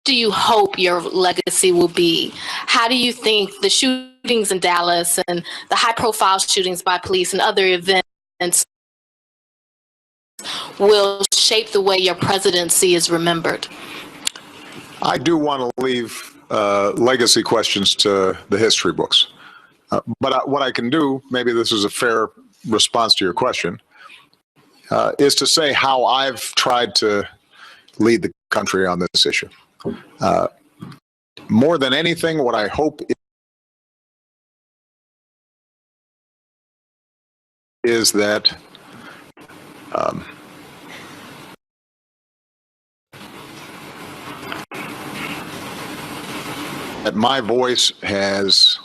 do you hope your legacy will be? How do you think the shootings in Dallas and the high-profile shootings by police and other events will shape the way your presidency is remembered? I do want to leave legacy questions to the history books. But what I can do, maybe this is a fair response to your question, is to say how I've tried to lead the country on this issue. More than anything, what I hope is that that my voice has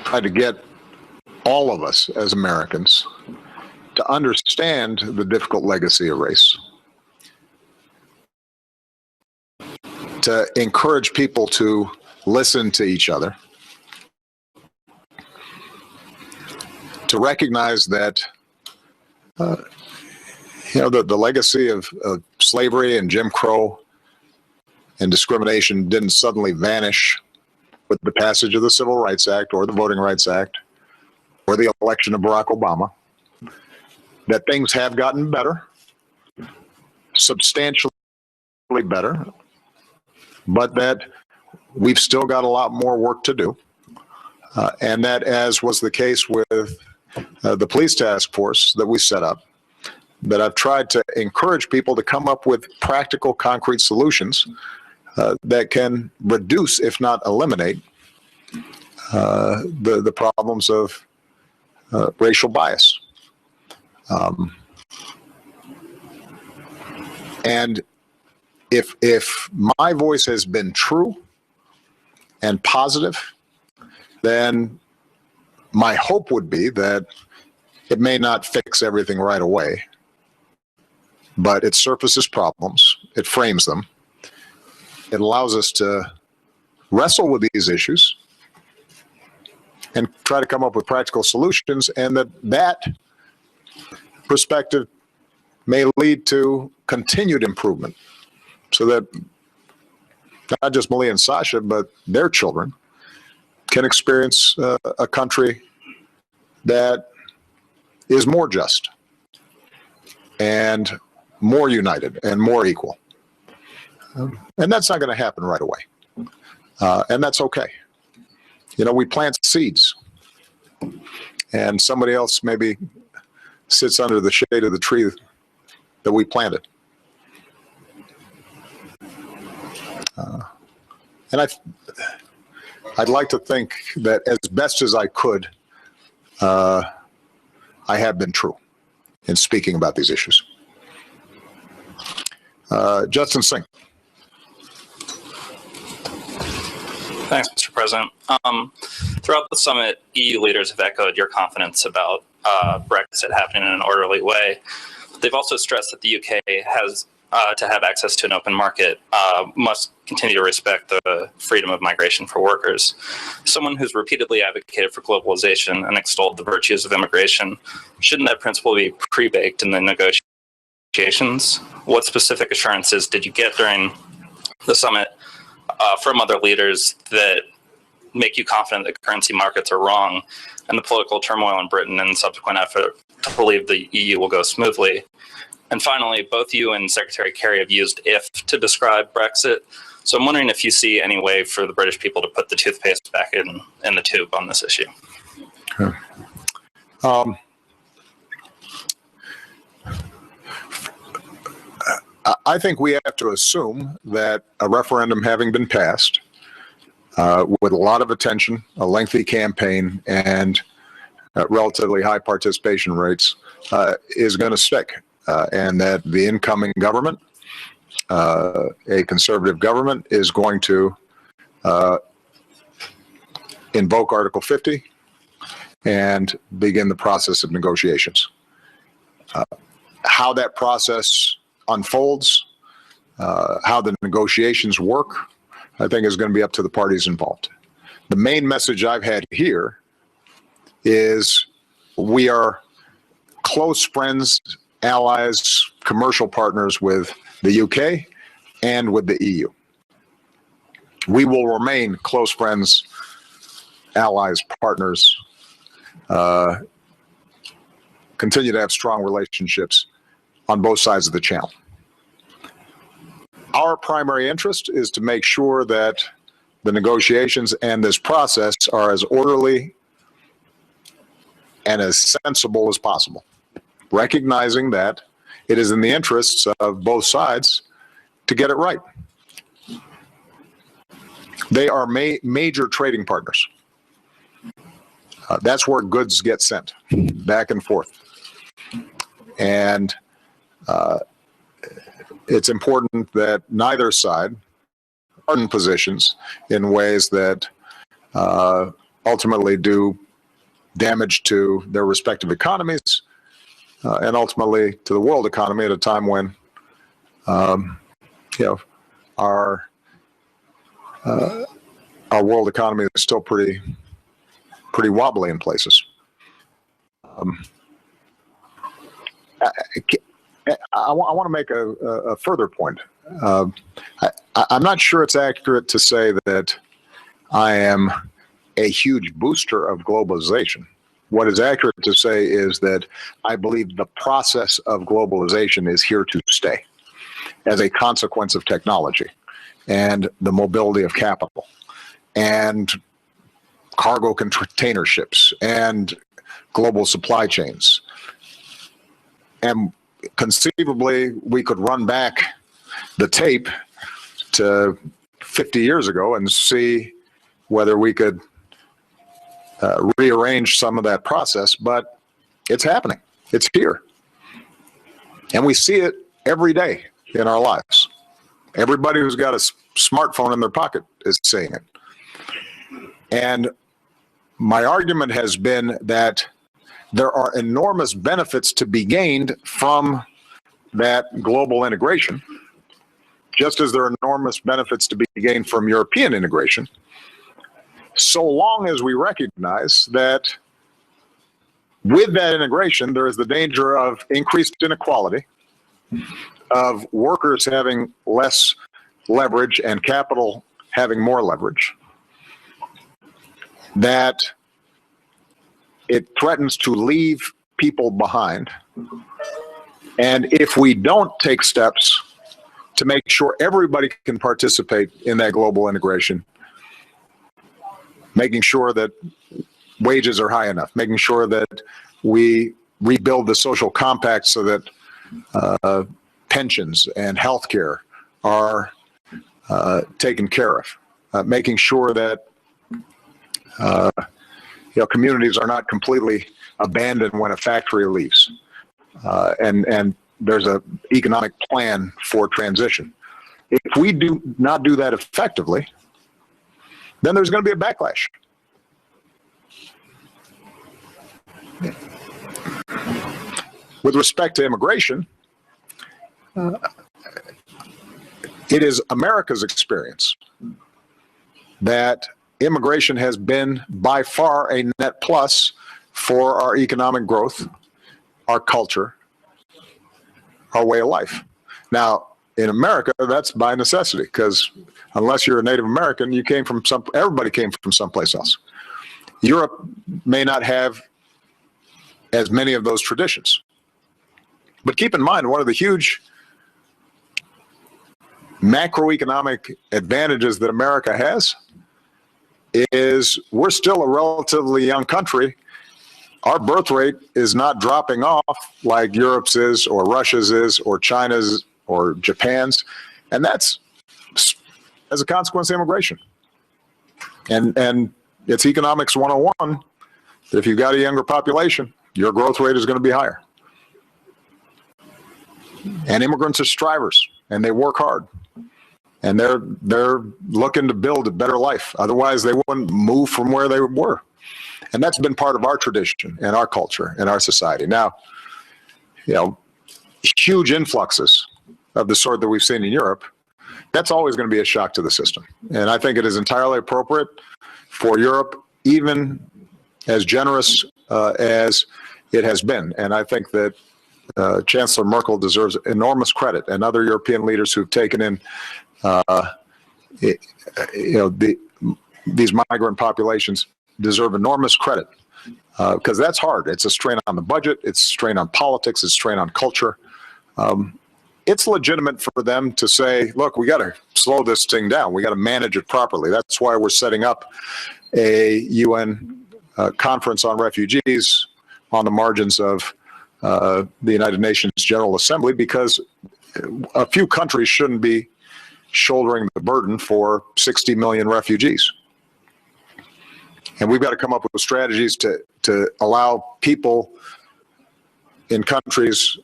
tried to get all of us as Americans to understand the difficult legacy of race, to encourage people to listen to each other, to recognize that the legacy of slavery and Jim Crow and discrimination didn't suddenly vanish with the passage of the Civil Rights Act or the Voting Rights Act or the election of Barack Obama, that things have gotten better, substantially better, but that we've still got a lot more work to do. And that, as was the case with the police task force that we set up, that I've tried to encourage people to come up with practical, concrete solutions that can reduce, if not eliminate, the problems of racial bias. And if my voice has been true and positive, then my hope would be that it may not fix everything right away, but it surfaces problems, it frames them, it allows us to wrestle with these issues and try to come up with practical solutions, and that perspective may lead to continued improvement so that not just Malia and Sasha, but their children can experience a country that is more just and more united and more equal. And that's not going to happen right away. And that's okay. We plant seeds, and somebody else maybe sits under the shade of the tree that we planted. And I'd like to think that as best as I could, I have been true in speaking about these issues. Justin Singh. Thanks, Mr. President. Throughout the summit, EU leaders have echoed your confidence about Brexit happening in an orderly way. They've also stressed that the UK has to have access to an open market, must continue to respect the freedom of migration for workers. Someone who's repeatedly advocated for globalization and extolled the virtues of immigration, shouldn't that principle be pre-baked in the negotiations? What specific assurances did you get during the summit from other leaders that make you confident that currency markets are wrong and the political turmoil in Britain and subsequent effort to believe the EU will go smoothly? And finally, both you and Secretary Kerry have used "if" to describe Brexit. So I'm wondering if you see any way for the British people to put the toothpaste back in the tube on this issue. Okay. I think we have to assume that a referendum having been passed with a lot of attention, a lengthy campaign, and relatively high participation rates is going to stick, and that the incoming government, a conservative government, is going to invoke Article 50 and begin the process of negotiations. How that process unfolds, how the negotiations work, I think is going to be up to the parties involved. The main message I've had here is we are close friends allies, commercial partners with the UK and with the EU. We will remain close friends, allies, partners, continue to have strong relationships on both sides of the channel. Our primary interest is to make sure that the negotiations and this process are as orderly and as sensible as possible, recognizing that it is in the interests of both sides to get it right. They are major trading partners. That's where goods get sent back and forth. And it's important that neither side harden positions in ways that ultimately do damage to their respective economies and ultimately to the world economy at a time when our world economy is still pretty wobbly in places. I want to make a further point. I'm not sure it's accurate to say that I am a huge booster of globalization. What is accurate to say is that I believe the process of globalization is here to stay as a consequence of technology and the mobility of capital and cargo container ships and global supply chains. And conceivably, we could run back the tape to 50 years ago and see whether we could rearrange some of that process, but it's happening. It's here. And we see it every day in our lives. Everybody who's got a smartphone in their pocket is seeing it. And my argument has been that there are enormous benefits to be gained from that global integration, just as there are enormous benefits to be gained from European integration, so long as we recognize that with that integration, there is the danger of increased inequality, of workers having less leverage and capital having more leverage, that it threatens to leave people behind. And if we don't take steps to make sure everybody can participate in that global integration, making sure that wages are high enough, making sure that we rebuild the social compact so that pensions and healthcare are taken care of, making sure that communities are not completely abandoned when a factory leaves, and there's an economic plan for transition. If we do not do that effectively, then there's going to be a backlash. With respect to immigration, it is America's experience that immigration has been by far a net plus for our economic growth, our culture, our way of life. Now, in America, that's by necessity, because unless you're a Native American, everybody came from someplace else. Europe may not have as many of those traditions. But keep in mind, one of the huge macroeconomic advantages that America has is we're still a relatively young country. Our birth rate is not dropping off like Europe's is, or Russia's is, or China's, or Japan's. And that's as a consequence of immigration. And it's economics 101. If you've got a younger population, your growth rate is going to be higher. And immigrants are strivers, and they work hard. And they're looking to build a better life. Otherwise, they wouldn't move from where they were. And that's been part of our tradition and our culture and our society. Now, huge influxes of the sort that we've seen in Europe, that's always going to be a shock to the system. And I think it is entirely appropriate for Europe, even as generous as it has been. And I think that Chancellor Merkel deserves enormous credit, and other European leaders who've taken in, these migrant populations deserve enormous credit, because that's hard. It's a strain on the budget. It's a strain on politics. It's a strain on culture. It's legitimate for them to say, look, we got to slow this thing down. We got to manage it properly. That's why we're setting up a UN conference on refugees on the margins of the United Nations General Assembly, because a few countries shouldn't be shouldering the burden for 60 million refugees. And we've got to come up with strategies to allow people in countries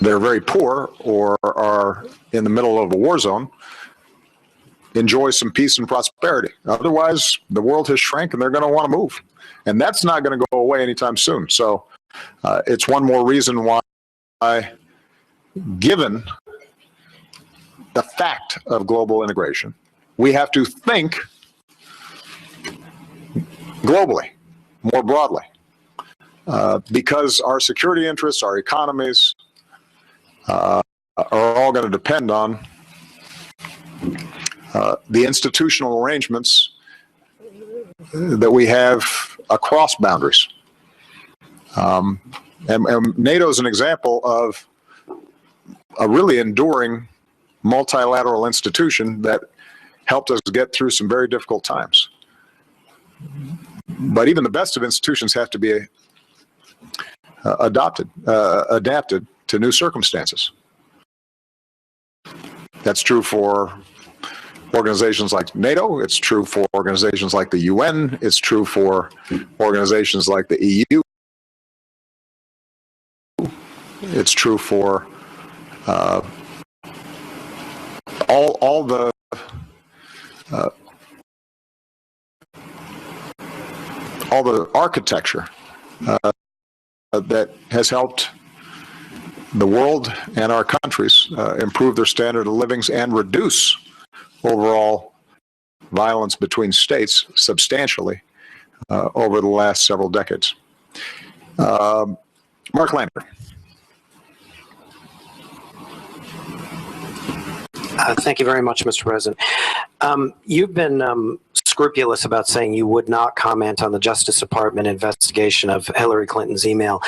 that are very poor or are in the middle of a war zone enjoy some peace and prosperity. Otherwise, the world has shrank and they're going to want to move. And that's not going to go away anytime soon. So it's one more reason why, given the fact of global integration, we have to think globally, more broadly, because our security interests, our economies are all going to depend on the institutional arrangements that we have across boundaries. And NATO is an example of a really enduring multilateral institution that helped us get through some very difficult times. But even the best of institutions have to be adapted to new circumstances. That's true for organizations like NATO. It's true for organizations like the UN. It's true for organizations like the EU. It's true for all the architecture that has helped the world and our countries improve their standard of living and reduce overall violence between states substantially over the last several decades. Mark Lander. Thank you very much, Mr. President. You've been scrupulous about saying you would not comment on the Justice Department investigation of Hillary Clinton's email.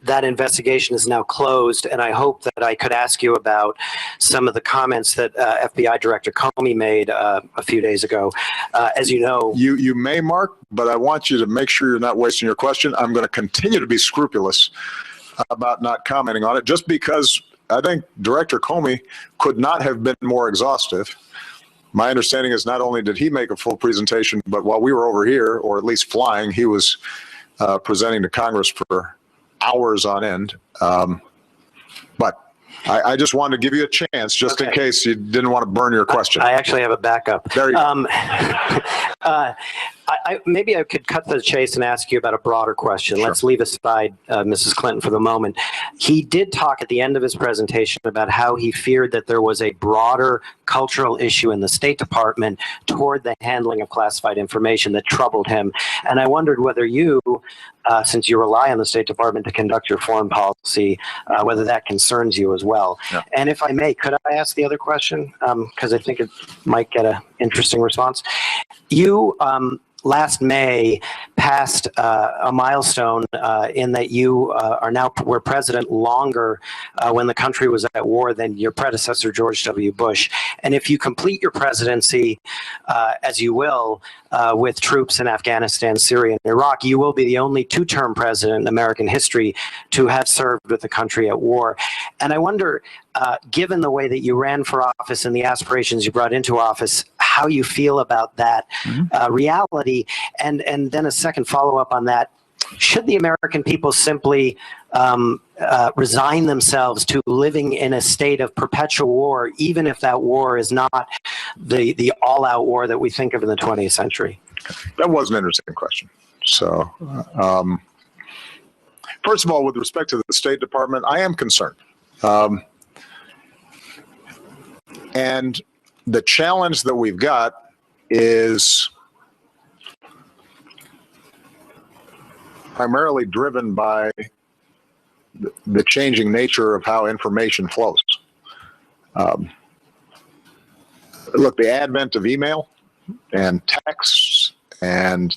That investigation is now closed, and I hope that I could ask you about some of the comments that FBI Director Comey made a few days ago. As you know— You may, Mark, but I want you to make sure you're not wasting your question. I'm going to continue to be scrupulous about not commenting on it, just because I think Director Comey could not have been more exhaustive. My understanding is not only did he make a full presentation, but while we were over here, or at least flying, he was presenting to Congress for hours on end. But I just wanted to give you a chance, just in case you didn't want to burn your question. I actually have a backup. There you go. Maybe I could cut to the chase and ask you about a broader question. Sure. Let's leave aside Mrs. Clinton for the moment. He did talk at the end of his presentation about how he feared that there was a broader cultural issue in the State Department toward the handling of classified information that troubled him. And I wondered whether you, since you rely on the State Department to conduct your foreign policy, whether that concerns you as well. Yeah. And if I may, could I ask the other question? Because I think it might get an interesting response. You, last May, passed a milestone in that you were president longer when the country was at war than your predecessor, George W. Bush. And if you complete your presidency, as you will, with troops in Afghanistan, Syria, and Iraq, you will be the only two-term president in American history to have served with the country at war. And I wonder, given the way that you ran for office and the aspirations you brought into office, how you feel about that reality. And then a second follow-up on that. Should the American people simply resign themselves to living in a state of perpetual war, even if that war is not the all-out war that we think of in the 20th century? That was an interesting question. So, first of all, with respect to the State Department, I am concerned. And the challenge that we've got is primarily driven by the changing nature of how information flows. Look, the advent of email and texts and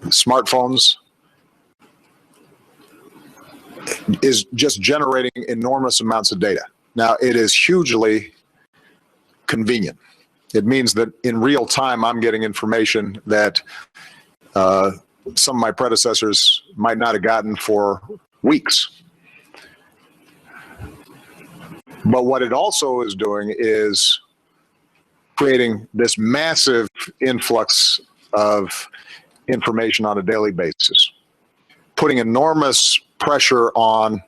smartphones is just generating enormous amounts of data. Now, it is hugely convenient. It means that in real time, I'm getting information that some of my predecessors might not have gotten for weeks. But what it also is doing is creating this massive influx of information on a daily basis, putting enormous pressure on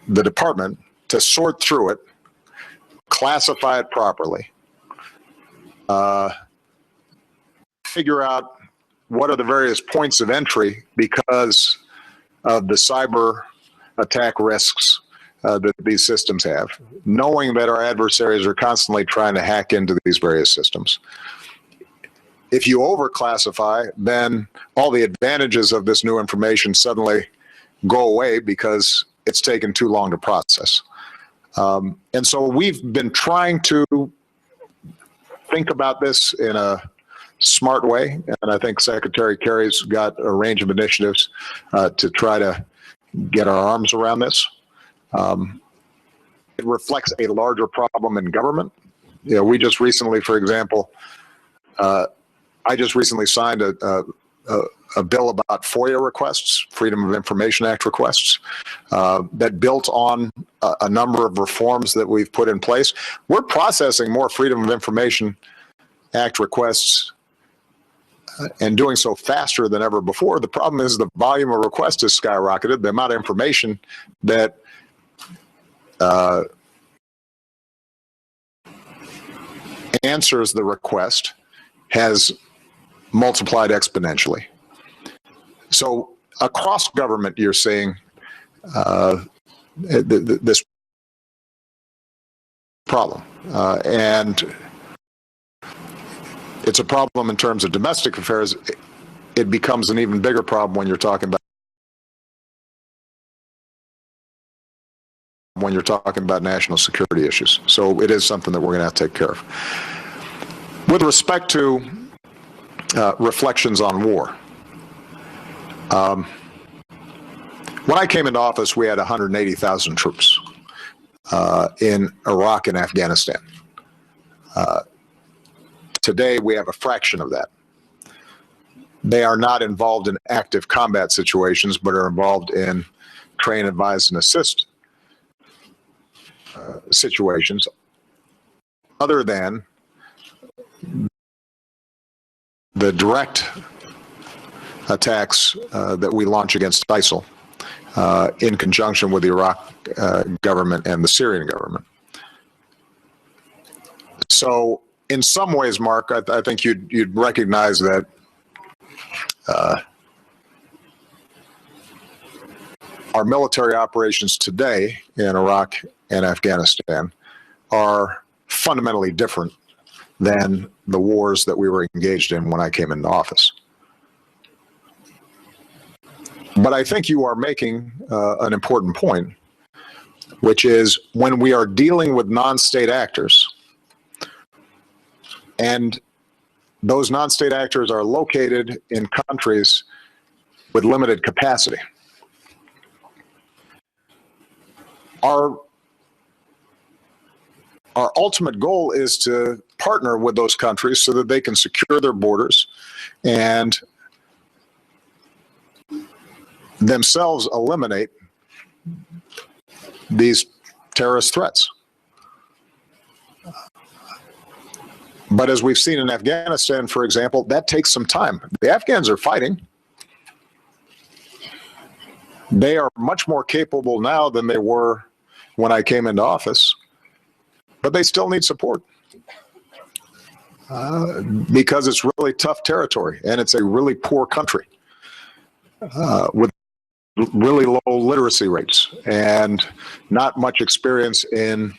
the department to sort through it, classify it properly, figure out what are the various points of entry because of the cyber attack risks that these systems have, knowing that our adversaries are constantly trying to hack into these various systems. If you overclassify, then all the advantages of this new information suddenly go away because it's taken too long to process. And so we've been trying to think about this in a smart way, and I think Secretary Kerry's got a range of initiatives to try to get our arms around this. It reflects a larger problem in government. You know, we just recently, for example, I just recently signed a bill about FOIA requests, Freedom of Information Act requests, that built on a number of reforms that we've put in place. We're processing more Freedom of Information Act requests and doing so faster than ever before. The problem is the volume of requests has skyrocketed. The amount of information that answers the request has multiplied exponentially. So across government, you're seeing this problem. And it's a problem in terms of domestic affairs. It becomes an even bigger problem when you're talking about national security issues. So it is something that we're going to have to take care of. With respect to reflections on war, when I came into office, we had 180,000 troops in Iraq and Afghanistan. Today, we have a fraction of that. They are not involved in active combat situations, but are involved in train, advise, and assist situations, other than the direct attacks that we launch against ISIL in conjunction with the Iraq government and the Syrian government. So in some ways, Mark, I think you'd recognize that our military operations today in Iraq and Afghanistan are fundamentally different than the wars that we were engaged in when I came into office. But I think you are making an important point, which is when we are dealing with non-state actors, and those non-state actors are located in countries with limited capacity, our ultimate goal is to partner with those countries so that they can secure their borders and themselves eliminate these terrorist threats. But as we've seen in Afghanistan, for example, that takes some time. The Afghans are fighting. They are much more capable now than they were when I came into office, but they still need support because it's really tough territory and it's a really poor country with really low literacy rates and not much experience in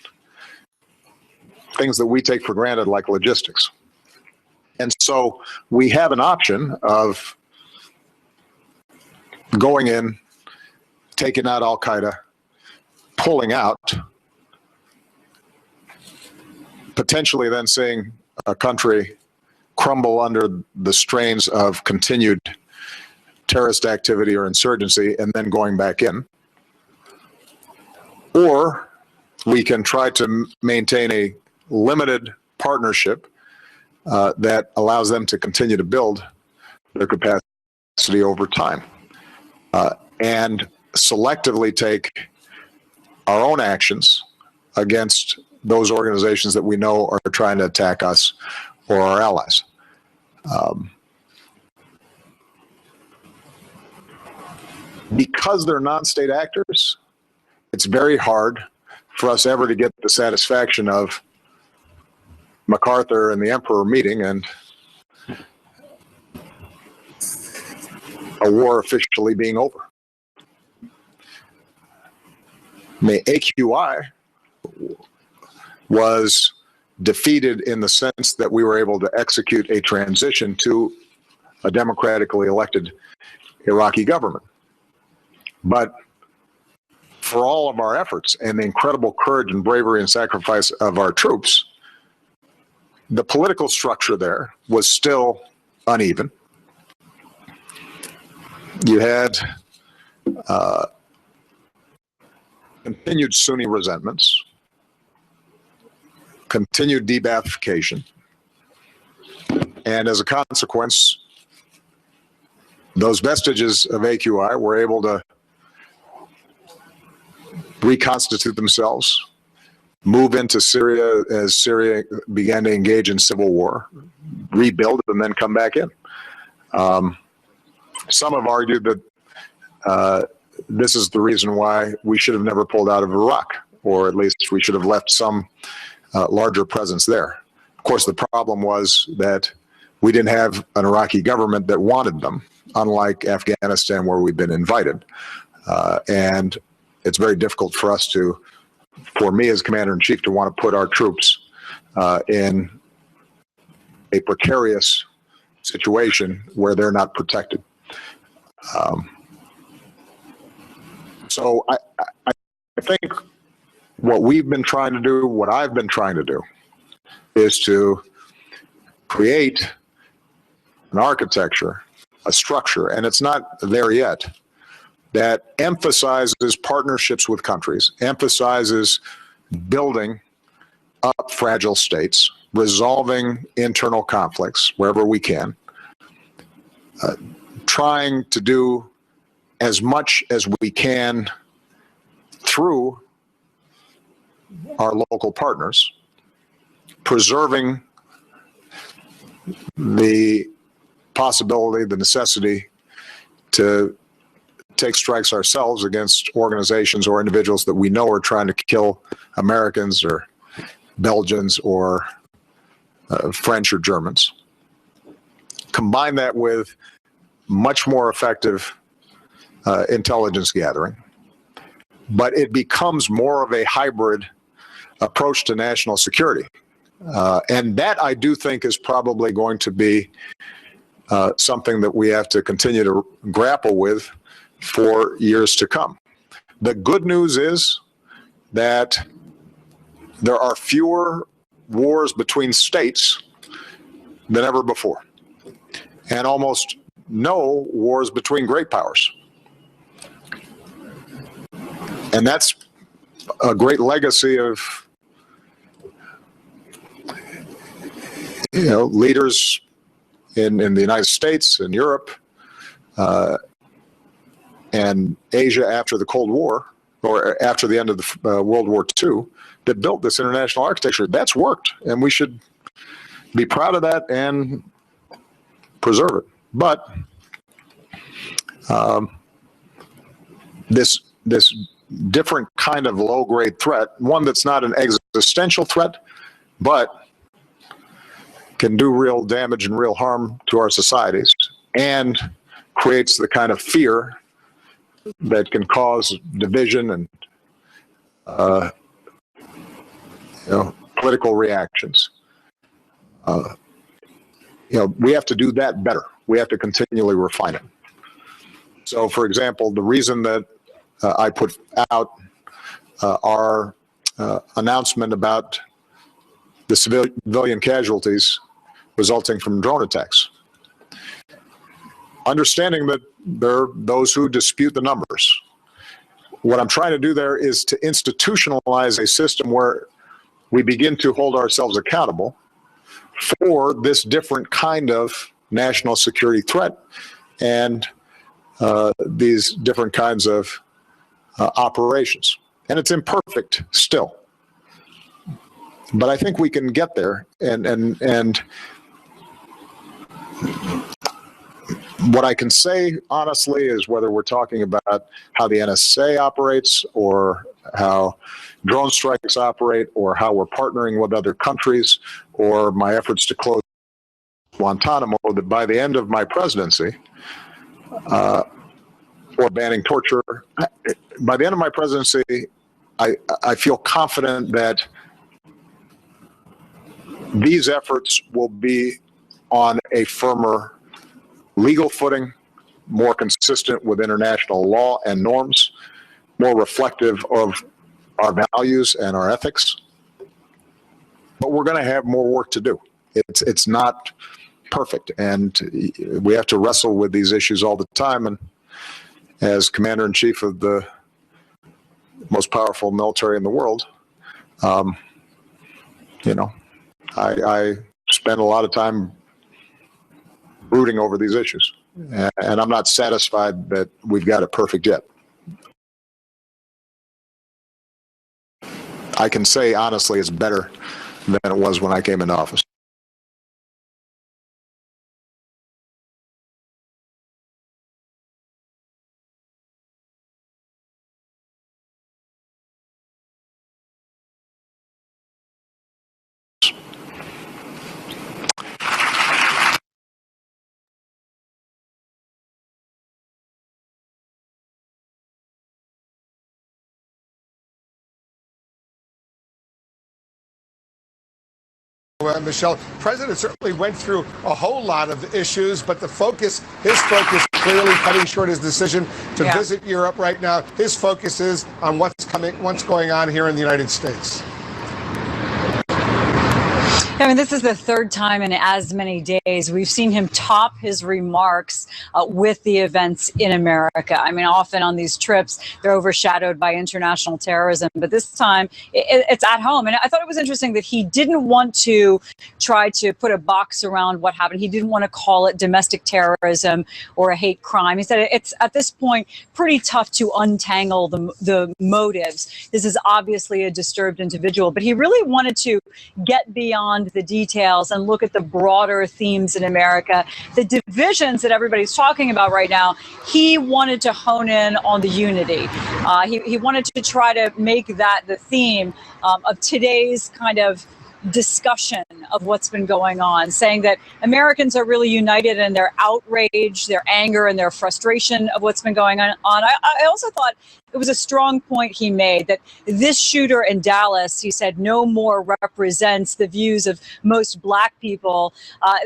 things that we take for granted like logistics. And so we have an option of going in, taking out Al Qaeda, pulling out, potentially then seeing a country crumble under the strains of continued terrorist activity or insurgency and then going back in. Or we can try to maintain a limited partnership that allows them to continue to build their capacity over time and selectively take our own actions against those organizations that we know are trying to attack us or our allies. Because they're non-state actors, it's very hard for us ever to get the satisfaction of MacArthur and the Emperor meeting and a war officially being over. The AQI was defeated in the sense that we were able to execute a transition to a democratically elected Iraqi government. But for all of our efforts and the incredible courage and bravery and sacrifice of our troops, the political structure there was still uneven. You had continued Sunni resentments, continued de-Baathification, and as a consequence, those vestiges of AQI were able to reconstitute themselves, move into Syria as Syria began to engage in civil war, rebuild, and then come back in. Some have argued that this is the reason why we should have never pulled out of Iraq, or at least we should have left some larger presence there. Of course, the problem was that we didn't have an Iraqi government that wanted them, unlike Afghanistan, where we've been invited. And it's very difficult for us for me as Commander-in-Chief, to want to put our troops in a precarious situation where they're not protected. So I think what we've been trying to do, what I've been trying to do, is to create an architecture, a structure, and it's not there yet, that emphasizes partnerships with countries, emphasizes building up fragile states, resolving internal conflicts wherever we can, trying to do as much as we can through our local partners, preserving the possibility, the necessity to take strikes ourselves against organizations or individuals that we know are trying to kill Americans or Belgians or French or Germans. Combine that with much more effective intelligence gathering, but it becomes more of a hybrid approach to national security. And that, I do think, is probably going to be something that we have to continue to grapple with for years to come. The good news is that there are fewer wars between states than ever before, and almost no wars between great powers. And that's a great legacy of, leaders in the United States and Europe and Asia after the Cold War, or after the end of the World War II, that built this international architecture. That's worked, and we should be proud of that and preserve it. But this different kind of low-grade threat, one that's not an existential threat, but can do real damage and real harm to our societies, and creates the kind of fear that can cause division and political reactions. We have to do that better. We have to continually refine it. So, for example, the reason that I put out our announcement about the civilian casualties resulting from drone attacks, understanding that there are those who dispute the numbers. What I'm trying to do there is to institutionalize a system where we begin to hold ourselves accountable for this different kind of national security threat and these different kinds of operations. And it's imperfect still. But I think we can get there. And what I can say, honestly, is whether we're talking about how the NSA operates or how drone strikes operate or how we're partnering with other countries or my efforts to close Guantanamo, that by the end of my presidency, or banning torture, by the end of my presidency, I feel confident that these efforts will be on a firmer legal footing, more consistent with international law and norms, more reflective of our values and our ethics. But we're going to have more work to do. It's not perfect, and we have to wrestle with these issues all the time. And as commander-in-chief of the most powerful military in the world, you know, I spend a lot of time brooding over these issues, and I'm not satisfied that we've got it perfect yet. I can say honestly it's better than it was when I came into office. Michelle, President certainly went through a whole lot of issues, but his focus clearly cutting short his decision to visit Europe right now. His focus is on what's going on here in the United States. I mean, this is the third time in as many days we've seen him top his remarks with the events in America. I mean, often on these trips, they're overshadowed by international terrorism, but this time it's at home. And I thought it was interesting that he didn't want to try to put a box around what happened. He didn't want to call it domestic terrorism or a hate crime. He said it's at this point pretty tough to untangle the motives. This is obviously a disturbed individual, but he really wanted to get beyond the details and look at the broader themes in America, the divisions that everybody's talking about right now. He wanted to hone in on the unity. He wanted to try to make that the theme of today's kind of discussion of what's been going on, saying that Americans are really united in their outrage, their anger, and their frustration of what's been going on. I also thought it was a strong point he made that this shooter in Dallas, he said, no more represents the views of most black people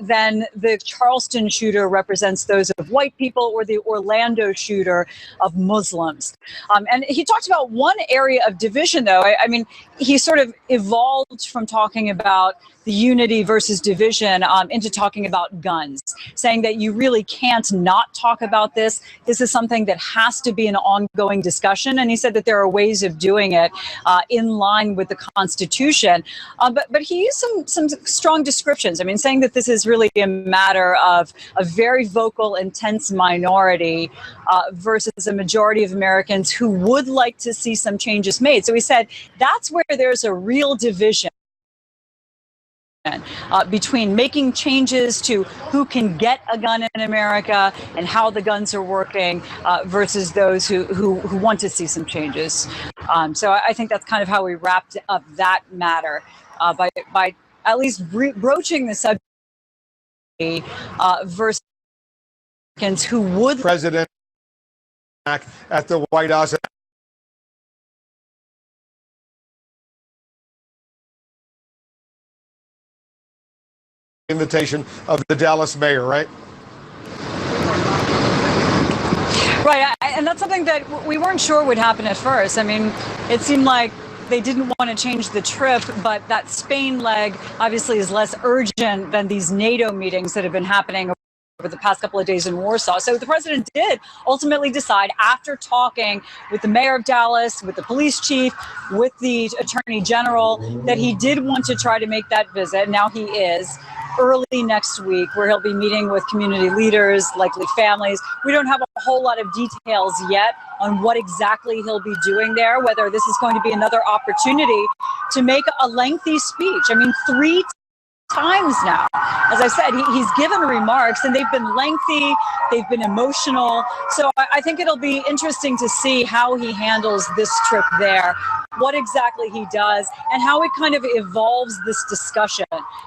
than the Charleston shooter represents those of white people or the Orlando shooter of Muslims. And he talked about one area of division, though. I mean, he sort of evolved from talking about the unity versus division into talking about guns, saying that you really can't not talk about this. This is something that has to be an ongoing discussion. And he said that there are ways of doing it in line with the Constitution. But he used some strong descriptions. I mean, saying that this is really a matter of a very vocal, intense minority versus a majority of Americans who would like to see some changes made. So he said that's where there's a real division between making changes to who can get a gun in America and how the guns are working versus those who want to see some changes. So I think that's kind of how we wrapped up that matter by at least broaching the subject versus who would. President at the White House. Invitation of the Dallas mayor, right? Right, and that's something that we weren't sure would happen at first. I mean, it seemed like they didn't want to change the trip, but that Spain leg obviously is less urgent than these NATO meetings that have been happening over the past couple of days in Warsaw. So the president did ultimately decide, after talking with the mayor of Dallas, with the police chief, with the attorney general, that he did want to try to make that visit. Now he is early next week, where he'll be meeting with community leaders, likely families. We don't have a whole lot of details yet on what exactly he'll be doing there, whether this is going to be another opportunity to make a lengthy speech. I mean, 3 times now, as I said, he's given remarks, and they've been lengthy, they've been emotional. So I think it'll be interesting to see how he handles this trip there, what exactly he does, and how it kind of evolves this discussion,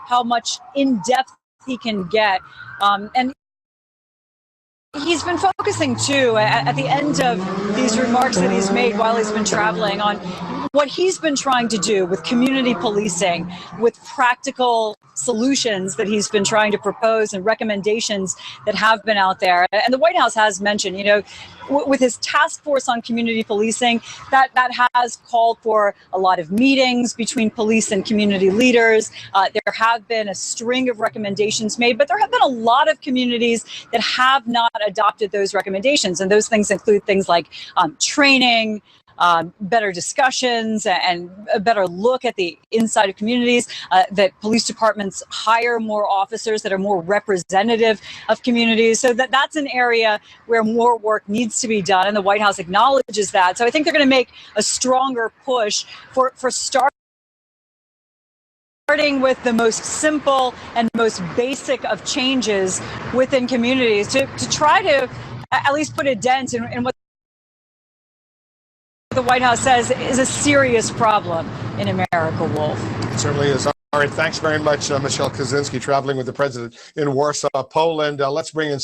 how much in depth he can get. And he's been focusing too, at the end of these remarks that he's made while he's been traveling, on what he's been trying to do with community policing, with practical solutions that he's been trying to propose and recommendations that have been out there. And the White House has mentioned, you know, with his task force on community policing, that has called for a lot of meetings between police and community leaders. There have been a string of recommendations made, but there have been a lot of communities that have not adopted those recommendations. And those things include things like training, better discussions, and a better look at the inside of communities, that police departments hire more officers that are more representative of communities. So that's an area where more work needs to be done, and the White House acknowledges that. So I think they're going to make a stronger push for starting with the most simple and most basic of changes within communities to try to at least put a dent in what the White House says is a serious problem in America, Wolf. It certainly is. All right, thanks very much, Michelle Kaczynski, traveling with the president in Warsaw, Poland. Let's bring in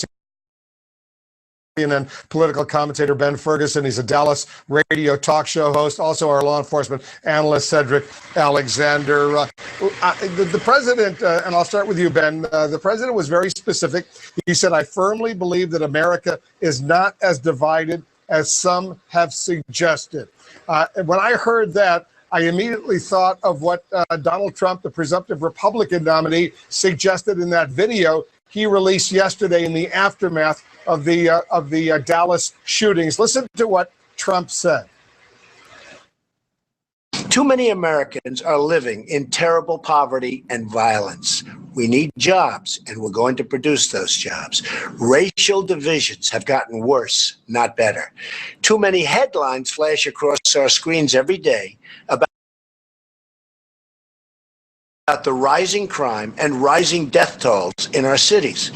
CNN political commentator Ben Ferguson. He's a Dallas radio talk show host, also our law enforcement analyst, Cedric Alexander. The president, and I'll start with you, Ben, the president was very specific. He said, "I firmly believe that America is not as divided as some have suggested." When I heard that, I immediately thought of what Donald Trump, the presumptive Republican nominee, suggested in that video he released yesterday in the aftermath of the Dallas shootings. Listen to what Trump said. Too many Americans are living in terrible poverty and violence. We need jobs, and we're going to produce those jobs. Racial divisions have gotten worse, not better. Too many headlines flash across our screens every day about the rising crime and rising death tolls in our cities.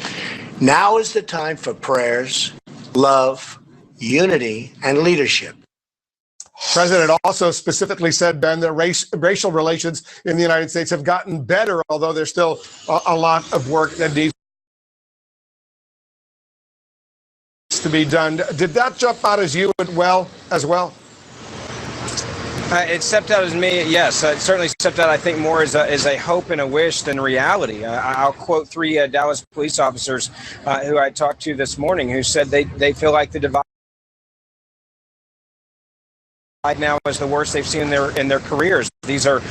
Now is the time for prayers, love, unity, and leadership. President also specifically said, Ben, that racial relations in the United States have gotten better, although there's still a lot of work that needs to be done. Did that jump out as you as well? It stepped out as me, yes. It certainly stepped out, I think, more as a hope and a wish than reality. I'll quote 3 Dallas police officers who I talked to this morning, who said they feel like the divide now is the worst they've seen in their careers. These are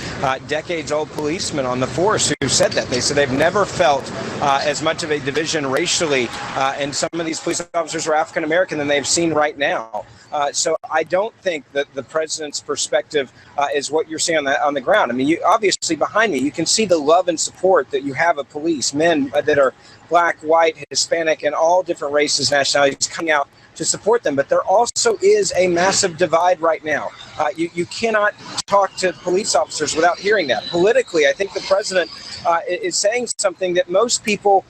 decades-old policemen on the force who said that. They said they've never felt as much of a division racially, and some of these police officers are African-American than they've seen right now. So I don't think that the president's perspective is what you're seeing on the ground. I mean, obviously behind me, you can see the love and support that you have of police, men that are black, white, Hispanic, and all different races, nationalities coming out to support them. But there also is a massive divide right now. You cannot talk to police officers without hearing that. Politically, I think the president is saying something that most people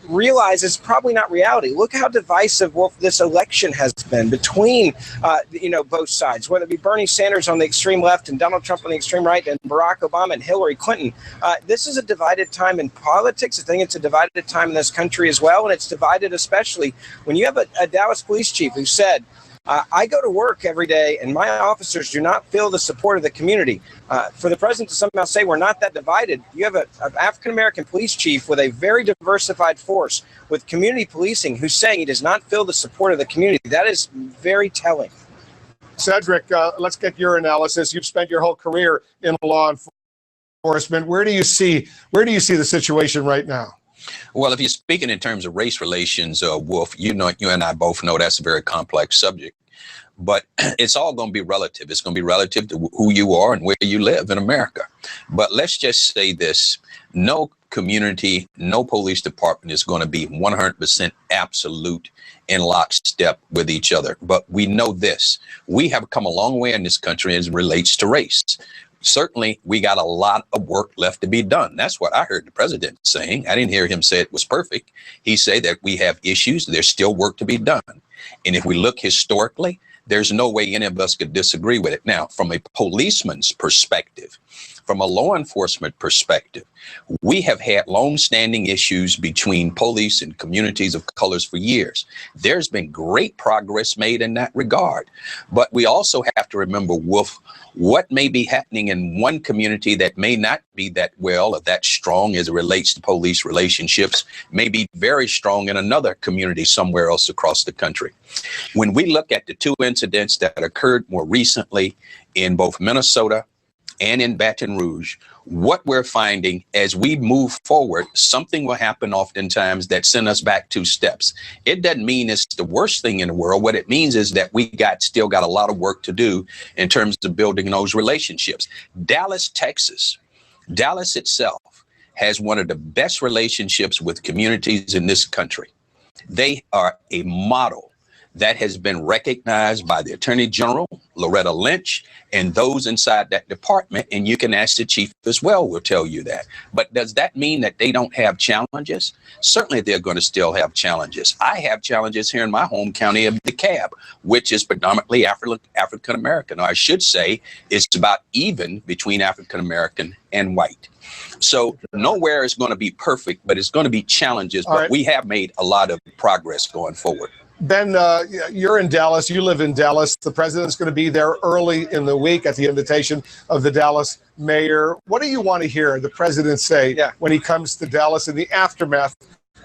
realize is probably not reality. Look how divisive this election has been between both sides, whether it be Bernie Sanders on the extreme left and Donald Trump on the extreme right and Barack Obama and Hillary Clinton. This is a divided time in politics. I think it's a divided time in this country as well, and it's divided especially when you have a Dallas police chief who said I go to work every day, and my officers do not feel the support of the community. For the president to somehow say we're not that divided, you have an African-American police chief with a very diversified force, with community policing, who's saying he does not feel the support of the community. That is very telling. Cedric, let's get your analysis. You've spent your whole career in law enforcement. Where do you see the situation right now? Well, if you're speaking in terms of race relations, Wolf, you and I both know that's a very complex subject. But it's all going to be relative. It's going to be relative to who you are and where you live in America. But let's just say this. No community, no police department is going to be 100% absolute in lockstep with each other. But we know this. We have come a long way in this country as it relates to race. Certainly, we got a lot of work left to be done. That's what I heard the president saying. I didn't hear him say it was perfect. He said that we have issues. There's still work to be done. And if we look historically, there's no way any of us could disagree with it. Now, from a policeman's perspective, from a law enforcement perspective, we have had long-standing issues between police and communities of colors for years. There's been great progress made in that regard. But we also have to remember, Wolf, what may be happening in one community that may not be that well or that strong as it relates to police relationships may be very strong in another community somewhere else across the country. When we look at the two incidents that occurred more recently in both Minnesota and in Baton Rouge, what we're finding as we move forward, something will happen oftentimes that send us back 2 steps. It doesn't mean it's the worst thing in the world. What it means is that we still got a lot of work to do in terms of building those relationships. Dallas, Texas, Dallas itself has one of the best relationships with communities in this country. They are a model that has been recognized by the Attorney General, Loretta Lynch, and those inside that department. And you can ask the chief as well, will tell you that. But does that mean that they don't have challenges? Certainly they're going to still have challenges. I have challenges here in my home county of DeKalb, which is predominantly African American. Or I should say it's about even between African American and white. So nowhere is going to be perfect, but it's going to be challenges. But we have made a lot of progress going forward. Ben, you're in Dallas. You live in Dallas. The president's going to be there early in the week at the invitation of the Dallas mayor. What do you want to hear the president say when he comes to Dallas in the aftermath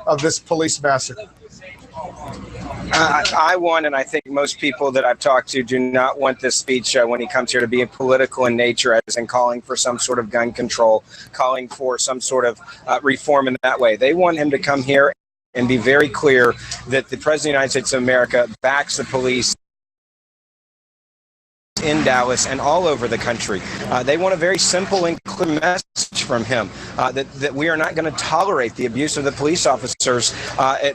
of this police massacre? I want, and I think most people that I've talked to do not want this speech when he comes here to be political in nature, as in calling for some sort of gun control, calling for some sort of reform in that way. They want him to come here and be very clear that the President of the United States of America backs the police in Dallas and all over the country. They want a very simple and clear message from him that we are not going to tolerate the abuse of the police officers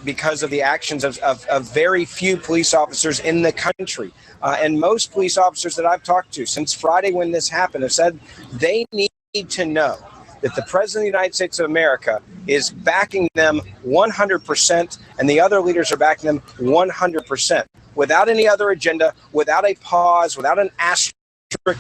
because of the actions of very few police officers in the country. And most police officers that I've talked to since Friday when this happened have said they need to know that the President of the United States of America is backing them 100%, and the other leaders are backing them 100%, without any other agenda, without a pause, without an asterisk,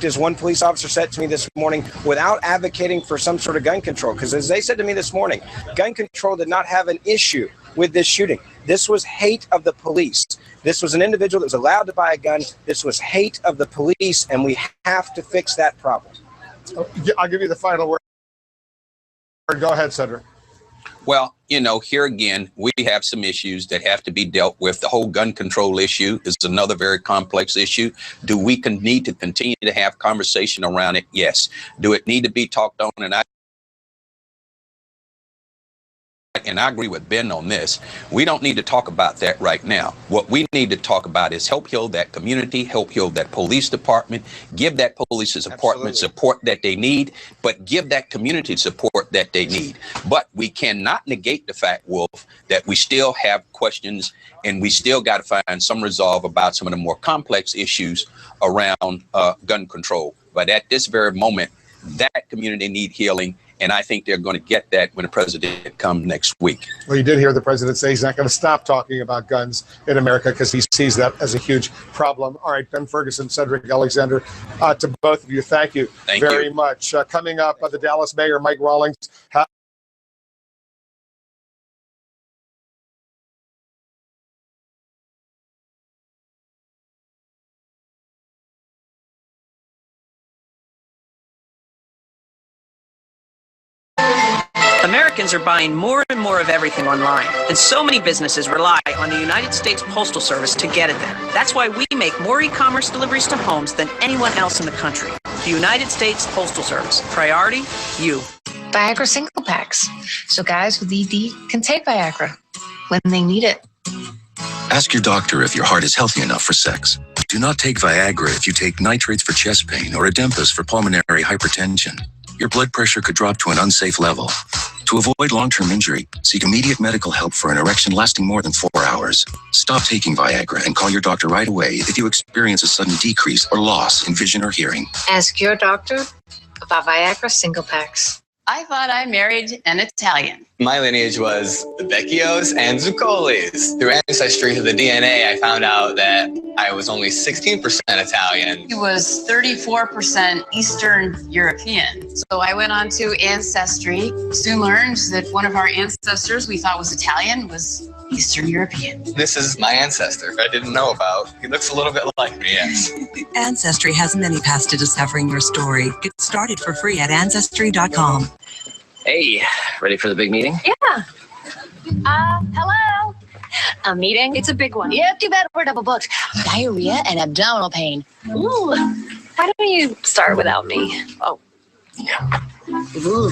as one police officer said to me this morning, without advocating for some sort of gun control. Because as they said to me this morning, gun control did not have an issue with this shooting. This was hate of the police. This was an individual that was allowed to buy a gun. This was hate of the police, and we have to fix that problem. I'll give you the final word. Go ahead, Cedric. Well, here again, we have some issues that have to be dealt with. The whole gun control issue is another very complex issue. Do we need to continue to have conversation around it? Yes. Do it need to be talked on? And I agree with Ben on this. We don't need to talk about that right now. What we need to talk about is help heal that community, help heal that police department, give that police department support that they need, but give that community support that they need. But we cannot negate the fact, Wolf, that we still have questions and we still got to find some resolve about some of the more complex issues around gun control. But at this very moment, that community need healing. And I think they're going to get that when the president comes next week. Well, you did hear the president say he's not going to stop talking about guns in America because he sees that as a huge problem. All right, Ben Ferguson, Cedric Alexander, to both of you, thank you very much. Coming up, the Dallas Mayor, Mike Rawlings. Americans are buying more and more of everything online, and so many businesses rely on the United States Postal Service to get it there. That's why we make more e-commerce deliveries to homes than anyone else in the country. The United States Postal Service. Priority, you. Viagra single packs, so guys with ED can take Viagra when they need it. Ask your doctor if your heart is healthy enough for sex. Do not take Viagra if you take nitrates for chest pain or Adempas for pulmonary hypertension. Your blood pressure could drop to an unsafe level. To avoid long-term injury, seek immediate medical help for an erection lasting more than 4 hours. Stop taking Viagra and call your doctor right away if you experience a sudden decrease or loss in vision or hearing. Ask your doctor about Viagra single packs. I thought I married an Italian. My lineage was the Becchios and Zuccolis. Through ancestry to the DNA, I found out that I was only 16% Italian. He was 34% Eastern European. So I went on to Ancestry. Soon learned that one of our ancestors we thought was Italian was Eastern European. This is my ancestor I didn't know about. He looks a little bit like me, yes. Ancestry has many paths to discovering your story. Get started for free at Ancestry.com. Hey, ready for the big meeting? Yeah. Hello. A meeting? It's a big one. Yeah, too bad we're double booked. Diarrhea and abdominal pain. Ooh. Why don't you start without me? Oh. Yeah. Ooh.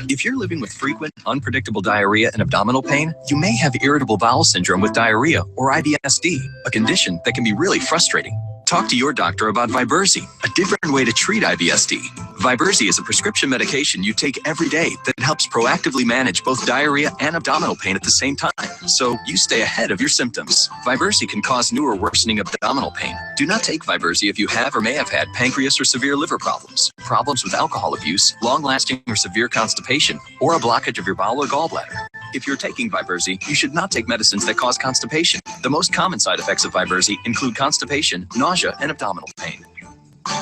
If you're living with frequent, unpredictable diarrhea and abdominal pain, you may have irritable bowel syndrome with diarrhea or IBS-D, a condition that can be really frustrating. Talk to your doctor about Viberzi, a different way to treat IBS-D. Viberzi is a prescription medication you take every day that helps proactively manage both diarrhea and abdominal pain at the same time, so you stay ahead of your symptoms. Viberzi can cause new or worsening abdominal pain. Do not take Viberzi if you have or may have had pancreas or severe liver problems, problems with alcohol abuse, long-lasting or severe constipation, or a blockage of your bowel or gallbladder. If you're taking Viberzi, you should not take medicines that cause constipation. The most common side effects of Viberzi include constipation, nausea, and abdominal pain.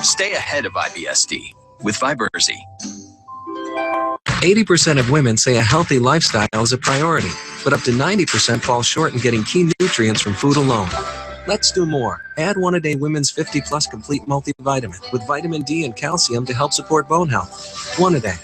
Stay ahead of IBS-D with Viberzi. 80% of women say a healthy lifestyle is a priority, but up to 90% fall short in getting key nutrients from food alone. Let's do more. Add One-A-Day Women's 50 Plus Complete Multivitamin with vitamin D and calcium to help support bone health. One-A-Day.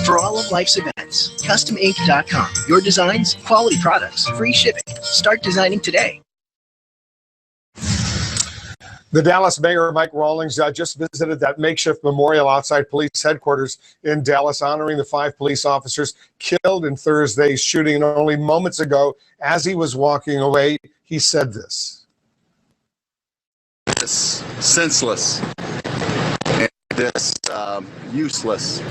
For all of life's events, CustomInk.com. Your designs, quality products, free shipping. Start designing today. The Dallas Mayor, Mike Rawlings, just visited that makeshift memorial outside police headquarters in Dallas, honoring the 5 police officers killed in Thursday's shooting. And only moments ago, as he was walking away, he said this. This senseless and this useless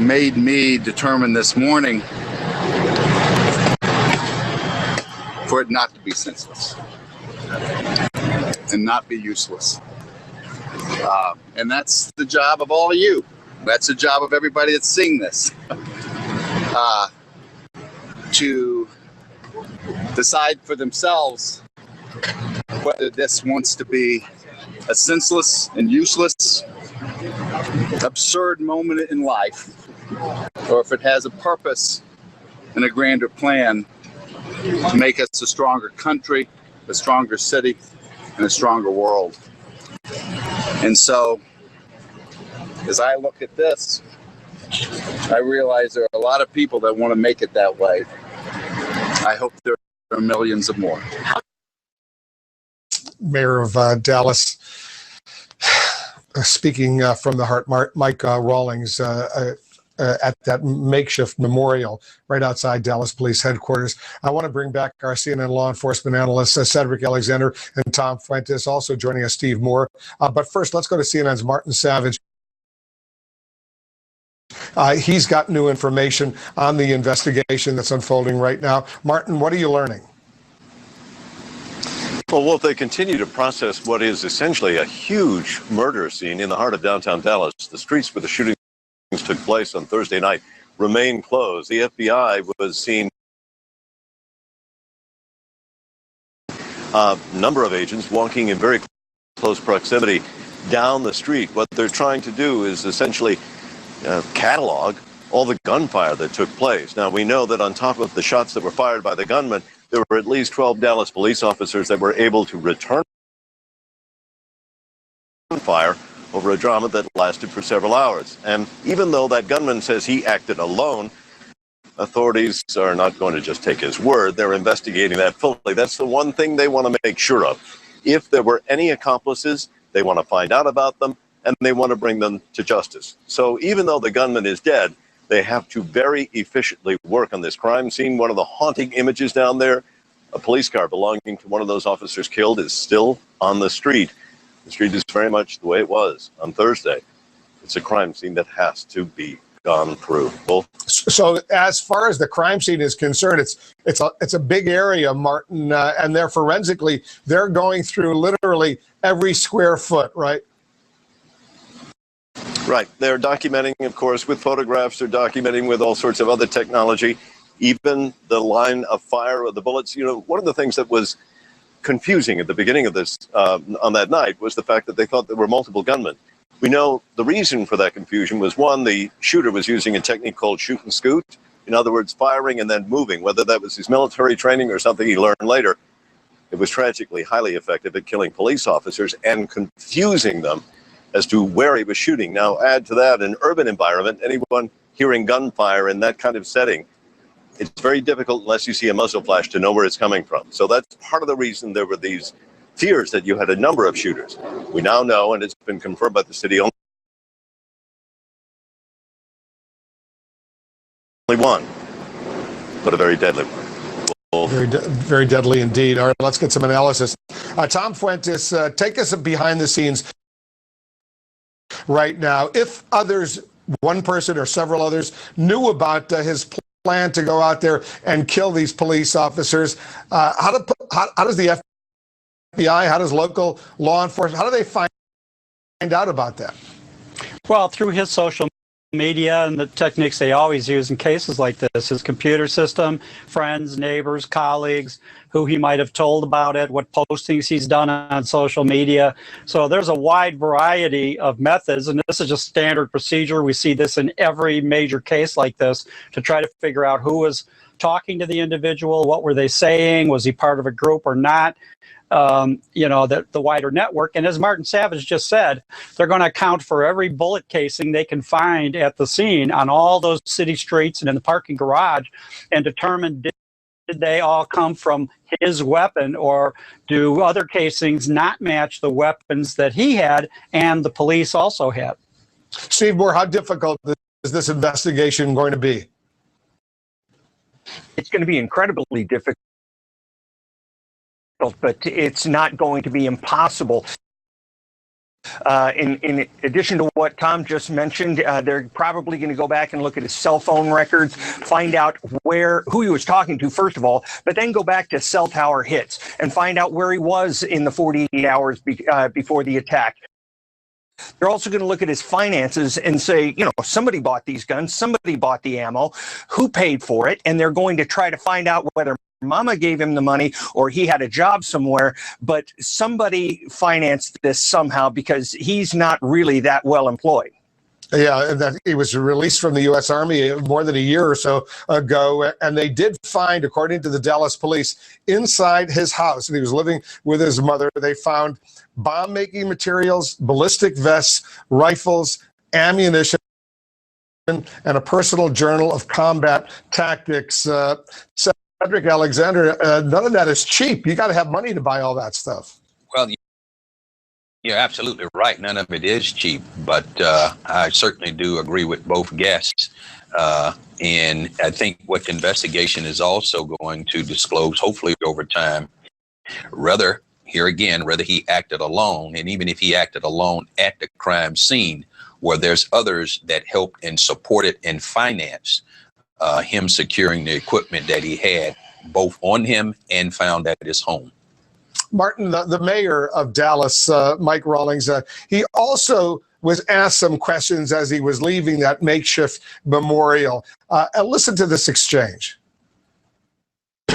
made me determine this morning for it not to be senseless and not be useless. And that's the job of all of you. That's the job of everybody that's seeing this. To decide for themselves whether this wants to be a senseless and useless, absurd moment in life, or if it has a purpose and a grander plan to make us a stronger country, a stronger city, and a stronger world. And so, as I look at this, I realize there are a lot of people that want to make it that way. I hope there are millions of more. Mayor of Dallas, speaking from the heart, Mike Rawlings, at that makeshift memorial right outside Dallas Police Headquarters. I want to bring back our CNN law enforcement analysts, Cedric Alexander and Tom Fuentes, also joining us, Steve Moore. But first, let's go to CNN's Martin Savage. He's got new information on the investigation that's unfolding right now. Martin, what are you learning? Well, Wolf, they continue to process what is essentially a huge murder scene in the heart of downtown Dallas. The streets where the shootings took place on Thursday night remain closed. The FBI was seen number of agents walking in very close proximity down the street. What they're trying to do is essentially catalog all the gunfire that took place. Now, we know that on top of the shots that were fired by the gunman, there were at least 12 Dallas police officers that were able to return fire over a drama that lasted for several hours. And even though that gunman says he acted alone, authorities are not going to just take his word. They're investigating that fully. That's the one thing they want to make sure of. If there were any accomplices, they want to find out about them, and they want to bring them to justice. So even though the gunman is dead, they have to very efficiently work on this crime scene. One of the haunting images down there, a police car belonging to one of those officers killed is still on the street. The street is very much the way it was on Thursday. It's a crime scene that has to be gone through. So as far as the crime scene is concerned, it's a big area, Martin, and they're going through literally every square foot, right? Right. They're documenting, of course, with photographs. They're documenting with all sorts of other technology, even the line of fire of the bullets. You know, one of the things that was confusing at the beginning of this on that night was the fact that they thought there were multiple gunmen. We know the reason for that confusion was, one, the shooter was using a technique called shoot and scoot. In other words, firing and then moving, whether that was his military training or something he learned later. It was tragically highly effective at killing police officers and confusing them as to where he was shooting. Now, add to that an urban environment, anyone hearing gunfire in that kind of setting, it's very difficult unless you see a muzzle flash to know where it's coming from. So that's part of the reason there were these fears that you had a number of shooters. We now know, and it's been confirmed by the city, only one, but a very deadly one. Very deadly indeed. All right, let's get some analysis. Tom Fuentes, take us behind the scenes right now. If others, one person or several others, knew about his plan to go out there and kill these police officers, how does the FBI, how does local law enforcement, how do they find out about that? Well, through his social media and the techniques they always use in cases like this, his computer system, friends, neighbors, colleagues, who he might have told about it, what postings he's done on social media. So there's a wide variety of methods, and this is just standard procedure. We see this in every major case like this to try to figure out who was talking to the individual, what were they saying, was he part of a group or not. You know, the wider network. And as Martin Savage just said, they're going to account for every bullet casing they can find at the scene on all those city streets and in the parking garage and determine did they all come from his weapon, or do other casings not match the weapons that he had and the police also had. Steve Moore, how difficult is this investigation going to be? It's going to be incredibly difficult, but it's not going to be impossible. In addition to what Tom just mentioned, they're probably going to go back and look at his cell phone records, find out who he was talking to, first of all, but then go back to cell tower hits and find out where he was in the 48 hours before the attack. They're also going to look at his finances and say, you know, somebody bought these guns, somebody bought the ammo, who paid for it, and they're going to try to find out whether Mama gave him the money or he had a job somewhere, but somebody financed this somehow because he's not really that well employed. Yeah, and that he was released from the U.S. Army more than a year or so ago, and they did find, according to the Dallas police, inside his house, and he was living with his mother, they found bomb-making materials, ballistic vests, rifles, ammunition, and a personal journal of combat tactics. Cedric Alexander, none of that is cheap. You got to have money to buy all that stuff. Well, you're absolutely right. None of it is cheap, but I certainly do agree with both guests. And I think what the investigation is also going to disclose, hopefully over time, whether he acted alone, and even if he acted alone at the crime scene, where there's others that helped and supported and financed him securing the equipment that he had, both on him and found at his home. Martin, the mayor of Dallas, Mike Rawlings, he also was asked some questions as he was leaving that makeshift memorial. Listen to this exchange.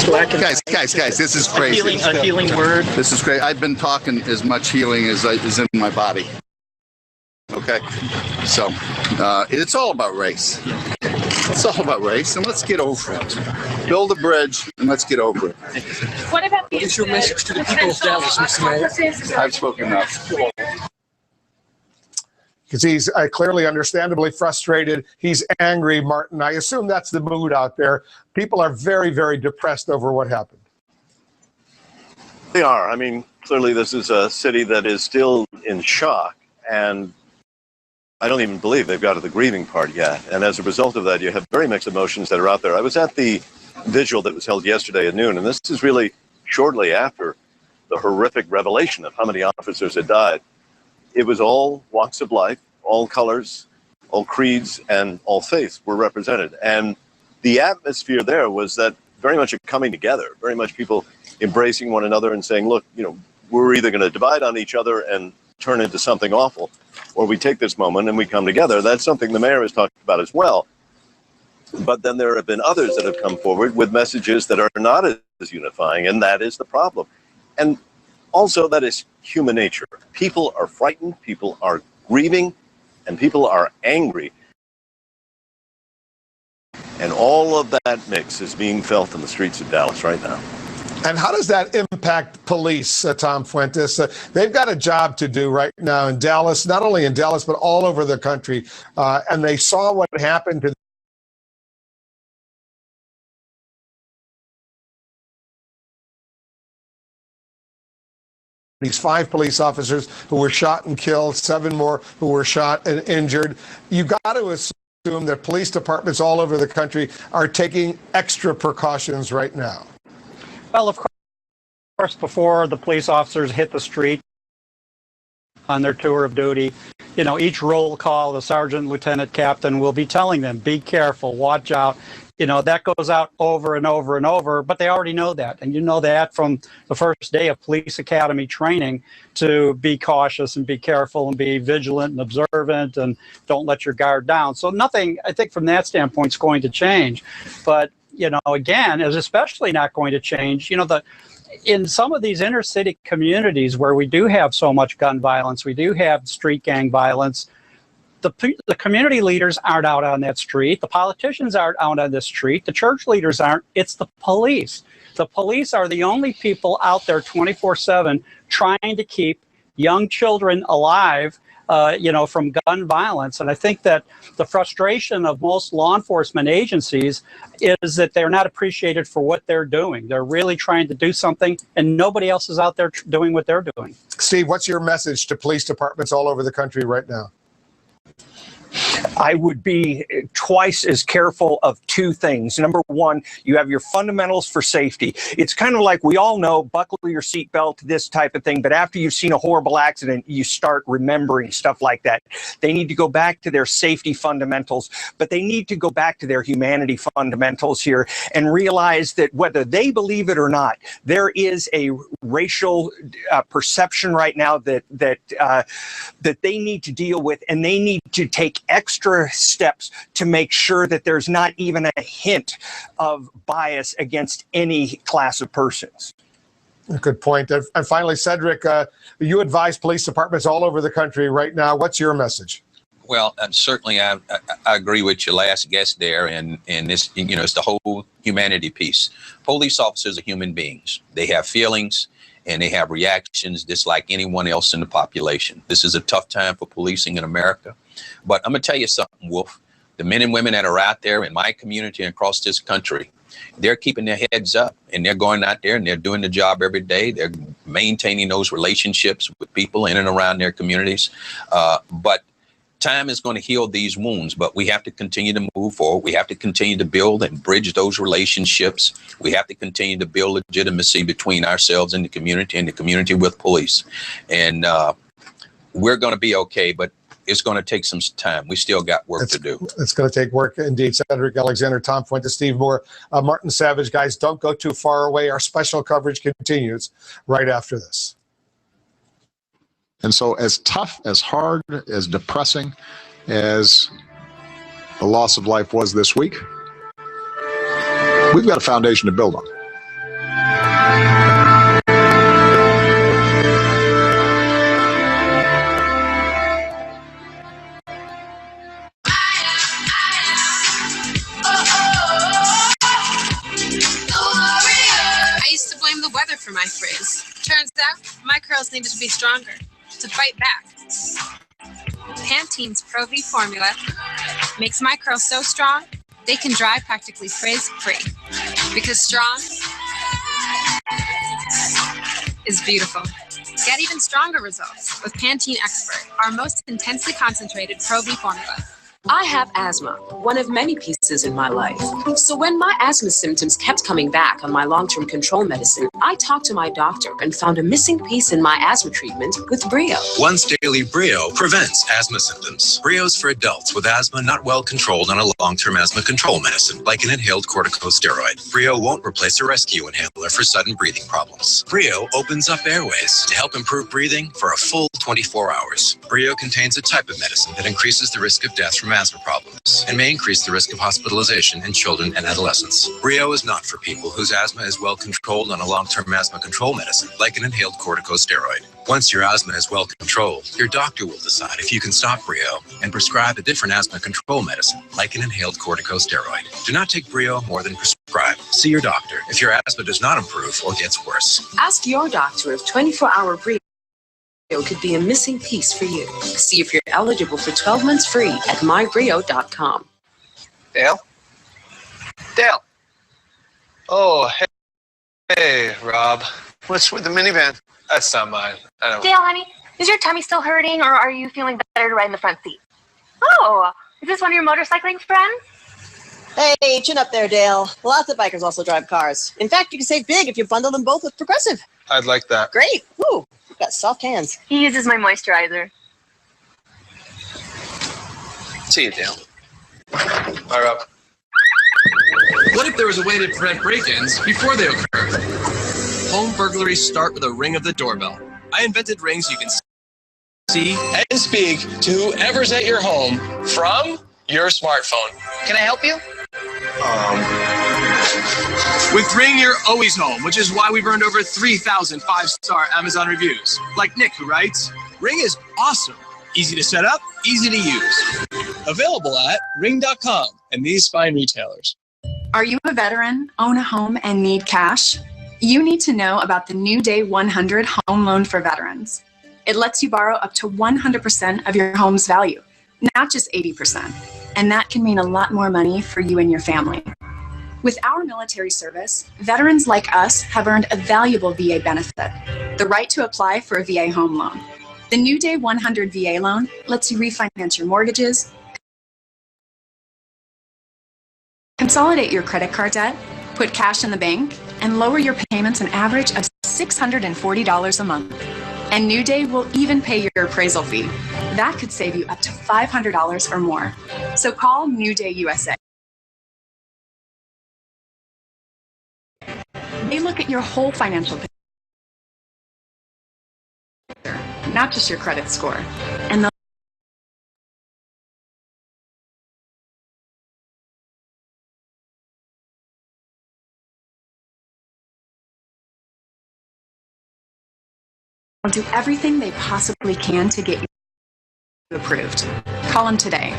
Guys, this is crazy. A healing word. This is great. I've been talking as much healing as is in my body. Okay, so it's all about race. It's all about race, and let's get over it. Build a bridge, and let's get over it. What about What is your message to the people of Dallas, Mr. Mayor? I've spoken enough. Because he's clearly, understandably frustrated. He's angry, Martin. I assume that's the mood out there. People are very, very depressed over what happened. They are. I mean, clearly this is a city that is still in shock, and I don't even believe they've got to the grieving part yet. And as a result of that, you have very mixed emotions that are out there. I was at the vigil that was held yesterday at noon, and this is really shortly after the horrific revelation of how many officers had died. It was all walks of life, all colors, all creeds, and all faiths were represented. And the atmosphere there was that very much a coming together, very much people embracing one another and saying, look, you know, we're either going to divide on each other and turn into something awful, or we take this moment and we come together. That's something the mayor has talked about as well. But then there have been others that have come forward with messages that are not as unifying, and that is the problem. And also, that is human nature. People are frightened, people are grieving, and people are angry. And all of that mix is being felt in the streets of Dallas right now. And how does that impact police, Tom Fuentes? They've got a job to do right now in Dallas, not only in Dallas, but all over the country. And they saw what happened to these 5 police officers who were shot and killed, 7 more who were shot and injured. You got to assume that police departments all over the country are taking extra precautions right now. Well, of course, before the police officers hit the street on their tour of duty, you know, each roll call, the sergeant, lieutenant, captain will be telling them, be careful, watch out. You know, that goes out over and over and over, but they already know that. And you know that from the first day of police academy training, to be cautious and be careful and be vigilant and observant and don't let your guard down. So nothing, I think, from that standpoint is going to change. But, you know, again, is especially not going to change, you know, in some of these inner city communities where we do have so much gun violence, we do have street gang violence, the community leaders aren't out on that street. The politicians aren't out on the street. The church leaders aren't. It's the police. The police are the only people out there 24/7 trying to keep young children alive, you know, from gun violence. And I think that the frustration of most law enforcement agencies is that they're not appreciated for what they're doing. They're really trying to do something, and nobody else is out there doing what they're doing. Steve, what's your message to police departments all over the country right now? I would be twice as careful of 2 things. Number one, you have your fundamentals for safety. It's kind of like, we all know, buckle your seatbelt, this type of thing. But after you've seen a horrible accident, you start remembering stuff like that. They need to go back to their safety fundamentals, but they need to go back to their humanity fundamentals here and realize that whether they believe it or not, there is a racial perception right now that they need to deal with, and they need to take extra steps to make sure that there's not even a hint of bias against any class of persons. Good point. And finally, Cedric, you advise police departments all over the country right now. What's your message? Well, certainly I agree with your last guest there, and this, you know, it's the whole humanity piece. Police officers are human beings. They have feelings and they have reactions just like anyone else in the population. This is a tough time for policing in America. But I'm going to tell you something, Wolf. The men and women that are out there in my community and across this country, they're keeping their heads up, and they're going out there and they're doing the job every day. They're maintaining those relationships with people in and around their communities. But time is going to heal these wounds, but we have to continue to move forward. We have to continue to build and bridge those relationships. We have to continue to build legitimacy between ourselves and the community with police. And we're going to be okay, but it's going to take some time. We still got work to do. It's going to take work indeed. Cedric Alexander, Tom Fuentes, Steve Moore, Martin Savage. Guys, don't go too far away. Our special coverage continues right after this. And so as tough, as hard, as depressing as the loss of life was this week, we've got a foundation to build on. I used to blame the weather for my frizz. Turns out, my curls needed to be stronger to fight back. Pantene's Pro V formula makes my curls so strong, they can dry practically frizz-free. Because strong is beautiful. Get even stronger results with Pantene Expert, our most intensely concentrated Pro V formula. I have asthma, one of many pieces in my life. So when my asthma symptoms kept coming back on my long-term control medicine, I talked to my doctor and found a missing piece in my asthma treatment with Brio. Once daily Brio prevents asthma symptoms. Brio's for adults with asthma not well controlled on a long-term asthma control medicine, like an inhaled corticosteroid. Brio won't replace a rescue inhaler for sudden breathing problems. Brio opens up airways to help improve breathing for a full 24 hours. Brio contains a type of medicine that increases the risk of death from asthma problems and may increase the risk of hospitalization in children and adolescents. Brio is not for people whose asthma is well controlled on a long-term asthma control medicine, like an inhaled corticosteroid. Once your asthma is well controlled, your doctor will decide if you can stop Brio and prescribe a different asthma control medicine, like an inhaled corticosteroid. Do not take Brio more than prescribed. See your doctor if your asthma does not improve or gets worse. Ask your doctor if 24-hour Brio could be a missing piece for you. See if you're eligible for 12 months free at mybrio.com. Dale? Dale! Oh, hey, Rob. What's with the minivan? That's not mine. I don't... Dale, honey, is your tummy still hurting, or are you feeling better to ride in the front seat? Oh, is this one of your motorcycling friends? Hey, chin up there, Dale. Lots of bikers also drive cars. In fact, you can save big if you bundle them both with Progressive. I'd like that. Great. Woo. You've got soft hands. He uses my moisturizer. See you, Dale. Bye, Rob. What if there was a way to prevent break-ins before they occur? Home burglaries start with a ring of the doorbell. I invented rings you can see and speak to whoever's at your home from your smartphone. Can I help you? With Ring, you're always home, which is why we've earned over 3,000 5-star Amazon reviews. Like Nick, who writes, Ring is awesome. Easy to set up, easy to use. Available at ring.com and these fine retailers. Are you a veteran, own a home, and need cash? You need to know about the New Day 100 Home Loan for Veterans. It lets you borrow up to 100% of your home's value, not just 80%. And that can mean a lot more money for you and your family. With our military service, veterans like us have earned a valuable VA benefit, the right to apply for a VA home loan. The New Day 100 VA loan lets you refinance your mortgages, consolidate your credit card debt, put cash in the bank, and lower your payments an average of $640 a month. And New Day will even pay your appraisal fee. That could save you up to $500 or more. So call New Day USA. They look at your whole financial picture, not just your credit score. And they'll do everything they possibly can to get you approved. Call them today.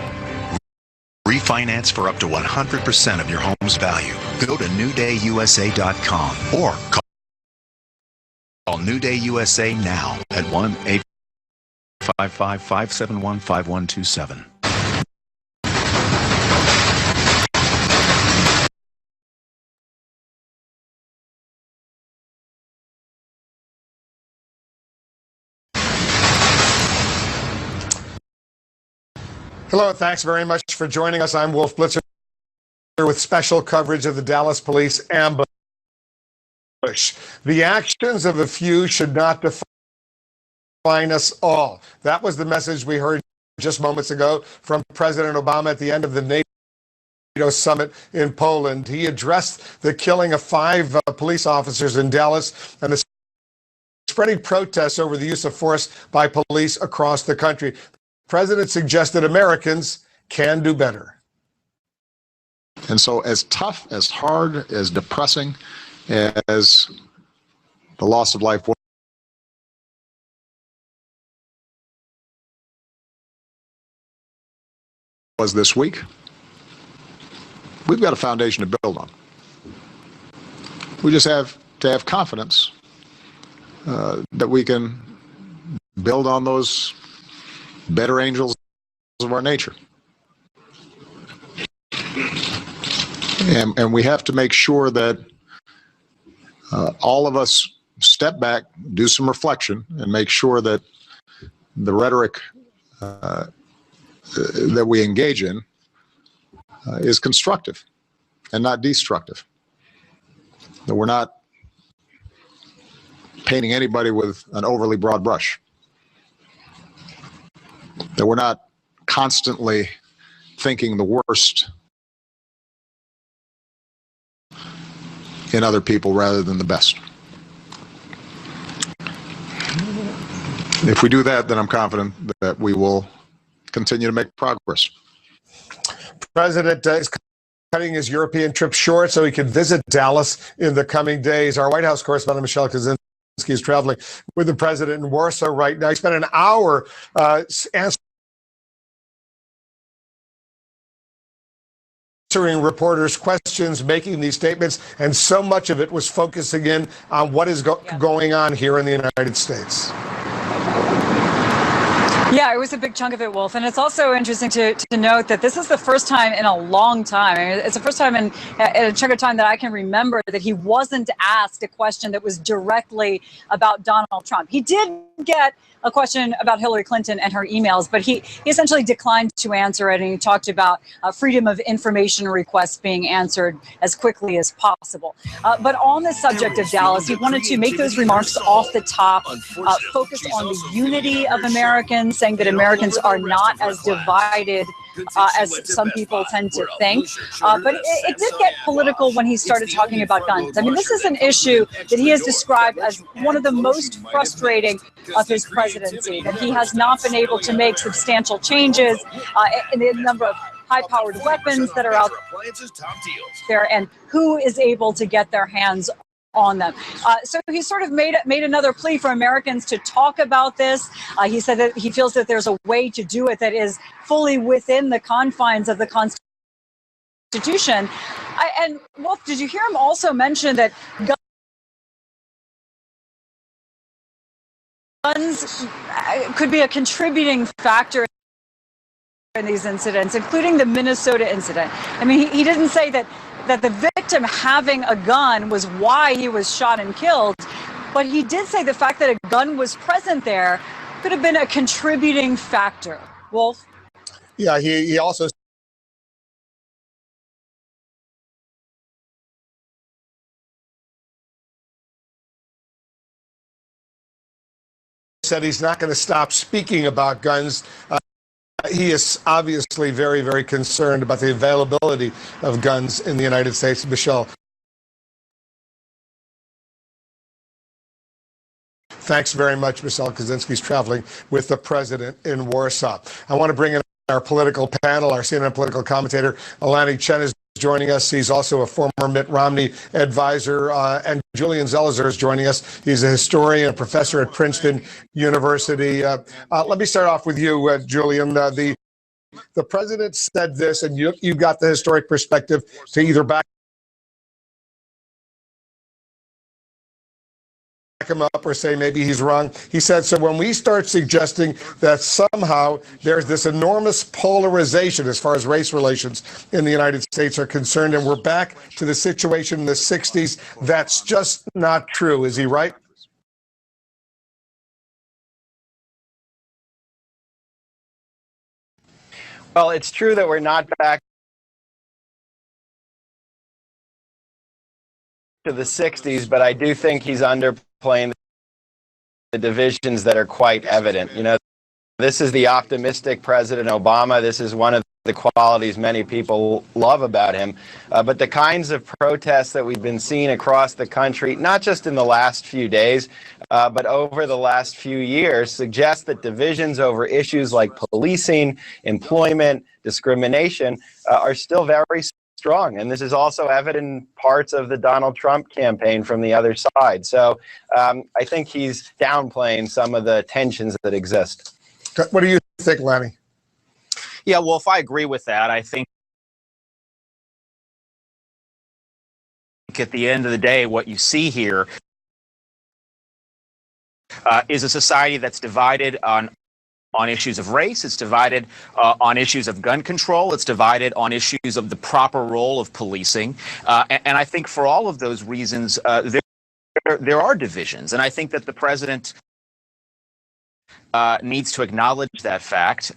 Refinance for up to 100% of your home's value. Go to newdayusa.com or call New Day USA now at 1-855-571-5127. Hello, thanks very much for joining us. I'm Wolf Blitzer with special coverage of the Dallas police ambush. The actions of a few should not define us all. That was the message we heard just moments ago from President Obama at the end of the NATO summit in Poland. He addressed the killing of 5 police officers in Dallas and the spreading protests over the use of force by police across the country. The president suggested Americans can do better. And so as tough, as hard, as depressing as the loss of life was this week, we've got a foundation to build on. We just have to have confidence that we can build on those better angels of our nature. And we have to make sure that all of us step back, do some reflection, and make sure that the rhetoric that we engage in is constructive and not destructive. That we're not painting anybody with an overly broad brush. That we're not constantly thinking the worst in other people rather than the best. If we do that, then I'm confident that we will continue to make progress. President is cutting his European trip short so he can visit Dallas in the coming days. Our White House correspondent, Michelle Kaczynski, is traveling with the president in Warsaw right now. He spent an hour answering reporters' questions, making these statements, and so much of it was focusing in on what is going on here in the United States. Yeah, it was a big chunk of it, Wolf. And it's also interesting to note that this is the first time in a long time. I mean, it's the first time in a chunk of time that I can remember that he wasn't asked a question that was directly about Donald Trump. He did get a question about Hillary Clinton and her emails, but he essentially declined to answer it. And he talked about freedom of information requests being answered as quickly as possible. But on the subject of Dallas, he wanted to make those remarks off the top, focus on the unity of Americans, saying that Americans are not as divided as some people tend to think. But it did get political when he started talking about guns. I mean, this is an issue that he has described as one of the most frustrating of his presidency, that he has not been able to make substantial changes in the number of high-powered weapons that are out there and who is able to get their hands on them. So he sort of made another plea for Americans to talk about this. He said that he feels that there's a way to do it that is fully within the confines of the Constitution. And Wolf, did you hear him also mention that guns could be a contributing factor in these incidents, including the Minnesota incident? I mean, he didn't say that the victim having a gun was why he was shot and killed, but he did say the fact that a gun was present there could have been a contributing factor. Wolf? Yeah, he also said he's not going to stop speaking about guns. He is obviously very, very concerned about the availability of guns in the United States. Michelle. Thanks very much. Michelle Kaczynski's traveling with the president in Warsaw. I want to bring in our political panel. Our CNN political commentator, Alani Chen, is joining us. He's also a former Mitt Romney advisor. And Julian Zelizer is joining us. He's a historian, a professor at Princeton University. Let me start off with you, Julian. The president said this, and you got the historic perspective to either back him up or say maybe he's wrong. He said, so when we start suggesting that somehow there's this enormous polarization as far as race relations in the United States are concerned, and we're back to the situation in the 60s, that's just not true. Is he right? Well, it's true that we're not back to the 60s, but I do think he's underplaying the divisions that are quite evident. You know, this is the optimistic President Obama. This is one of the qualities many people love about him. But the kinds of protests that we've been seeing across the country, not just in the last few days, but over the last few years, suggest that divisions over issues like policing, employment, discrimination are still very strong. And this is also evident in parts of the Donald Trump campaign from the other side. So I think he's downplaying some of the tensions that exist. What do you think, Lenny? Yeah, well, if I agree with that, I think at the end of the day, what you see here is a society that's divided on issues of race. It's divided on issues of gun control. It's divided on issues of the proper role of policing. And I think for all of those reasons, there are divisions. And I think that the president needs to acknowledge that fact.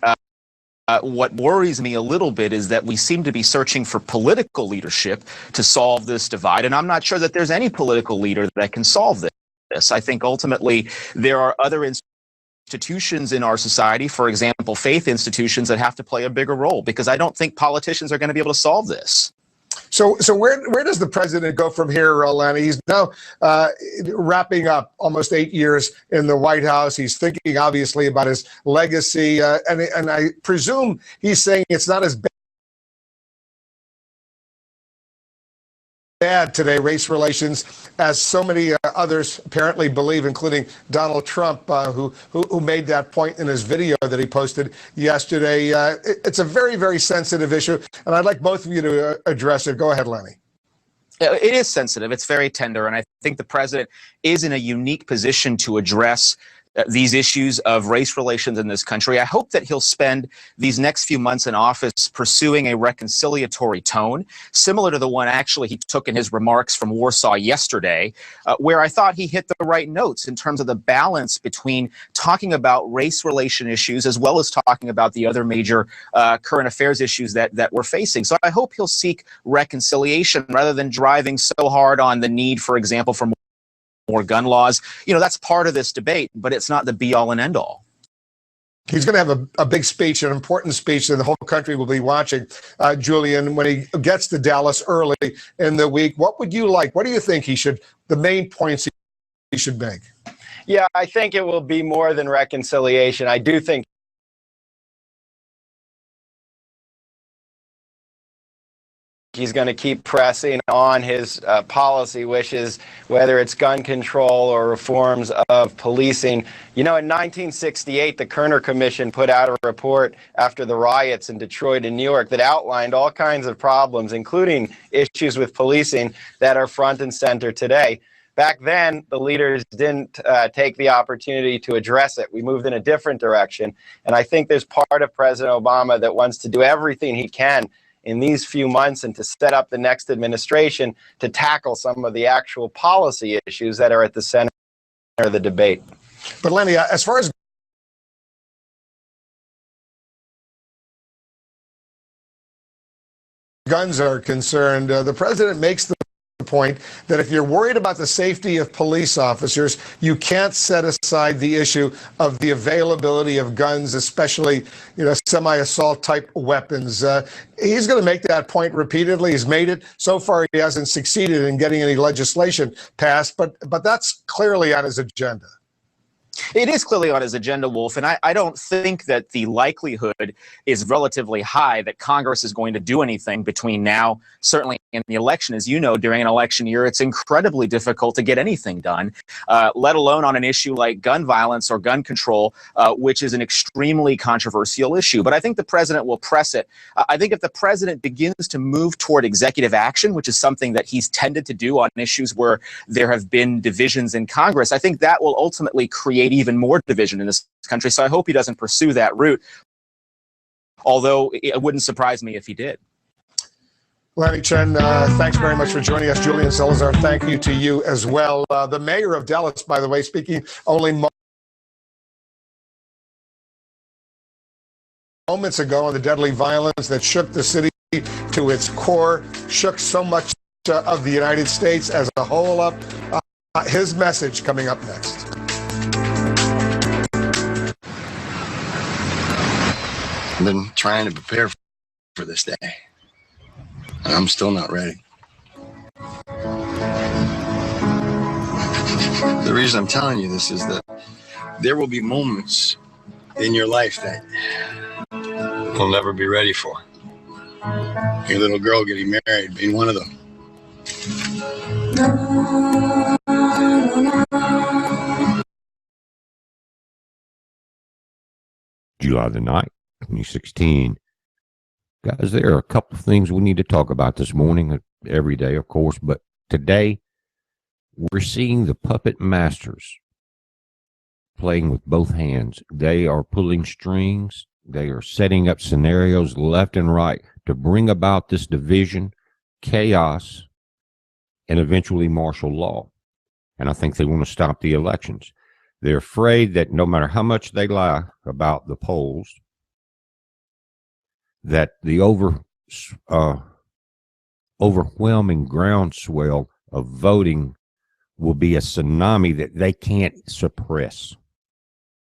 What worries me a little bit is that we seem to be searching for political leadership to solve this divide. And I'm not sure that there's any political leader that can solve this. I think ultimately there are other institutions in our society, for example, faith institutions, that have to play a bigger role, because I don't think politicians are going to be able to solve this. So where does the president go from here, Lanny? He's now wrapping up almost 8 years in the White House. He's thinking, obviously, about his legacy, and I presume he's saying it's not as bad today, race relations, as so many others apparently believe, including Donald Trump, who made that point in his video that he posted yesterday. It's a very, very sensitive issue, and I'd like both of you to address it. Go ahead, Lenny. It is sensitive. It's very tender, and I think the president is in a unique position to address these issues of race relations in this country. I hope that he'll spend these next few months in office pursuing a reconciliatory tone, similar to the one actually he took in his remarks from Warsaw yesterday, where I thought he hit the right notes in terms of the balance between talking about race relation issues as well as talking about the other major current affairs issues that we're facing. So I hope he'll seek reconciliation rather than driving so hard on the need, for example, for more gun laws. You know, that's part of this debate, but it's not the be-all and end-all. He's going to have a big speech, an important speech that the whole country will be watching, Julian, when he gets to Dallas early in the week. What would you like? What do you think the main points he should make? Yeah, I think it will be more than reconciliation. I do think he's going to keep pressing on his policy wishes, whether it's gun control or reforms of policing. You know, in 1968, the Kerner Commission put out a report after the riots in Detroit and New York that outlined all kinds of problems, including issues with policing, that are front and center today. Back then, the leaders didn't take the opportunity to address it. We moved in a different direction. And I think there's part of President Obama that wants to do everything he can in these few months and to set up the next administration to tackle some of the actual policy issues that are at the center of the debate. But Lenny, as far as guns are concerned, the president makes the point that if you're worried about the safety of police officers, you can't set aside the issue of the availability of guns, especially, you know, semi-assault type weapons. He's going to make that point repeatedly. He's made it. So far, he hasn't succeeded in getting any legislation passed, but that's clearly on his agenda. It is clearly on his agenda, Wolf, and I don't think that the likelihood is relatively high that Congress is going to do anything between now, certainly in the election. As you know, during an election year, it's incredibly difficult to get anything done, let alone on an issue like gun violence or gun control, which is an extremely controversial issue. But I think the president will press it. I think if the president begins to move toward executive action, which is something that he's tended to do on issues where there have been divisions in Congress, I think that will ultimately create even more division in this country. So I hope he doesn't pursue that route, although it wouldn't surprise me if he did. Lanny Chen, thanks very much for joining us. Julian Salazar, thank you to you as well. The mayor of Dallas, by the way, speaking only moments ago on the deadly violence that shook the city to its core, shook so much of the United States as a whole up. His message coming up next. I've been trying to prepare for this day, and I'm still not ready. The reason I'm telling you this is that there will be moments in your life that you'll never be ready for. your little girl getting married being one of them. July the 9th, 2016. Guys, there are a couple of things we need to talk about this morning, every day, of course, but today we're seeing the puppet masters playing with both hands. They are pulling strings. They are setting up scenarios left and right to bring about this division, chaos, and eventually martial law. And I think they want to stop the elections. They're afraid that no matter how much they lie about the polls, that the overwhelming groundswell of voting will be a tsunami that they can't suppress.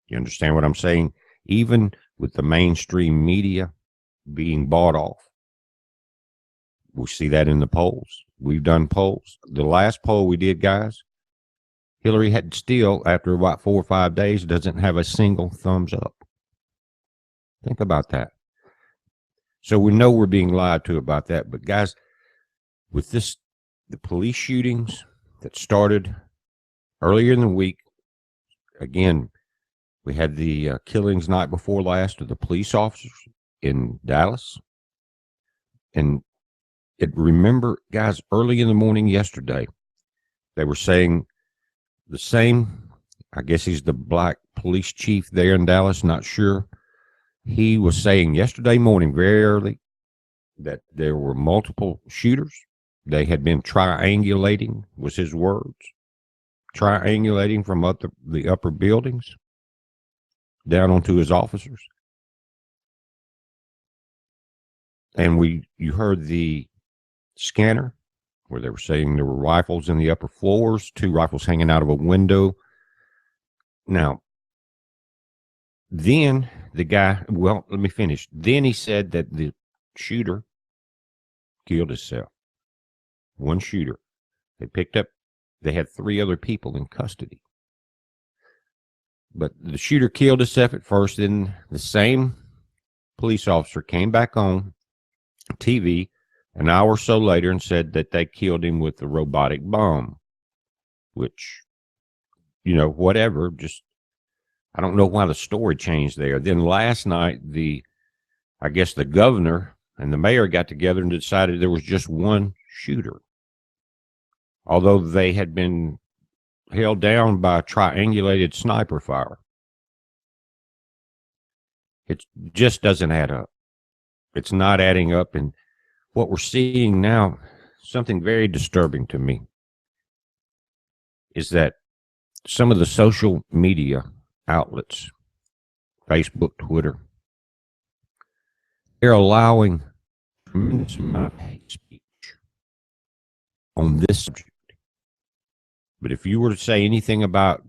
You understand what I'm saying? Even with the mainstream media being bought off, we see that in the polls. We've done polls. The last poll we did, guys, Hillary had still, after about 4 or 5 days, doesn't have a single thumbs up. Think about that. So we know we're being lied to about that. But guys, with this, the police shootings that started earlier in the week, again, we had the killings night before last of the police officers in Dallas. And remember, guys, early in the morning yesterday, they were saying the same, I guess he's the black police chief there in Dallas, not sure. He was saying yesterday morning, very early, that there were multiple shooters. They had been triangulating, was his words, triangulating from up the upper buildings down onto his officers. And you heard the scanner where they were saying there were rifles in the upper floors, 2 rifles hanging out of a window. Now, then the guy, well, let me finish. Then he said that the shooter killed himself. One shooter. They had 3 other people in custody. But the shooter killed himself at first. Then the same police officer came back on TV an hour or so later and said that they killed him with a robotic bomb, which, you know, whatever, just, I don't know why the story changed there. Then last night, I guess the governor and the mayor got together and decided there was just one shooter, although they had been held down by triangulated sniper fire. It just doesn't add up. It's not adding up. And what we're seeing now, something very disturbing to me, is that some of the social media outlets, Facebook, Twitter, they're allowing tremendous amount of hate speech on this subject. But if you were to say anything about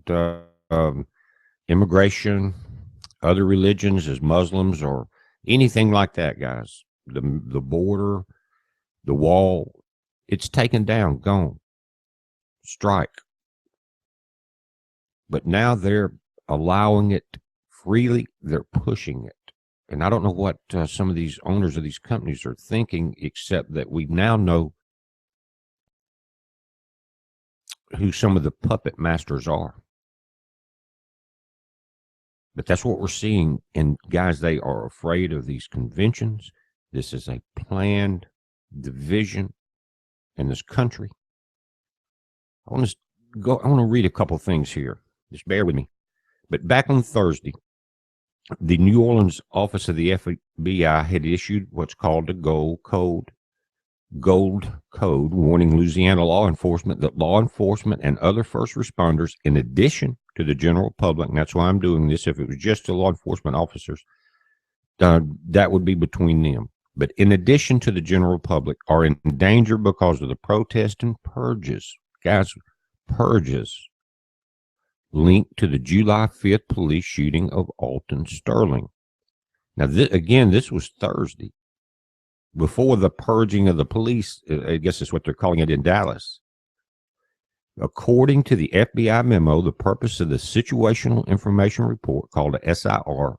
immigration, other religions as Muslims, or anything like that, guys, the border, the wall, it's taken down, gone, strike. But now they're allowing it freely. They're pushing it. And I don't know what some of these owners of these companies are thinking, except that we now know who some of the puppet masters are. But that's what we're seeing. And guys, they are afraid of these conventions. This is a planned division in this country. I want to read a couple things here. Just bear with me. But back on Thursday, the New Orleans office of the FBI had issued what's called a Gold Code, warning Louisiana law enforcement that law enforcement and other first responders, in addition to the general public, and that's why I'm doing this, if it was just the law enforcement officers, that would be between them. But in addition to the general public, are in danger because of the protest and purges. Guys, purges linked to the July 5th police shooting of Alton Sterling. Now, this was Thursday, before the purging of the police. I guess that's what they're calling it in Dallas. According to the FBI memo, the purpose of the Situational Information Report, called a SIR,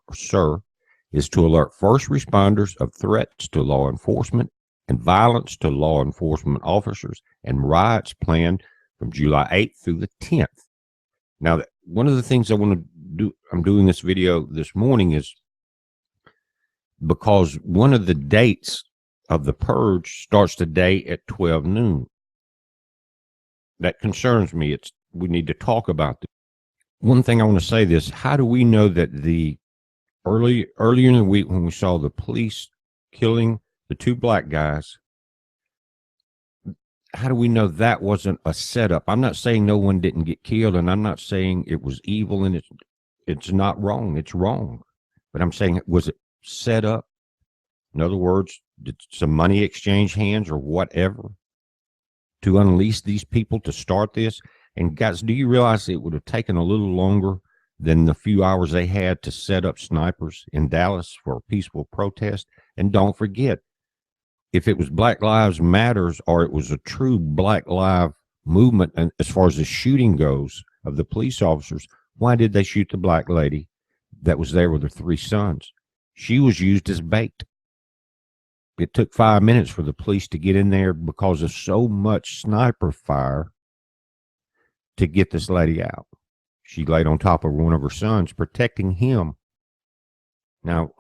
is to alert first responders of threats to law enforcement and violence to law enforcement officers and riots planned from July 8th through the 10th. Now, one of the things I want to do, I'm doing this video this morning, is because one of the dates of the purge starts today at 12 noon. That concerns me. We need to talk about this. One thing I want to say this: how do we know that the earlier in the week, when we saw the police killing the two black guys, how do we know that wasn't a setup? I'm not saying no one didn't get killed, and I'm not saying it was evil, and it's not wrong. It's wrong. But I'm saying, was it set up? In other words, did some money exchange hands or whatever to unleash these people to start this? And guys, do you realize it would have taken a little longer than the few hours they had to set up snipers in Dallas for a peaceful protest? And don't forget, if it was Black Lives Matters, or it was a true Black Lives movement, and as far as the shooting goes of the police officers, why did they shoot the black lady that was there with her 3 sons? She was used as bait. It took 5 minutes for the police to get in there because of so much sniper fire to get this lady out. She laid on top of one of her sons, protecting him. Now,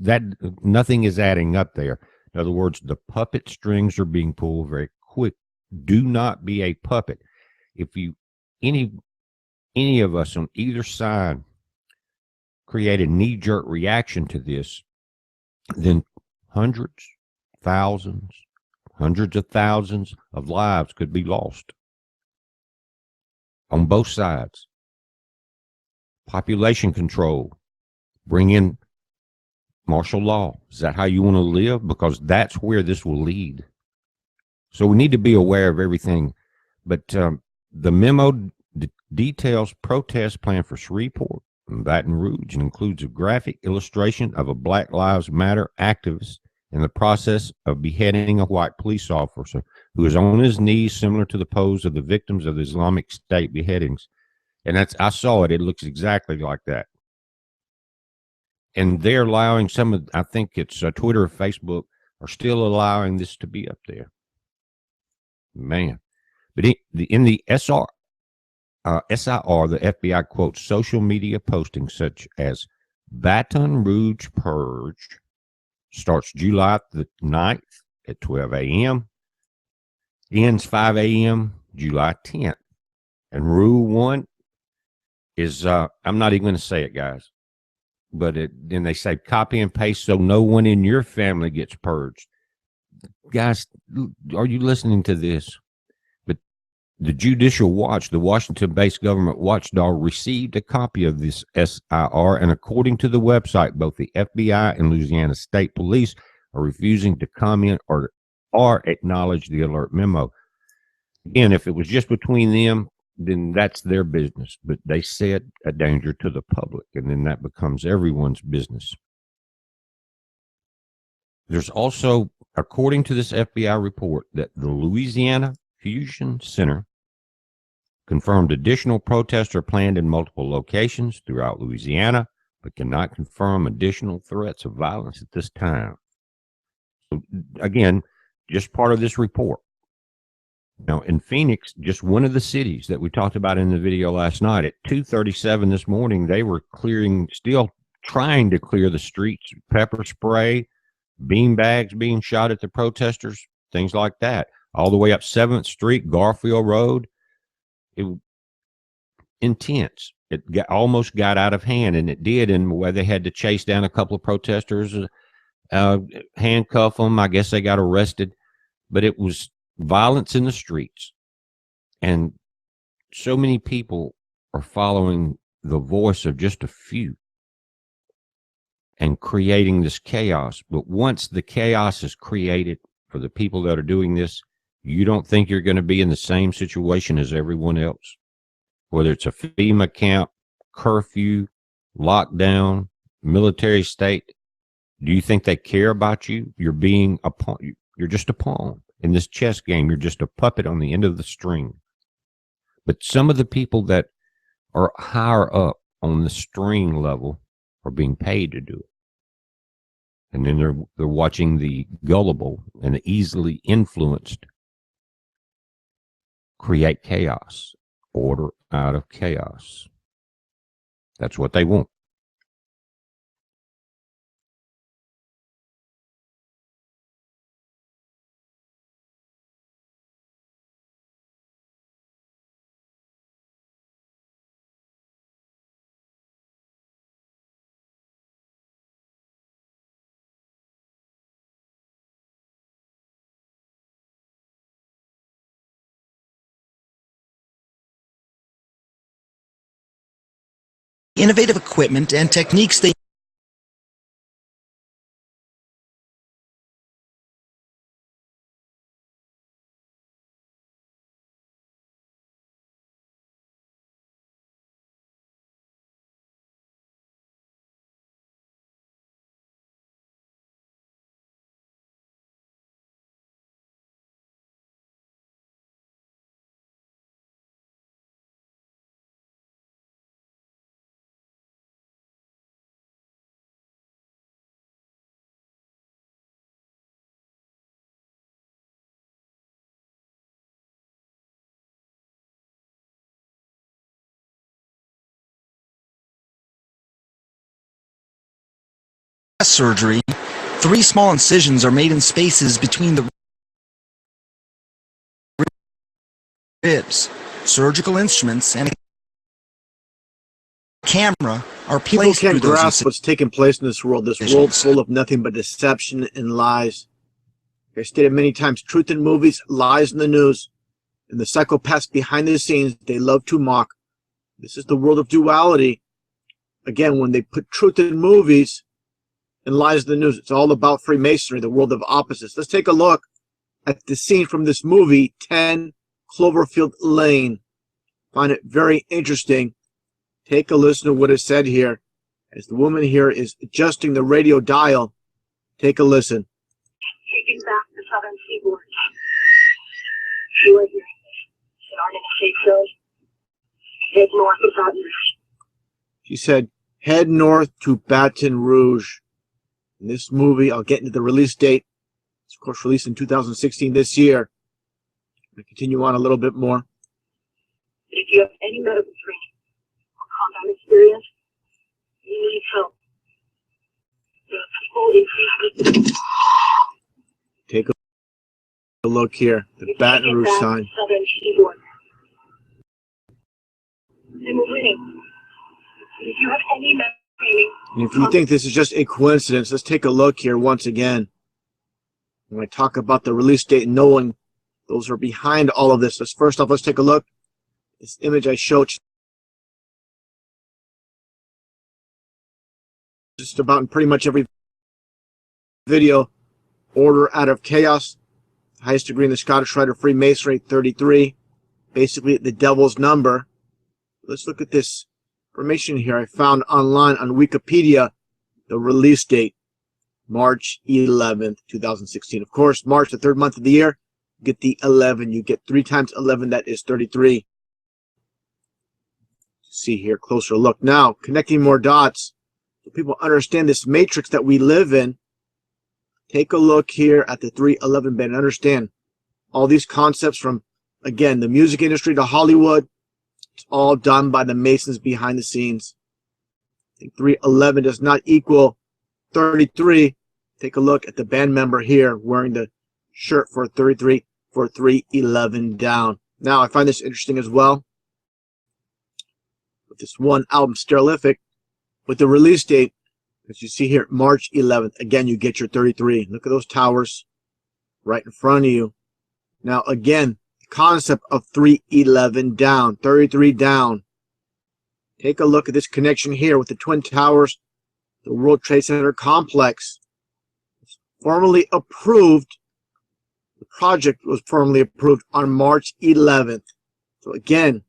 that nothing is adding up there. In other words, the puppet strings are being pulled very quick. Do not be a puppet. If you, any of us on either side create a knee-jerk reaction to this, then hundreds, thousands, hundreds of thousands of lives could be lost on both sides. Population control, bring in martial law. Is that how you want to live? Because that's where this will lead. So we need to be aware of everything. But the memo details protest plan for Shreveport and Baton Rouge and includes a graphic illustration of a Black Lives Matter activist in the process of beheading a white police officer who is on his knees, similar to the pose of the victims of the Islamic State beheadings. And I saw it. It looks exactly like that. And they're allowing some of, I think it's Twitter or Facebook, are still allowing this to be up there. Man. But in the SIR, the FBI quotes social media postings such as Baton Rouge Purge starts July the 9th at 12 a.m., ends 5 a.m. July 10th. And Rule 1 is, I'm not even going to say it, guys. But then they say copy and paste so no one in your family gets purged. Guys, are you listening to this? But the Judicial Watch, the Washington-based government watchdog, received a copy of this SIR, and according to the website, both the FBI and Louisiana State Police are refusing to comment or acknowledge the alert memo. Again, if it was just between them, then that's their business. But they said a danger to the public, and then that becomes everyone's business. There's also, according to this FBI report, that the Louisiana Fusion Center confirmed additional protests are planned in multiple locations throughout Louisiana, but cannot confirm additional threats of violence at this time. So again, just part of this report. Now, in Phoenix, just one of the cities that we talked about in the video last night, at 2:37 this morning, they were still trying to clear the streets, pepper spray, bean bags being shot at the protesters, things like that, all the way up 7th Street, Garfield Road. It was intense. It almost got out of hand, and it did, in where they had to chase down a couple of protesters, handcuff them. I guess they got arrested, but it was violence in the streets. And so many people are following the voice of just a few and creating this chaos. But once the chaos is created for the people that are doing this, you don't think you're going to be in the same situation as everyone else, whether it's a FEMA camp, curfew, lockdown, military state. Do you think they care about you? You're being a pawn. You're just a pawn in this chess game. You're just a puppet on the end of the string. But some of the people that are higher up on the string level are being paid to do it. And then they're watching the gullible and the easily influenced create chaos, order out of chaos. That's what they want. Innovative equipment and techniques they surgery, 3 small incisions are made in spaces between the ribs. Surgical instruments and a camera are People placed can't through those grasp what's taking place in this world full of nothing but deception and lies. I stated many times, truth in movies, lies in the news, and the psychopaths behind the scenes, they love to mock. This is the world of duality. Again, when they put truth in movies and lies in the news, it's all about Freemasonry, the world of opposites. Let's take a look at the scene from this movie, 10 Cloverfield Lane. Find it very interesting. Take a listen to what is said here as the woman here is adjusting the radio dial. Take a listen. Taking back the southern seaboard. You are here. In our safe zone. Head north of Baton Rouge. She said, head north to Baton Rouge. In this movie, I'll get into the release date. It's, of course, released in 2016 this year. I'll continue on a little bit more. If you have any medical training or combat experience, you need help. The people in Take a look here. The Baton Rouge sign. Southern seaboard. And we're winning. If you have any medical training, And if you think this is just a coincidence, let's take a look here once again. When I talk about the release date and knowing those are behind all of this, first off, let's take a look. This image I showed just about in pretty much every video. Order out of chaos. Highest degree in the Scottish Rite of Freemasonry, 33. Basically the devil's number. Let's look at this information here I found online on Wikipedia. The release date, March 11th, 2016. Of course, March, the 3rd month of the year, you get the 11. You get 3 times 11, that is 33. See here, closer look. Now, connecting more dots so people understand this matrix that we live in. Take a look here at the 311 band and understand all these concepts from, again, the music industry to Hollywood. It's all done by the Masons behind the scenes. I think 311 does not equal 33. Take a look at the band member here wearing the shirt for 33 for 311 down. Now, I find this interesting as well. With this one album, Stereolithic, with the release date, as you see here, March 11th. Again, you get your 33. Look at those towers right in front of you. Now, again, the concept of 311 down, 33 down. Take a look at this connection here with the Twin Towers, the World Trade Center complex. It's formally approved. The project was formally approved on March 11th. So again,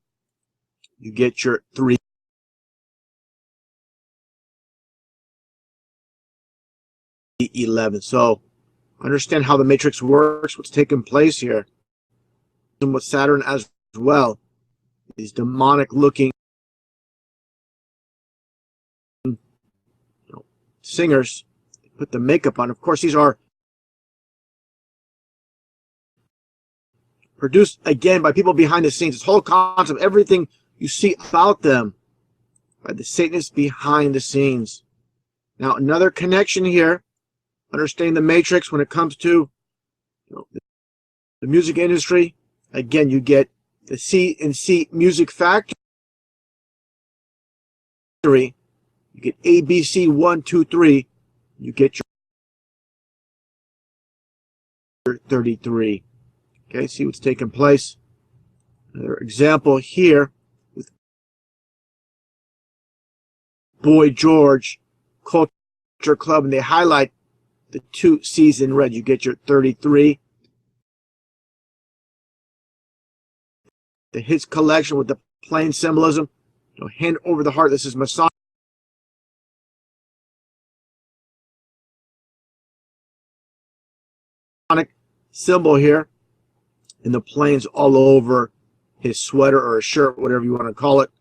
you get your 311. So understand how the matrix works, what's taking place here. And with Saturn as well. These demonic looking singers put the makeup on. Of course, these are produced, again, by people behind the scenes. This whole concept, everything you see about them, by the Satanists behind the scenes. Now, another connection here, understanding the matrix when it comes to the music industry. Again, you get the C&C Music Factory. You get ABC 1, 2, 3. You get your 33. Okay, see what's taking place. Another example here with Boy George Culture Club, and they highlight the 2 C's in red. You get your 33. The hits collection with the plain symbolism. Hand over the heart. This is Masonic symbol here. And the planes all over his sweater or a shirt, whatever you want to call it.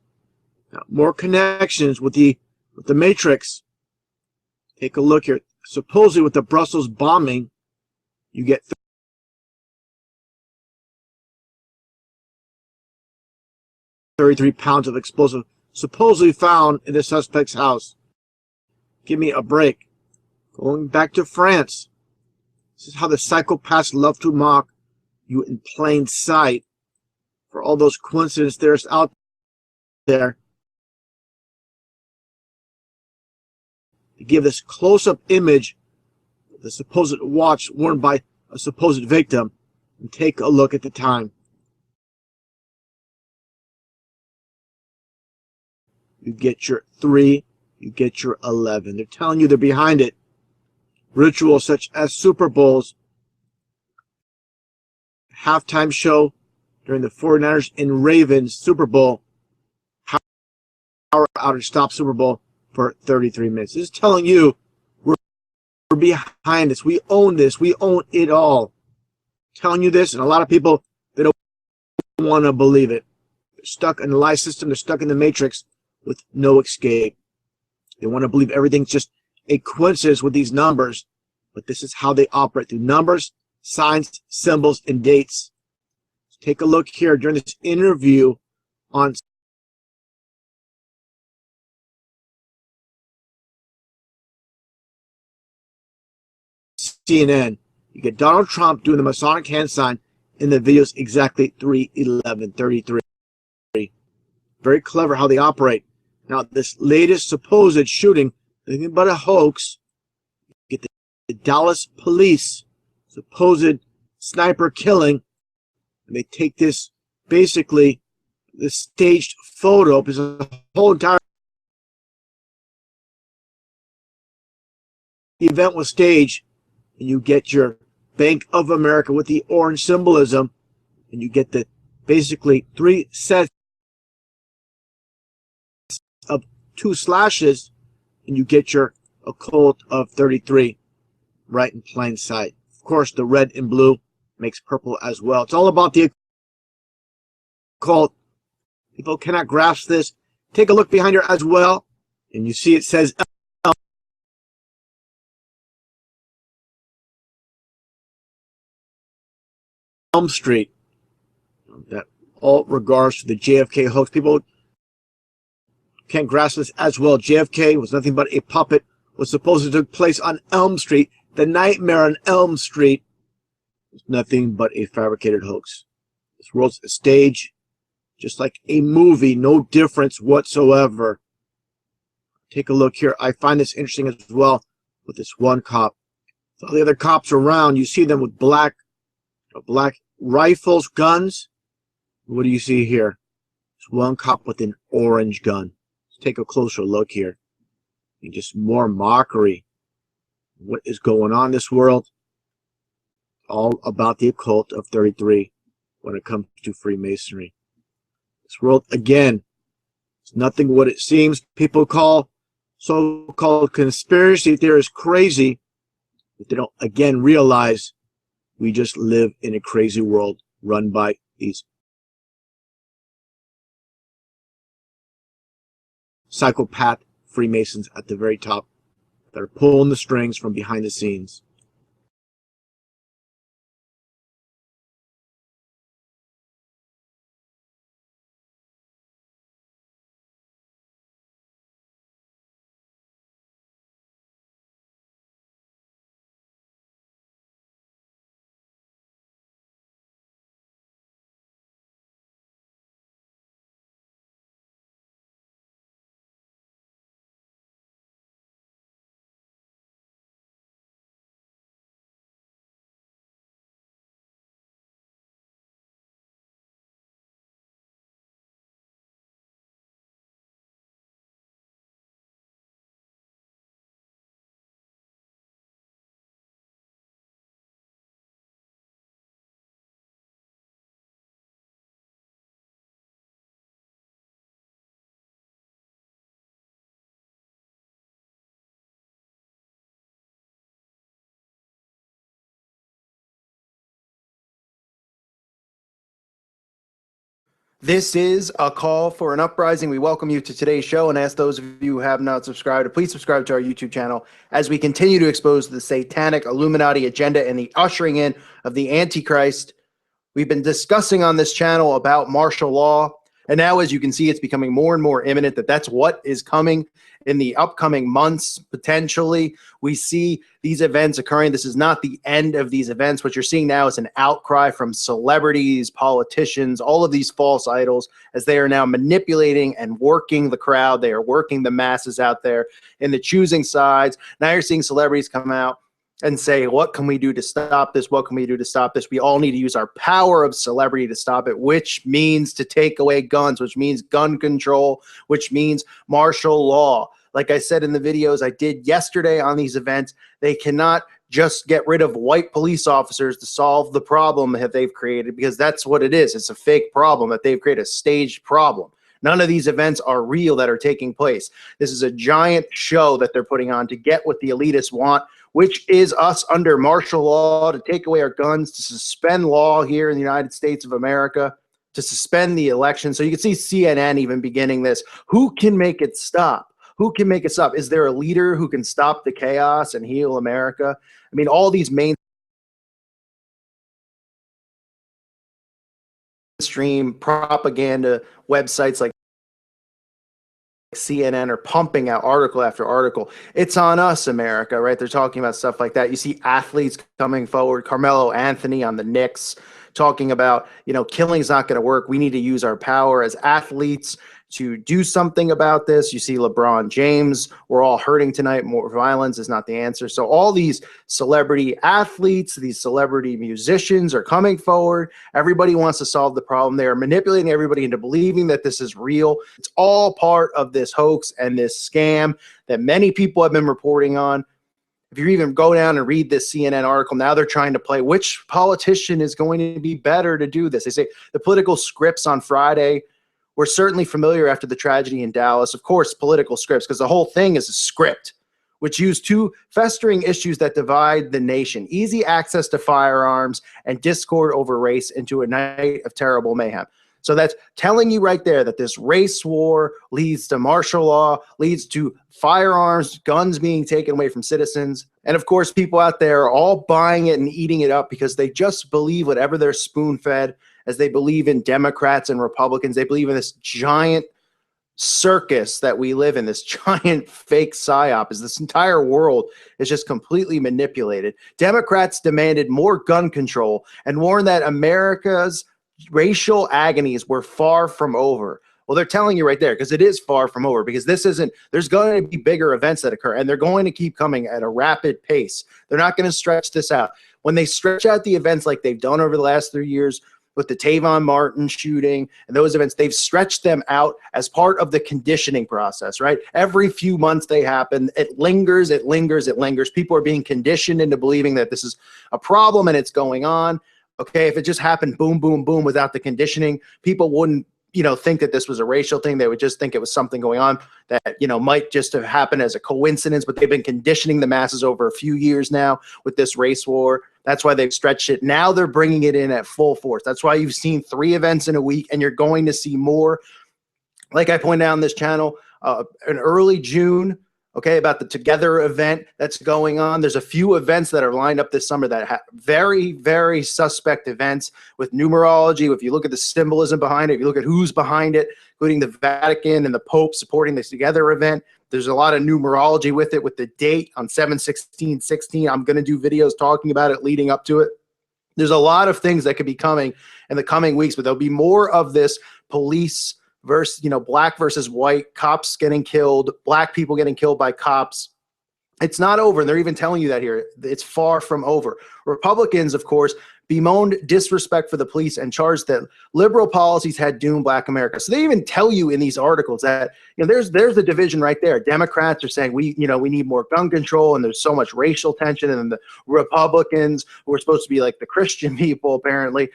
Now, more connections with the Matrix. Take a look here. Supposedly with the Brussels bombing, you get 33 pounds of explosive supposedly found in the suspect's house. Give me a break. Going back to France. This is how the psychopaths love to mock you in plain sight. For all those coincidences there's out there. To give this close-up image of the supposed watch worn by a supposed victim. And take a look at the time. You get your 3, you get your 11. They're telling you they're behind it. Rituals such as Super Bowls, halftime show during the 49ers and Ravens Super Bowl, power outage stop Super Bowl for 33 minutes. This is telling you we're behind this. We own this. We own it all. Telling you this, and a lot of people, they don't want to believe it. They're stuck in the lie system. They're stuck in the matrix with no escape. They want to believe everything's just a coincidence with these numbers, but this is how they operate, through numbers, signs, symbols, and dates. Take a look here during this interview on CNN. You get Donald Trump doing the Masonic hand sign in the videos exactly 3/11/33. Very clever how they operate. Now, this latest supposed shooting, nothing but a hoax. You get the Dallas police supposed sniper killing, and they take this, basically, the staged photo, because the whole entire event was staged, and you get your Bank of America with the orange symbolism, and you get the, basically, 3 sets of 2 slashes, and you get your occult of 33 right in plain sight. Of course, the red and blue makes purple as well. It's all about the occult. People cannot grasp this. Take a look behind her as well, and you see it says Elm Street. That all regards to the JFK hoax. People can't grasp this as well. JFK was nothing but a puppet. Was supposed to take place on Elm Street. The nightmare on Elm Street was nothing but a fabricated hoax. This world's a stage, just like a movie, no difference whatsoever. Take a look here. I find this interesting as well with this one cop. So all the other cops around, you see them with black rifles, guns. What do you see here? There's one cop with an orange gun. Let's take a closer look here. And just more mockery. What is going on in this world? All about the occult of 33 when it comes to Freemasonry. This world, again, is nothing what it seems. People call so-called conspiracy theorists crazy, but they don't, again, realize we just live in a crazy world run by these psychopath Freemasons at the very top. that are pulling the strings from behind the scenes. This is a call for an uprising. We welcome you to today's show and ask those of you who have not subscribed to please subscribe to our YouTube channel as we continue to expose the satanic Illuminati agenda and the ushering in of the Antichrist. We've been discussing on this channel about martial law, and now, as you can see, it's becoming more and more imminent that that's what is coming in the upcoming months, potentially. We see these events occurring. This is not the end of these events. What you're seeing now is an outcry from celebrities, politicians, all of these false idols, as they are now manipulating and working the crowd. They are working the masses out there in the choosing sides. Now you're seeing celebrities come out and say, what can we do to stop this? What can we do to stop this? We all need to use our power of celebrity to stop it, which means to take away guns, which means gun control, which means martial law. Like I said in the videos I did yesterday on these events, they cannot just get rid of white police officers to solve the problem that they've created, because that's what it is. It's a fake problem that they've created, a staged problem. None of these events are real that are taking place. This is a giant show that they're putting on to get what the elitists want, which is us under martial law, to take away our guns, to suspend law here in the United States of America, to suspend the election. So you can see CNN even beginning this. Who can make it stop? Who can make it stop? Is there a leader who can stop the chaos and heal America? I mean, all these mainstream propaganda websites like CNN are pumping out article after article. It's on us, America, right? They're talking about stuff like that. You see athletes coming forward, Carmelo Anthony on the Knicks, talking about, killing is not going to work. We need to use our power as athletes to do something about this. You see LeBron James, we're all hurting tonight. More violence is not the answer. So all these celebrity athletes, these celebrity musicians are coming forward. Everybody wants to solve the problem. They are manipulating everybody into believing that this is real. It's all part of this hoax and this scam that many people have been reporting on. If you even go down and read this CNN article, now they're trying to play which politician is going to be better to do this. They say the political scripts on Friday were certainly familiar after the tragedy in Dallas. Of course, political scripts, because the whole thing is a script, which used two festering issues that divide the nation: easy access to firearms and discord over race, into a night of terrible mayhem. So that's telling you right there that this race war leads to martial law, leads to firearms, guns being taken away from citizens. And of course, people out there are all buying it and eating it up because they just believe whatever they're spoon-fed, as they believe in Democrats and Republicans. They believe in this giant circus that we live in, this giant fake psyop, as this entire world is just completely manipulated. Democrats demanded more gun control and warned that America's racial agonies were far from over. Well, they're telling you right there, because it is far from over, because this isn't, there's going to be bigger events that occur, and they're going to keep coming at a rapid pace. They're not going to stretch this out. When they stretch out the events like they've done over the last 3 years, with the Trayvon Martin shooting and those events, they've stretched them out as part of the conditioning process, right? Every few months they happen. It lingers, it lingers, it lingers. People are being conditioned into believing that this is a problem and it's going on. Okay, if it just happened boom, boom, boom without the conditioning, people wouldn't, think that this was a racial thing. They would just think it was something going on that, might just have happened as a coincidence, but they've been conditioning the masses over a few years now with this race war. That's why they've stretched it. Now they're bringing it in at full force. That's why you've seen 3 events in a week, and you're going to see more. Like I pointed out on this channel, in early June, okay, about the Together event that's going on. There's a few events that are lined up this summer that have very, very suspect events with numerology. If you look at the symbolism behind it, if you look at who's behind it, including the Vatican and the Pope supporting this Together event, there's a lot of numerology with it, with the date on 7/16/16. I'm going to do videos talking about it leading up to it. There's a lot of things that could be coming in the coming weeks, but there'll be more of this police versus, black versus white, cops getting killed, black people getting killed by cops. It's not over. And they're even telling you that here. It's far from over. Republicans, of course, bemoaned disrespect for the police and charged that liberal policies had doomed Black America. So they even tell you in these articles that there's the division right there. Democrats are saying we need more gun control, and there's so much racial tension. And the Republicans, who are supposed to be like the Christian people, apparently,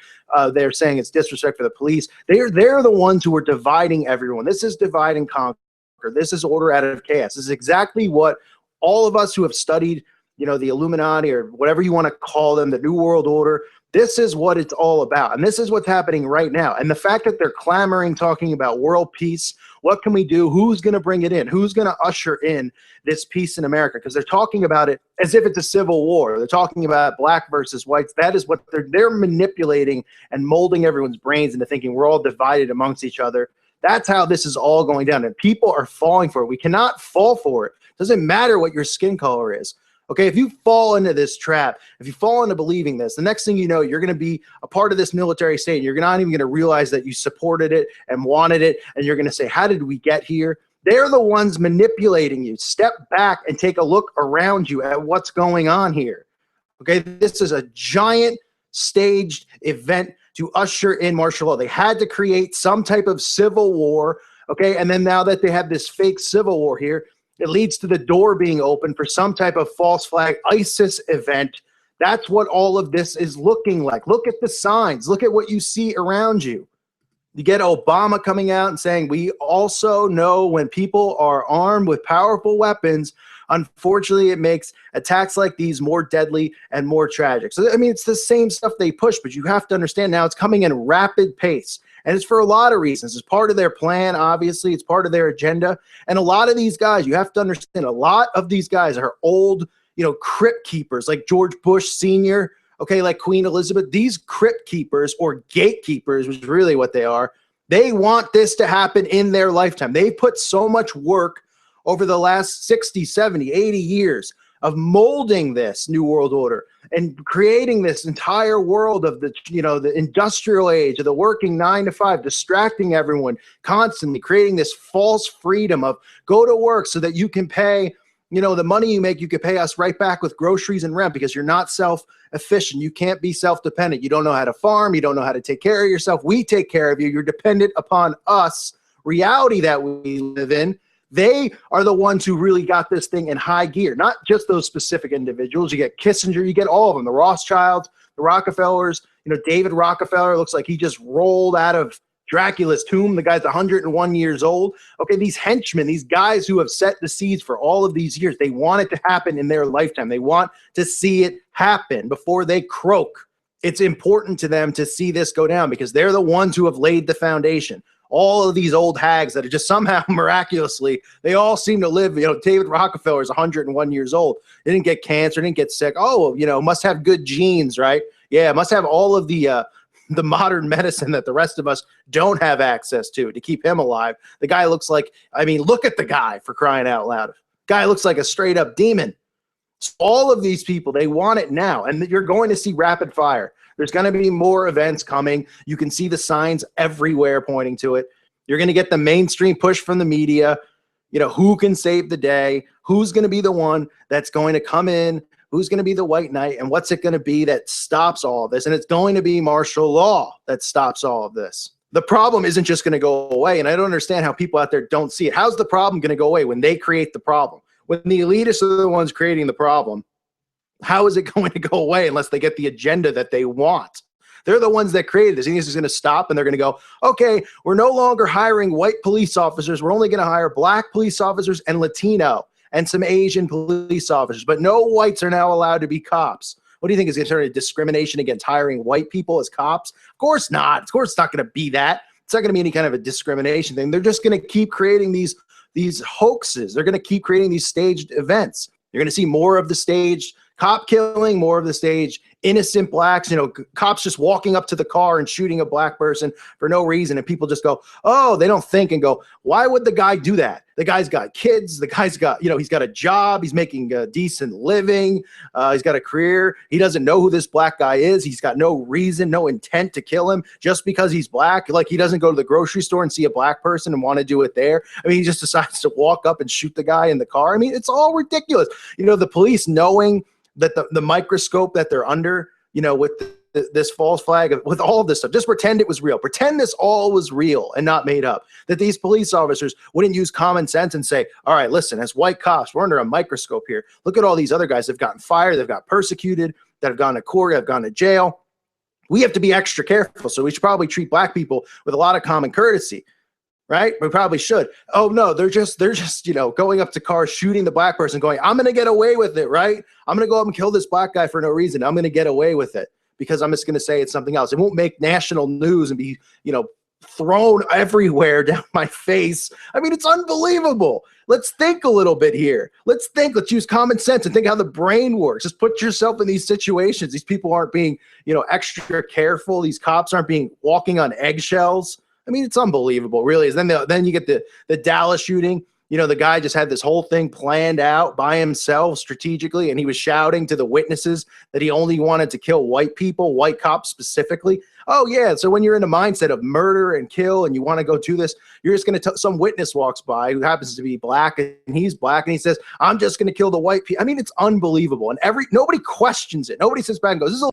they're saying it's disrespect for the police. They're the ones who are dividing everyone. This is divide and conquer. This is order out of chaos. This is exactly what all of us who have studied, the Illuminati or whatever you want to call them, the New World Order. This is what it's all about. And this is what's happening right now. And the fact that they're clamoring, talking about world peace, what can we do? Who's going to bring it in? Who's going to usher in this peace in America? Because they're talking about it as if it's a civil war. They're talking about black versus whites. That is what they're manipulating and molding everyone's brains into thinking we're all divided amongst each other. That's how this is all going down. And people are falling for it. We cannot fall for it. Doesn't matter what your skin color is. Okay, if you fall into this trap, if you fall into believing this, the next thing you know, you're going to be a part of this military state, and you're not even going to realize that you supported it and wanted it, and you're going to say, how did we get here? They're the ones manipulating you. Step back and take a look around you at what's going on here. Okay, this is a giant staged event to usher in martial law. They had to create some type of civil war, okay, and then now that they have this fake civil war here, it leads to the door being open for some type of false flag ISIS event. That's what all of this is looking like. Look at the signs. Look at what you see around you. You get Obama coming out and saying, we also know when people are armed with powerful weapons, unfortunately, it makes attacks like these more deadly and more tragic. So, I mean, it's the same stuff they push, but you have to understand now it's coming in rapid pace. And it's for a lot of reasons. It's part of their plan, obviously. It's part of their agenda. And a lot of these guys, you have to understand, a lot of these guys are old, crypt keepers, like George Bush Sr., okay, like Queen Elizabeth. These crypt keepers or gatekeepers, which is really what they are, they want this to happen in their lifetime. They put so much work over the last 60, 70, 80 years of molding this New World Order and creating this entire world of the industrial age, of the working 9 to 5, distracting everyone constantly, creating this false freedom of go to work so that you can pay, the money you make, you can pay us right back with groceries and rent because you're not self-efficient. You can't be self-dependent. You don't know how to farm. You don't know how to take care of yourself. We take care of you. You're dependent upon us. Reality that we live in. They are the ones who really got this thing in high gear, not just those specific individuals. You get Kissinger, you get all of them, the Rothschilds, the Rockefellers. David Rockefeller looks like he just rolled out of Dracula's tomb. The guy's 101 years old. Okay, these henchmen, these guys who have set the seeds for all of these years, they want it to happen in their lifetime. They want to see it happen before they croak. It's important to them to see this go down because they're the ones who have laid the foundation. All of these old hags that are just somehow miraculously, they all seem to live. David Rockefeller is 101 years old. They didn't get cancer, didn't get sick. Oh, must have good genes, right? Yeah, must have all of the modern medicine that the rest of us don't have access to keep him alive. The guy looks like, look at the guy, for crying out loud. Guy looks like a straight up demon. So all of these people, they want it now, and you're going to see rapid fire. There's going to be more events coming. You can see the signs everywhere pointing to it. You're going to get the mainstream push from the media. Who can save the day? Who's going to be the one that's going to come in? Who's going to be the white knight? And what's it going to be that stops all of this? And it's going to be martial law that stops all of this. The problem isn't just going to go away. And I don't understand how people out there don't see it. How's the problem going to go away when they create the problem? When the elitists are the ones creating the problem, how is it going to go away unless they get the agenda that they want? They're the ones that created this. And this is going to stop, and they're going to go, okay, we're no longer hiring white police officers. We're only going to hire black police officers and Latino and some Asian police officers. But no whites are now allowed to be cops. What do you think is going to turn into discrimination against hiring white people as cops? Of course not. Of course it's not going to be that. It's not going to be any kind of a discrimination thing. They're just going to keep creating these these hoaxes. They're going to keep creating these staged events. You're going to see more of the staged cop killing, more of the staged innocent blacks, cops just walking up to the car and shooting a black person for no reason. And people just go, oh, they don't think and go, why would the guy do that? The guy's got kids. The guy's got, he's got a job. He's making a decent living. He's got a career. He doesn't know who this black guy is. He's got no reason, no intent to kill him just because he's black. Like, he doesn't go to the grocery store and see a black person and want to do it there. I mean, he just decides to walk up and shoot the guy in the car. I mean, it's all ridiculous. The police knowing that the microscope that they're under, with this false flag, with all of this stuff, just pretend it was real. Pretend this all was real and not made up. That these police officers wouldn't use common sense and say, all right, listen, as white cops, we're under a microscope here. Look at all these other guys that have gotten fired, they've got persecuted, that have gone to court, have gone to jail. We have to be extra careful. So we should probably treat black people with a lot of common courtesy. Right? We probably should. Oh no, they're just going up to cars, shooting the black person, going, I'm gonna get away with it, right? I'm gonna go up and kill this black guy for no reason. I'm gonna get away with it because I'm just gonna say it's something else. It won't make national news and be, thrown everywhere down my face. I mean, it's unbelievable. Let's think a little bit here. Let's use common sense and think how the brain works. Just put yourself in these situations. These people aren't being, extra careful. These cops aren't walking on eggshells. I mean, it's unbelievable, really. Is then you get the Dallas shooting. The guy just had this whole thing planned out by himself strategically, and he was shouting to the witnesses that he only wanted to kill white people, white cops specifically. Oh, yeah, so when you're in the mindset of murder and kill and you want to go do this, you're just going to some witness walks by who happens to be black, and he's black, and he says, I'm just going to kill the white people. I mean, it's unbelievable, and nobody questions it. Nobody sits back and goes, this is a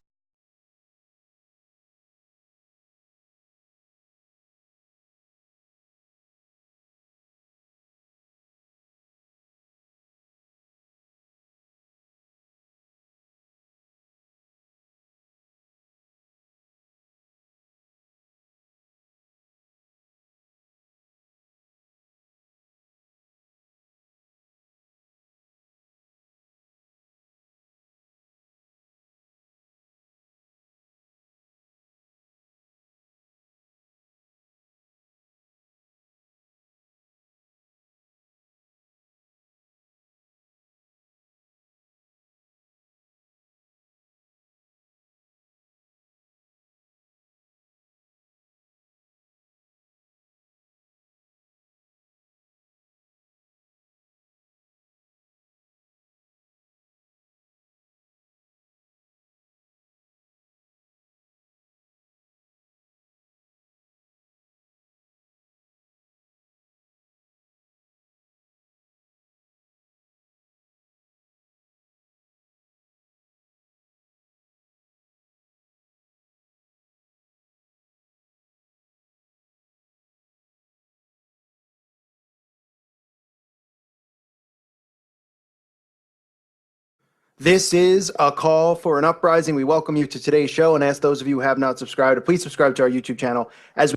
This is a call for an uprising. We welcome you to today's show and ask those of you who have not subscribed to please subscribe to our YouTube channel as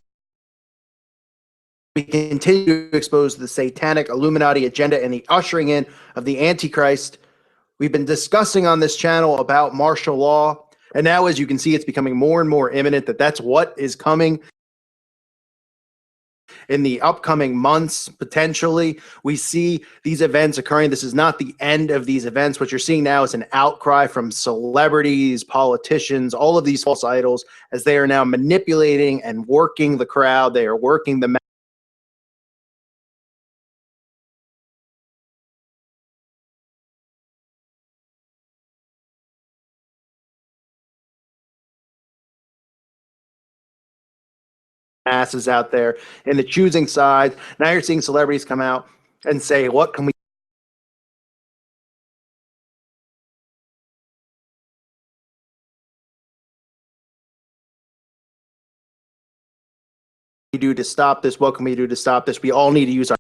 we continue to expose the satanic Illuminati agenda and the ushering in of the Antichrist. We've been discussing on this channel about martial law, and now, as you can see, it's becoming more and more imminent that that's what is coming in the upcoming months. Potentially, we see these events occurring. This is not the end of these events. What you're seeing now is an outcry from celebrities, politicians, all of these false idols, as they are now manipulating and working the crowd. They are working the masses out there in the choosing side. Now you're seeing celebrities come out and say, what can we do to stop this? What can we do to stop this? We all need to use our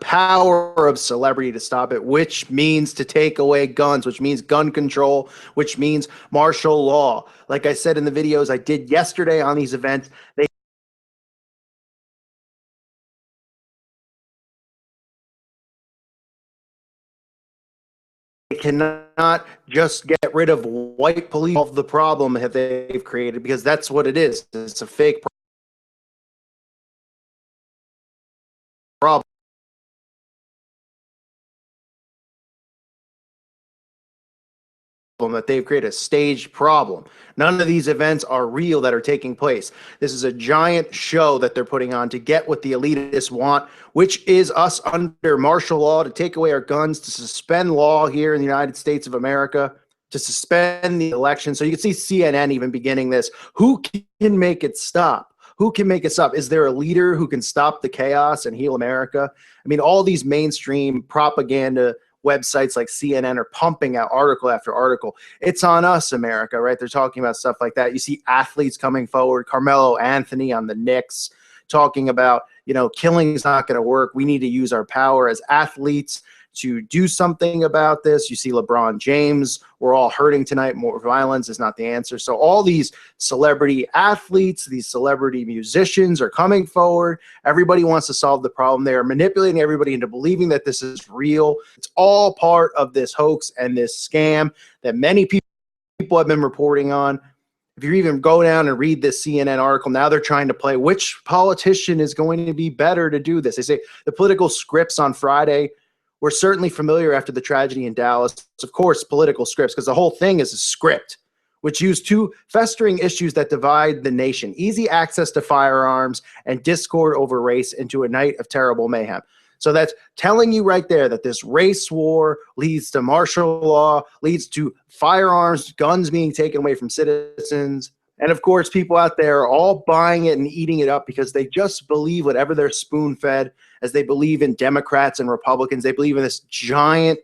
power of celebrity to stop it, which means to take away guns, which means gun control, which means martial law. Like I said in the videos I did yesterday on these events, they cannot just get rid of white police of the problem that they've created, because that's what it is. It's a fake problem that they've created, a staged problem. None of these events are real that are taking place. This is a giant show that they're putting on to get what the elitists want, which is us under martial law, to take away our guns, to suspend law here in the United States of America, to suspend the election. So you can see CNN even beginning this. Who can make it stop? Who can make it stop? Is there a leader who can stop the chaos and heal America? I mean, all these mainstream propaganda websites like CNN are pumping out article after article. It's on us, America, right? They're talking about stuff like that. You see athletes coming forward, Carmelo Anthony on the Knicks, talking about, killing is not going to work. We need to use our power as athletes to do something about this. You see LeBron James, we're all hurting tonight. More violence is not the answer. So all these celebrity athletes, these celebrity musicians are coming forward. Everybody wants to solve the problem. They are manipulating everybody into believing that this is real. It's all part of this hoax and this scam that many people have been reporting on. If you even go down and read this CNN article, now they're trying to play which politician is going to be better to do this. They say the political scripts on Friday were certainly familiar after the tragedy in Dallas. Of course, political scripts, because the whole thing is a script, which used two festering issues that divide the nation: easy access to firearms and discord over race, into a night of terrible mayhem. So that's telling you right there that this race war leads to martial law, leads to firearms, guns being taken away from citizens. And of course, people out there are all buying it and eating it up because they just believe whatever they're spoon-fed, as they believe in Democrats and Republicans. They believe in this giant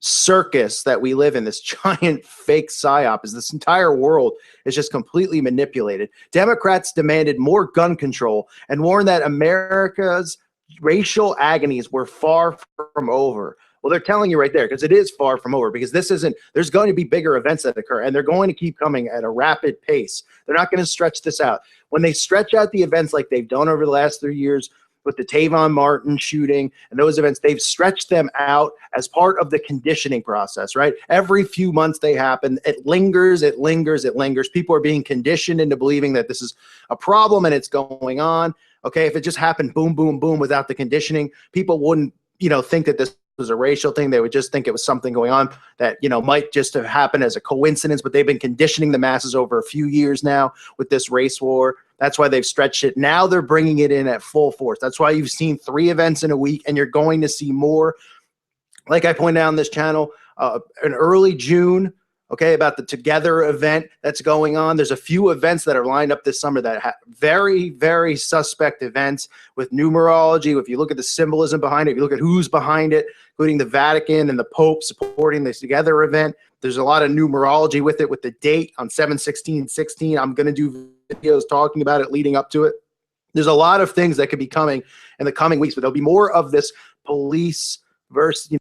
circus that we live in, this giant fake psyop, as this entire world is just completely manipulated. Democrats demanded more gun control and warned that America's racial agonies were far from over. Well, they're telling you right there, because it is far from over, because there's going to be bigger events that occur, and they're going to keep coming at a rapid pace. They're not going to stretch this out. When they stretch out the events like they've done over the last 3 years with the Tavon Martin shooting and those events, they've stretched them out as part of the conditioning process, right? Every few months they happen. It lingers, it lingers, it lingers. People are being conditioned into believing that this is a problem and it's going on. Okay, if it just happened boom, boom, boom without the conditioning, people wouldn't, think that this was a racial thing. They would just think it was something going on that, might just have happened as a coincidence, but they've been conditioning the masses over a few years now with this race war. That's why they've stretched it. Now they're bringing it in at full force. That's why you've seen 3 events in a week, and you're going to see more. Like I pointed out on this channel, in early June, okay, about the Together event that's going on. There's a few events that are lined up this summer that have very, very suspect events with numerology. If you look at the symbolism behind it, if you look at who's behind it, including the Vatican and the Pope supporting this Together event, there's a lot of numerology with it, with the date on 7/16/16. I'm going to do videos talking about it leading up to it. There's a lot of things that could be coming in the coming weeks, but there'll be more of this police versus,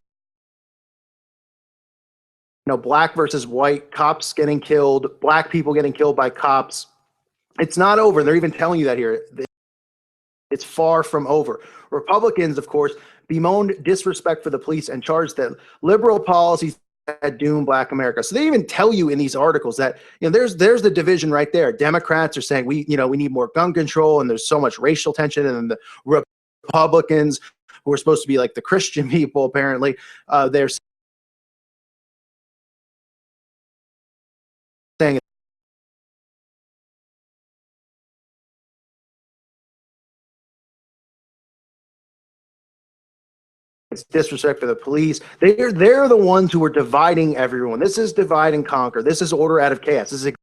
black versus white, cops getting killed, black people getting killed by cops. It's not over. They're even telling you that here. It's far from over. Republicans, of course, bemoaned disrespect for the police and charged that liberal policies that doom black America. So they even tell you in these articles that, there's the division right there. Democrats are saying we need more gun control, and there's so much racial tension, and then the Republicans, who are supposed to be like the Christian people, apparently, they're saying it's disrespect for the police. They're the ones who are dividing everyone. This is divide and conquer. This is order out of chaos. This is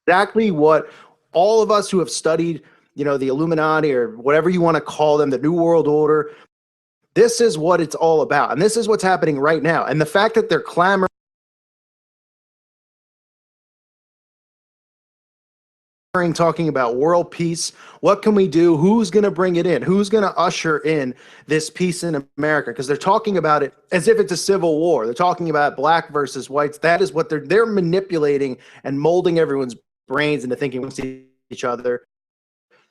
exactly what all of us who have studied, the Illuminati or whatever you want to call them, the New World Order, this is what it's all about. And this is what's happening right now. And the fact that they're clamoring, talking about world peace, what can we do? Who's going to bring it in? Who's going to usher in this peace in America? Because they're talking about it as if it's a civil war. They're talking about black versus whites. That is what they're manipulating and molding everyone's brains into thinking against each other.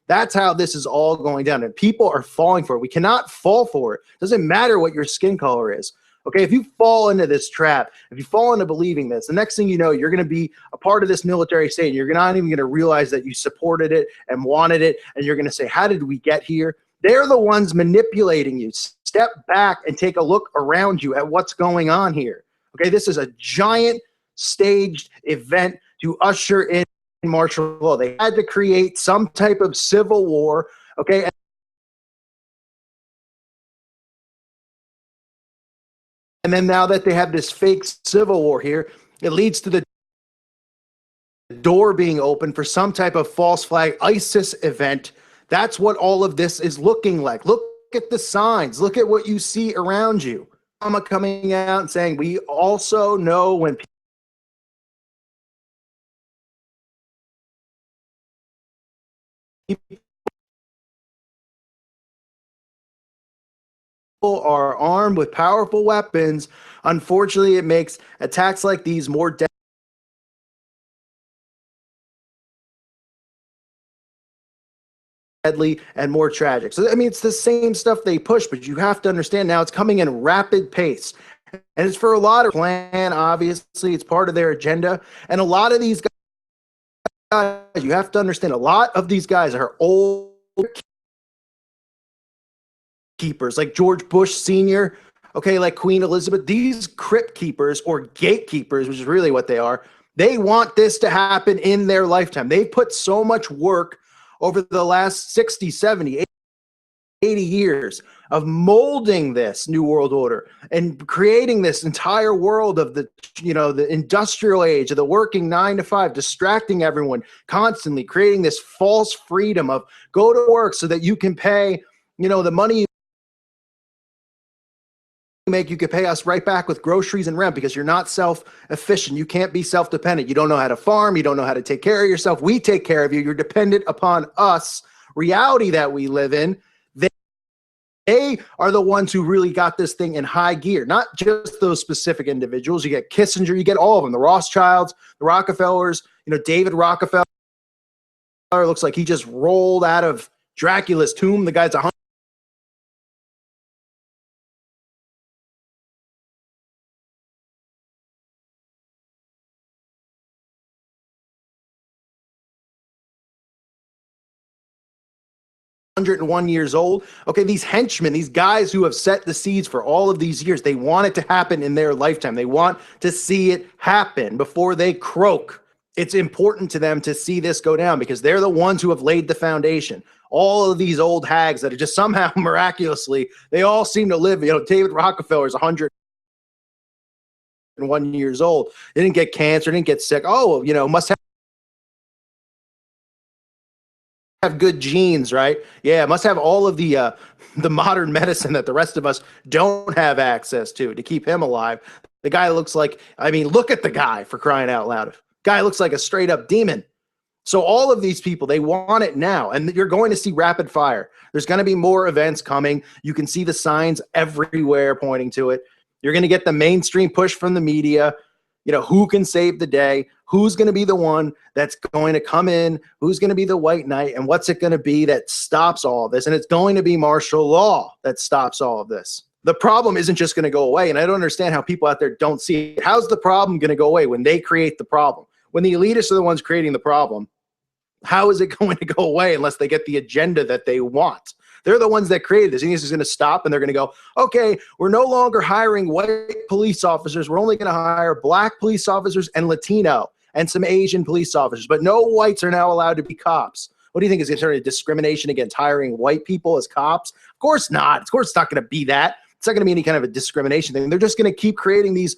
That's how this is all going down, and people are falling for it. We cannot fall for it. Doesn't matter what your skin color is. Okay, if you fall into this trap, if you fall into believing this, the next thing you know, you're going to be a part of this military state. And you're not even going to realize that you supported it and wanted it. And you're going to say, how did we get here? They're the ones manipulating you. Step back and take a look around you at what's going on here. Okay, this is a giant staged event to usher in martial law. They had to create some type of civil war. Okay. And then now that they have this fake civil war here, it leads to the door being open for some type of false flag ISIS event. That's what all of this is looking like. Look at the signs. Look at what you see around you. Obama coming out and saying, we also know when people are armed with powerful weapons, unfortunately, it makes attacks like these more deadly and more tragic. So, I mean, it's the same stuff they push, but you have to understand now it's coming in rapid pace. And it's for a lot of plan, obviously. It's part of their agenda. And a lot of these guys, you have to understand, a lot of these guys are old keepers, like George Bush Sr., okay, like Queen Elizabeth. These crypt keepers or gatekeepers, which is really what they are, they want this to happen in their lifetime. They've put so much work over the last 60, 70, 80 years of molding this new world order and creating this entire world of the, you know, the industrial age of the working 9 to 5, distracting everyone constantly, creating this false freedom of go to work so that you can pay, you know, the money you make, you could pay us right back with groceries and rent because you're not self-efficient. You can't be self-dependent. You don't know how to farm. You don't know how to take care of yourself. We take care of you. You're dependent upon us. Reality that we live in. They are the ones who really got this thing in high gear, not just those specific individuals. You get Kissinger, you get all of them, the Rothschilds, the Rockefellers, you know, David Rockefeller looks like he just rolled out of Dracula's tomb. The guy's 100. Years old. Okay, these henchmen, these guys who have set the seeds for all of these years, they want it to happen in their lifetime. They want to see it happen before they croak. It's important to them to see this go down because they're the ones who have laid the foundation. All of these old hags that are just somehow miraculously, they all seem to live. You know, David Rockefeller is 101 years old. They didn't get cancer, didn't get sick. Oh, you know, must have good genes, right? Yeah, must have all of the modern medicine that the rest of us don't have access to keep him alive. The guy looks like, I mean, look at the guy, for crying out loud. Guy looks like a straight up demon. So all of these people, they want it now, and you're going to see rapid fire. There's going to be more events coming. You can see the signs everywhere pointing to it. You're going to get the mainstream push from the media. You know, who can save the day? Who's going to be the one that's going to come in? Who's going to be the white knight? And what's it going to be that stops all of this? And it's going to be martial law that stops all of this. The problem isn't just going to go away. And I don't understand how people out there don't see it. How's the problem going to go away when they create the problem? When the elitists are the ones creating the problem, how is it going to go away unless they get the agenda that they want? They're the ones that created this. And this is going to stop, and they're going to go, okay, we're no longer hiring white police officers. We're only going to hire black police officers and Latino and some Asian police officers. But no whites are now allowed to be cops. What do you think is going to turn into discrimination against hiring white people as cops? Of course not. Of course it's not going to be that. It's not going to be any kind of a discrimination thing. They're just going to keep creating these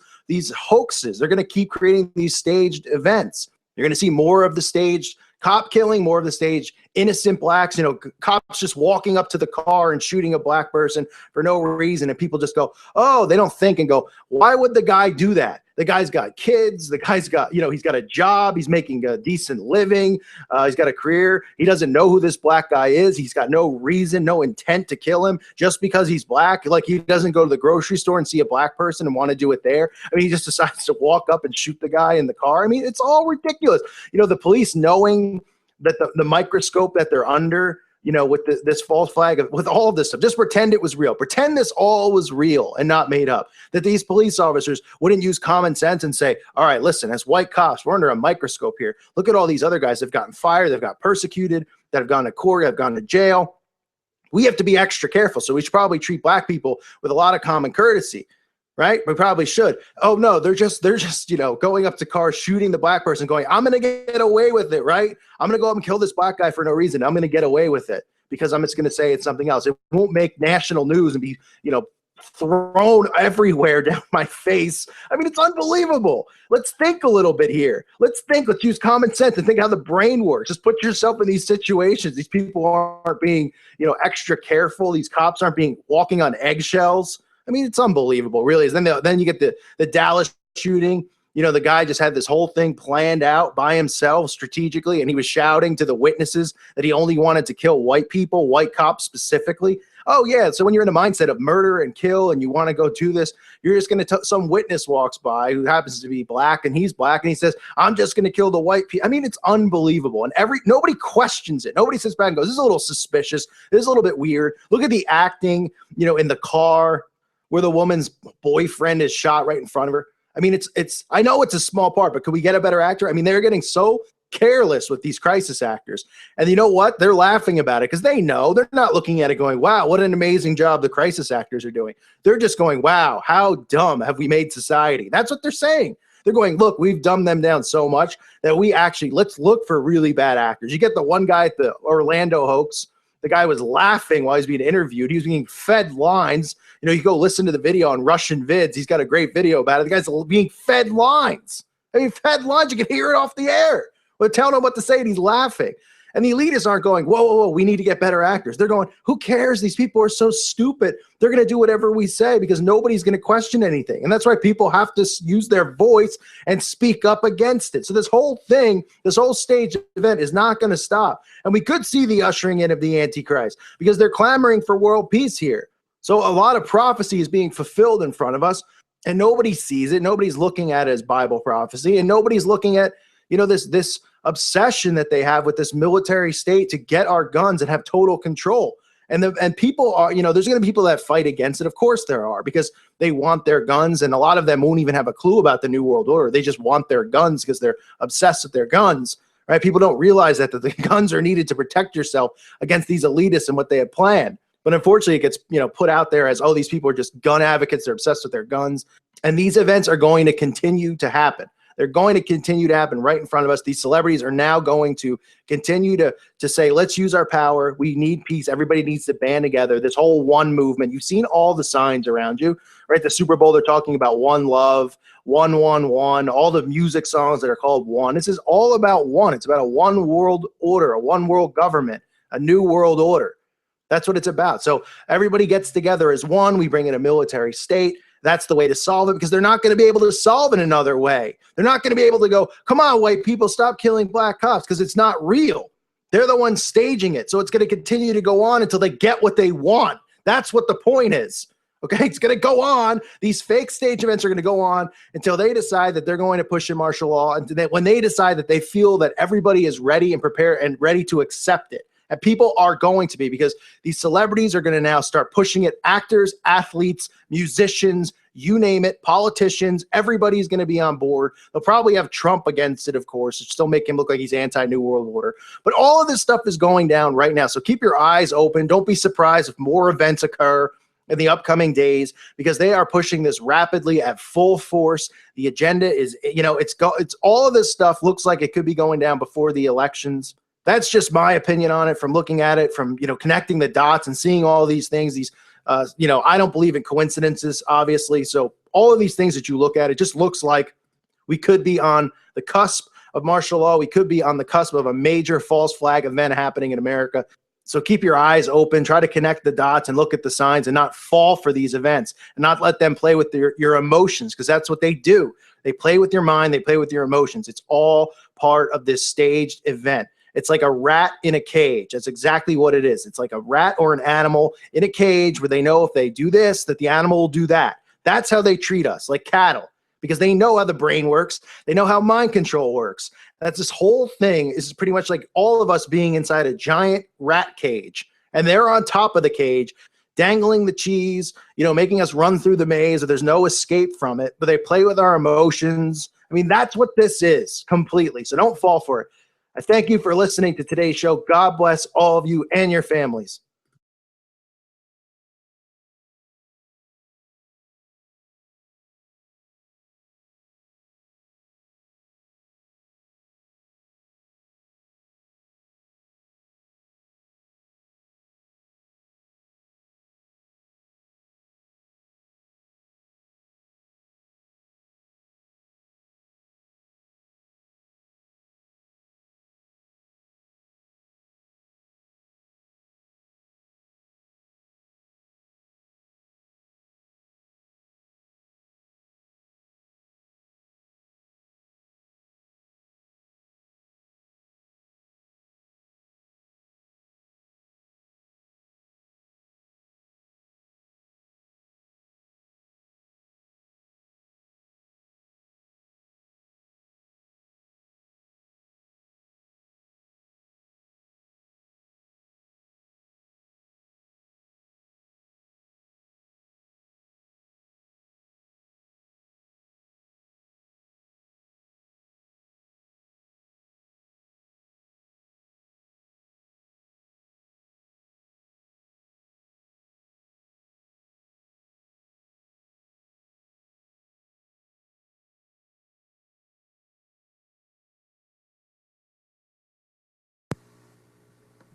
hoaxes. They're going to keep creating these staged events. You're going to see more of the staged cop killing, more of the stage innocent blacks, you know, cops just walking up to the car and shooting a black person for no reason. And people just go, oh, they don't think and go, why would the guy do that? The guy's got kids. The guy's got, you know, he's got a job. He's making a decent living. He's got a career. He doesn't know who this black guy is. He's got no reason, no intent to kill him just because he's black. Like, he doesn't go to the grocery store and see a black person and want to do it there. I mean, he just decides to walk up and shoot the guy in the car. I mean, it's all ridiculous. You know, the police knowing that the microscope that they're under, with this false flag, with all of this stuff. Just pretend it was real. Pretend this all was real and not made up. That these police officers wouldn't use common sense and say, all right, listen, as white cops, we're under a microscope here. Look at all these other guys that have gotten fired, they've got persecuted, that have gone to court, have gone to jail. We have to be extra careful. So we should probably treat black people with a lot of common courtesy. Right? We probably should. Oh no, they're just going up to cars, shooting the black person, going, I'm going to get away with it, right? I'm going to go up and kill this black guy for no reason. I'm going to get away with it because I'm just going to say it's something else. It won't make national news and be, thrown everywhere down my face. I mean, it's unbelievable. Let's think a little bit here. Let's use common sense and think how the brain works. Just put yourself in these situations. These people aren't being, extra careful. These cops aren't walking on eggshells. I mean, it's unbelievable, really. Then you get the Dallas shooting. The guy just had this whole thing planned out by himself strategically, and he was shouting to the witnesses that he only wanted to kill white people, white cops specifically. Oh, yeah, so when you're in the mindset of murder and kill and you want to go do this, you're just going to some witness walks by who happens to be black, and he's black, and he says, I'm just going to kill the white people. I mean, it's unbelievable, and nobody questions it. Nobody sits back and goes, this is a little suspicious. This is a little bit weird. Look at the acting, in the car where the woman's boyfriend is shot right in front of her. I mean, I know it's a small part, but could we get a better actor? I mean, they're getting so careless with these crisis actors. And you know what? They're laughing about it because they know. They're not looking at it going, wow, what an amazing job the crisis actors are doing. They're just going, wow, how dumb have we made society? That's what they're saying. They're going, look, we've dumbed them down so much that let's look for really bad actors. You get the one guy at the Orlando hoax. The guy was laughing while he's being interviewed. He was being fed lines. You go listen to the video on Russian vids. He's got a great video about it. The guy's being fed lines. I mean, fed lines. You can hear it off the air. We're telling him what to say, and he's laughing. And the elitists aren't going, whoa, whoa, whoa, we need to get better actors. They're going, who cares? These people are so stupid. They're going to do whatever we say because nobody's going to question anything. And that's why people have to use their voice and speak up against it. So this whole thing, this whole stage event is not going to stop. And we could see the ushering in of the Antichrist because they're clamoring for world peace here. So a lot of prophecy is being fulfilled in front of us, and nobody sees it. Nobody's looking at it as Bible prophecy, and nobody's looking at, this obsession that they have with this military state to get our guns and have total control. And people are, there's going to be people that fight against it. Of course there are, because they want their guns, and a lot of them won't even have a clue about the New World Order. They just want their guns because they're obsessed with their guns, right? People don't realize that the guns are needed to protect yourself against these elitists and what they have planned. But unfortunately, it gets put out there as, oh, these people are just gun advocates. They're obsessed with their guns. And these events are going to continue to happen. They're going to continue to happen right in front of us. These celebrities are now going to continue to say, let's use our power. We need peace. Everybody needs to band together. This whole one movement. You've seen all the signs around you, right? The Super Bowl, they're talking about one love, 111, all the music songs that are called one. This is all about one. It's about a one world order, a one world government, a new world order. That's what it's about. So everybody gets together as one. We bring in a military state. That's the way to solve it, because they're not going to be able to solve it another way. They're not going to be able to go, come on, white people, stop killing black cops, because it's not real. They're the ones staging it. So it's going to continue to go on until they get what they want. That's what the point is. Okay, it's going to go on. These fake stage events are going to go on until they decide that they're going to push in martial law. And when they decide that they feel that everybody is ready and prepared and ready to accept it. And people are going to be, because these celebrities are going to now start pushing it. Actors, athletes, musicians, you name it, politicians, everybody's going to be on board. They'll probably have Trump against it, of course, to still make him look like he's anti-New World Order. But all of this stuff is going down right now. So keep your eyes open. Don't be surprised if more events occur in the upcoming days, because they are pushing this rapidly at full force. The agenda is, it's all of this stuff looks like it could be going down before the elections. That's just my opinion on it, from looking at it, from, connecting the dots and seeing all these things. These, I don't believe in coincidences, obviously. So all of these things that you look at, it just looks like we could be on the cusp of martial law. We could be on the cusp of a major false flag event happening in America. So keep your eyes open, try to connect the dots and look at the signs, and not fall for these events, and not let them play with your emotions, because that's what they do. They play with your mind. They play with your emotions. It's all part of this staged event. It's like a rat in a cage. That's exactly what it is. It's like a rat or an animal in a cage where they know if they do this, that the animal will do that. That's how they treat us, like cattle. because they know how the brain works. They know how mind control works. That's this whole thing is pretty much like all of us being inside a giant rat cage, and they're on top of the cage, dangling the cheese, making us run through the maze, or there's no escape from it, but they play with our emotions. I mean, that's what this is completely. So don't fall for it. I thank you for listening to today's show. God bless all of you and your families.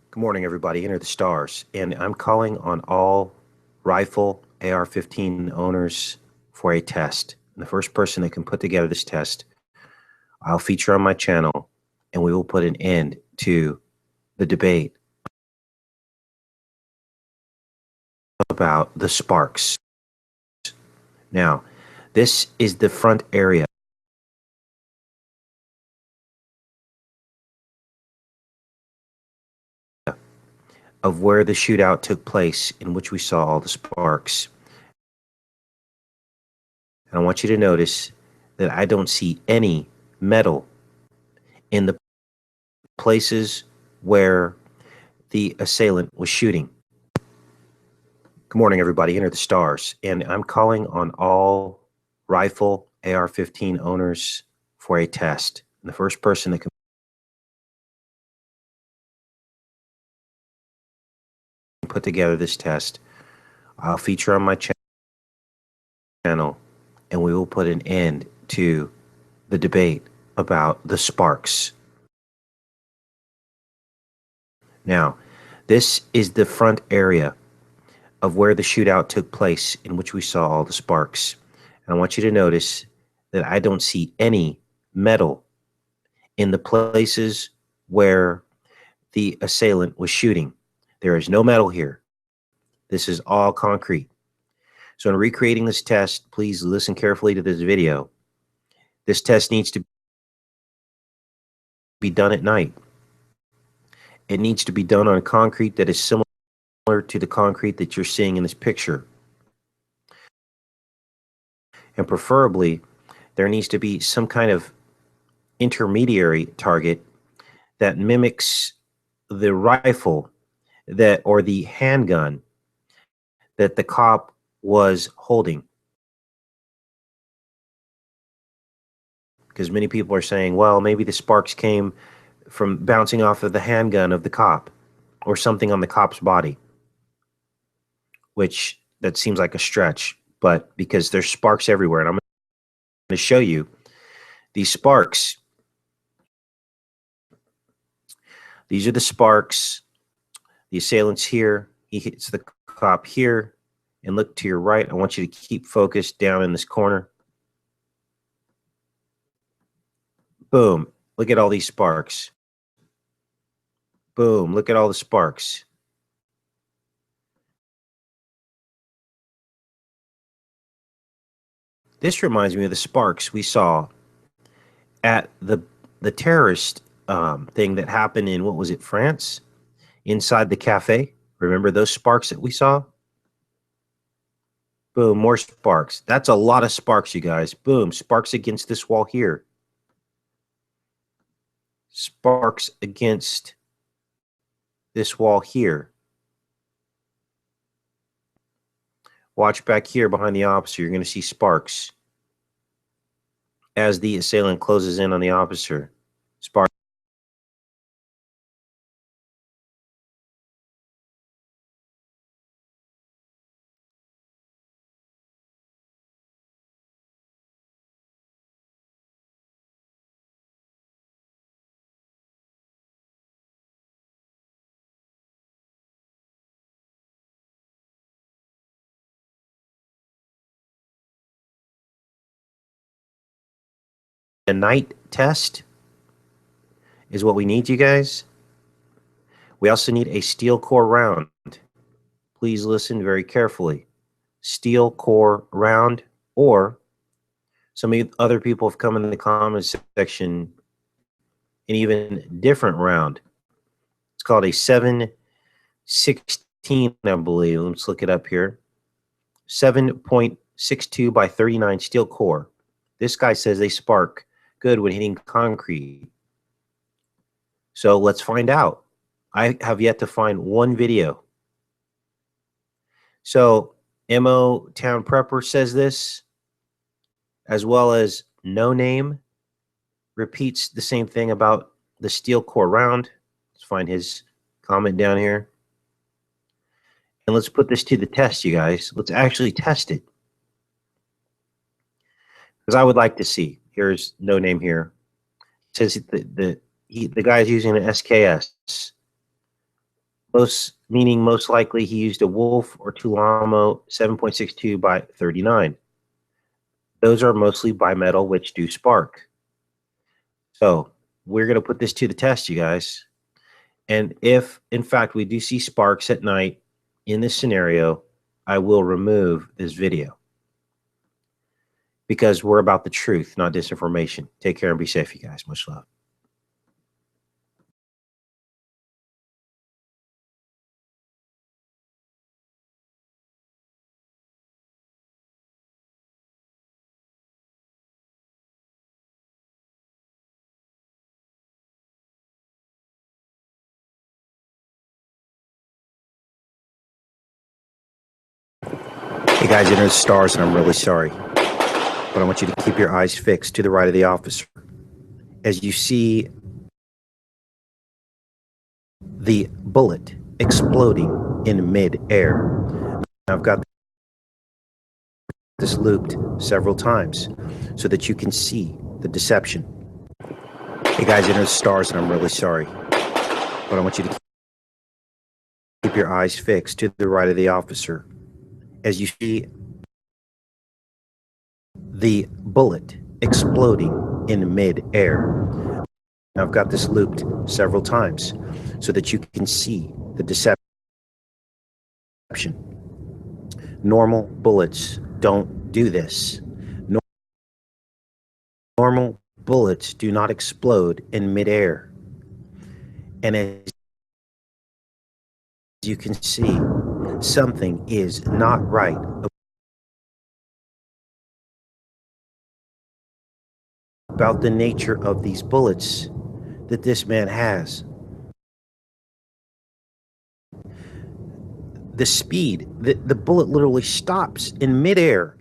Good morning, everybody. Enter the stars. And I'm calling on all rifle AR-15 owners for a test. And the first person that can put together this test, I'll feature on my channel, and we will put an end to the debate about the sparks. Now, this is the front area of where the shootout took place, in which we saw all the sparks. And I want you to notice that I don't see any metal in the places where the assailant was shooting. Good morning, everybody. Enter the stars. And I'm calling on all rifle AR-15 owners for a test. And the first person that can put together this test, I'll feature on my channel, and we will put an end to the debate about the sparks. Now, this is the front area of where the shootout took place, in which we saw all the sparks. And I want you to notice that I don't see any metal in the places where the assailant was shooting. There is no metal here. This is all concrete. So in recreating this test, please listen carefully to this video. This test needs to be done at night. It needs to be done on concrete that is similar to the concrete that you're seeing in this picture. And preferably, there needs to be some kind of intermediary target that mimics the rifle that, or the handgun that the cop was holding. Because many people are saying, well, maybe the sparks came from bouncing off of the handgun of the cop or something on the cop's body, which that seems like a stretch, but because there's sparks everywhere. And I'm going to show you these sparks. These are the sparks. The assailant's here. He hits the cop here. And look to your right. I want you to keep focused down in this corner. Boom. Look at all these sparks. Boom. Look at all the sparks. This reminds me of the sparks we saw at the terrorist thing that happened in, what was it, France? Inside the cafe. Remember those sparks that we saw? Boom, more sparks. That's a lot of sparks, you guys. Boom, sparks against this wall here. Sparks against this wall here. Watch back here behind the officer. You're going to see sparks as the assailant closes in on the officer. Sparks. A night test is what we need, you guys. We also need a steel core round. Please listen very carefully. Steel core round, or some other people have come in the comments section an even different round. It's called a 7.16, I believe. Let's look it up here. 7.62 by 39 steel core. This guy says they spark good when hitting concrete. So let's find out. I have yet to find one video. So MO Town Prepper says this, as well as No Name repeats the same thing about the steel core round. Let's find his comment down here. And let's put this to the test, you guys. Let's actually test it. Because I would like to see. Here's No Name here. It says the guy's using an SKS. Meaning most likely he used a Wolf or Tulamo 7.62 by 39. Those are mostly bimetal, which do spark. So we're going to put this to the test, you guys. And if, in fact, we do see sparks at night in this scenario, I will remove this video. Because we're about the truth, not disinformation. Take care and be safe, you guys. Much love. Hey guys, it is Stars, and I'm really sorry. But I want you to keep your eyes fixed to the right of the officer. As you see the bullet exploding in mid-air. I've got this looped several times so that you can see the deception. Hey guys, it is Stars, and I'm really sorry. But I want you to keep your eyes fixed to the right of the officer. As you see the bullet exploding in mid-air. I've got this looped several times so that you can see the deception. Normal bullets don't do this. Normal bullets do not explode in mid-air. And as you can see, something is not right about the nature of these bullets that this man has. The speed, the bullet literally stops in midair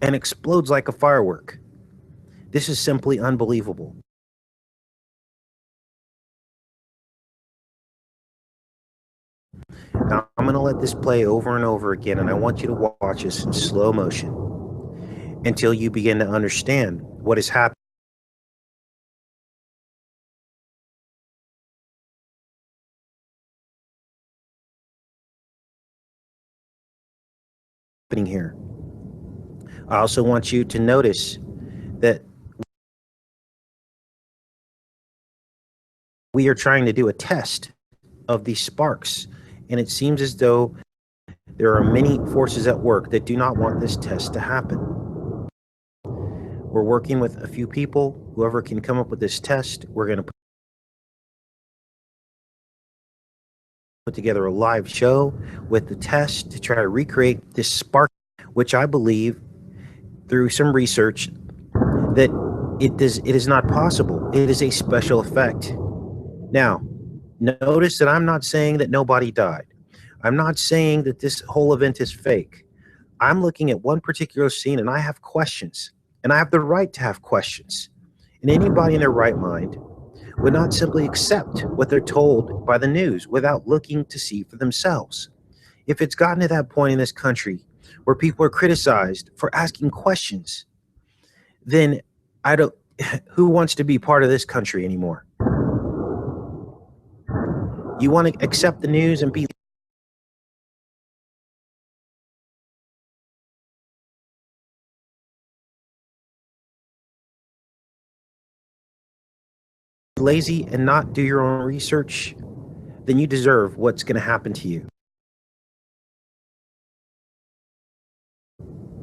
and explodes like a firework. This is simply unbelievable. Now, I'm going to let this play over and over again, and I want you to watch this in slow motion until you begin to understand what is happening here. I also want you to notice that we are trying to do a test of these sparks, and it seems as though there are many forces at work that do not want this test to happen. We're working with a few people. Whoever can come up with this test, we're going to put together a live show with the test to try to recreate this spark, which I believe through some research that it is not possible. It is a special effect. Now, notice that I'm not saying that nobody died. I'm not saying that this whole event is fake. I'm looking at one particular scene and I have questions, and I have the right to have questions. And anybody in their right mind would not simply accept what they're told by the news without looking to see for themselves. If it's gotten to that point in this country where people are criticized for asking questions, then I don't, who wants to be part of this country anymore? You want to accept the news and be lazy and not do your own research, then you deserve what's going to happen to you.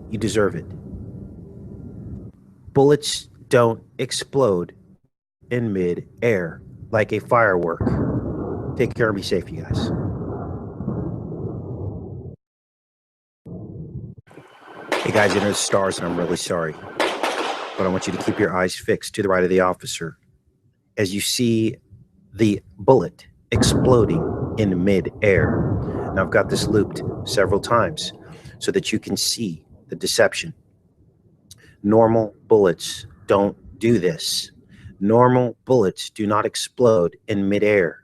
You deserve it. Bullets don't explode in mid-air like a firework. Take care and be safe, you guys. Hey guys, enter the stars, and I'm really sorry, but I want you to keep your eyes fixed to the right of the officer as you see the bullet exploding in mid-air. Now I've got this looped several times so that you can see the deception. Normal bullets don't do this. Normal bullets do not explode in midair.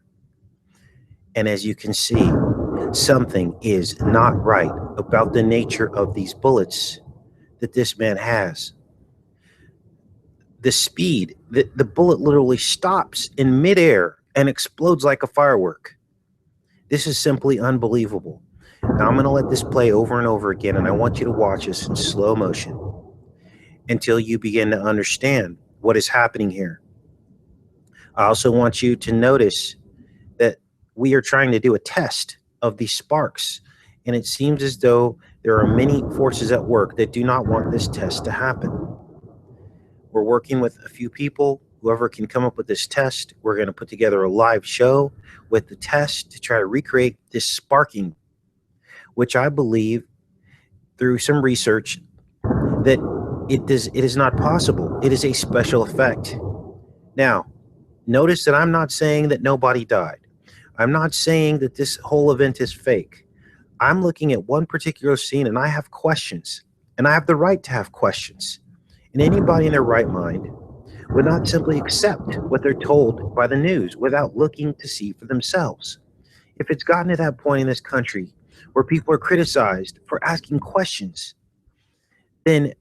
And as you can see, something is not right about the nature of these bullets that this man has. The speed, the bullet literally stops in midair and explodes like a firework. This is simply unbelievable. Now I'm going to let this play over and over again, and I want you to watch this in slow motion until you begin to understand what is happening here. I also want you to notice that we are trying to do a test of these sparks, and it seems as though there are many forces at work that do not want this test to happen. We're working with a few people. Whoever can come up with this test, we're going to put together a live show with the test to try to recreate this sparking, which I believe through some research that it is not possible. It is a special effect. Now, notice that I'm not saying that nobody died. I'm not saying that this whole event is fake. I'm looking at one particular scene and I have questions, and I have the right to have questions. And anybody in their right mind would not simply accept what they're told by the news without looking to see for themselves. If it's gotten to that point in this country where people are criticized for asking questions, then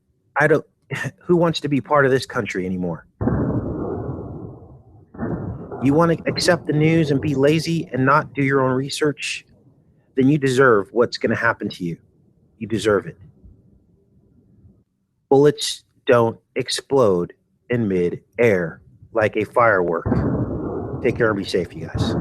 who wants to be part of this country anymore? You want to accept the news and be lazy and not do your own research, then you deserve what's going to happen to you. You deserve it. Bullets don't explode in mid-air like a firework. Take care and be safe, you guys.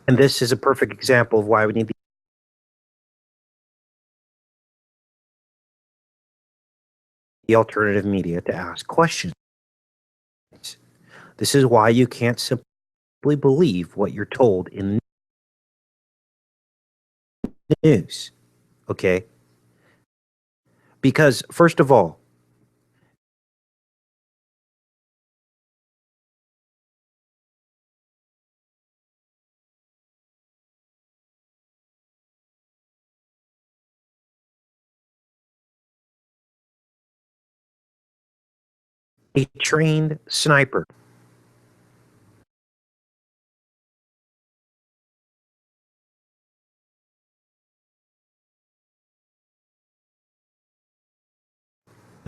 And this is a perfect example of why we need the alternative media to ask questions. This is why you can't simply believe what you're told in the news, okay? Because, first of all, a trained sniper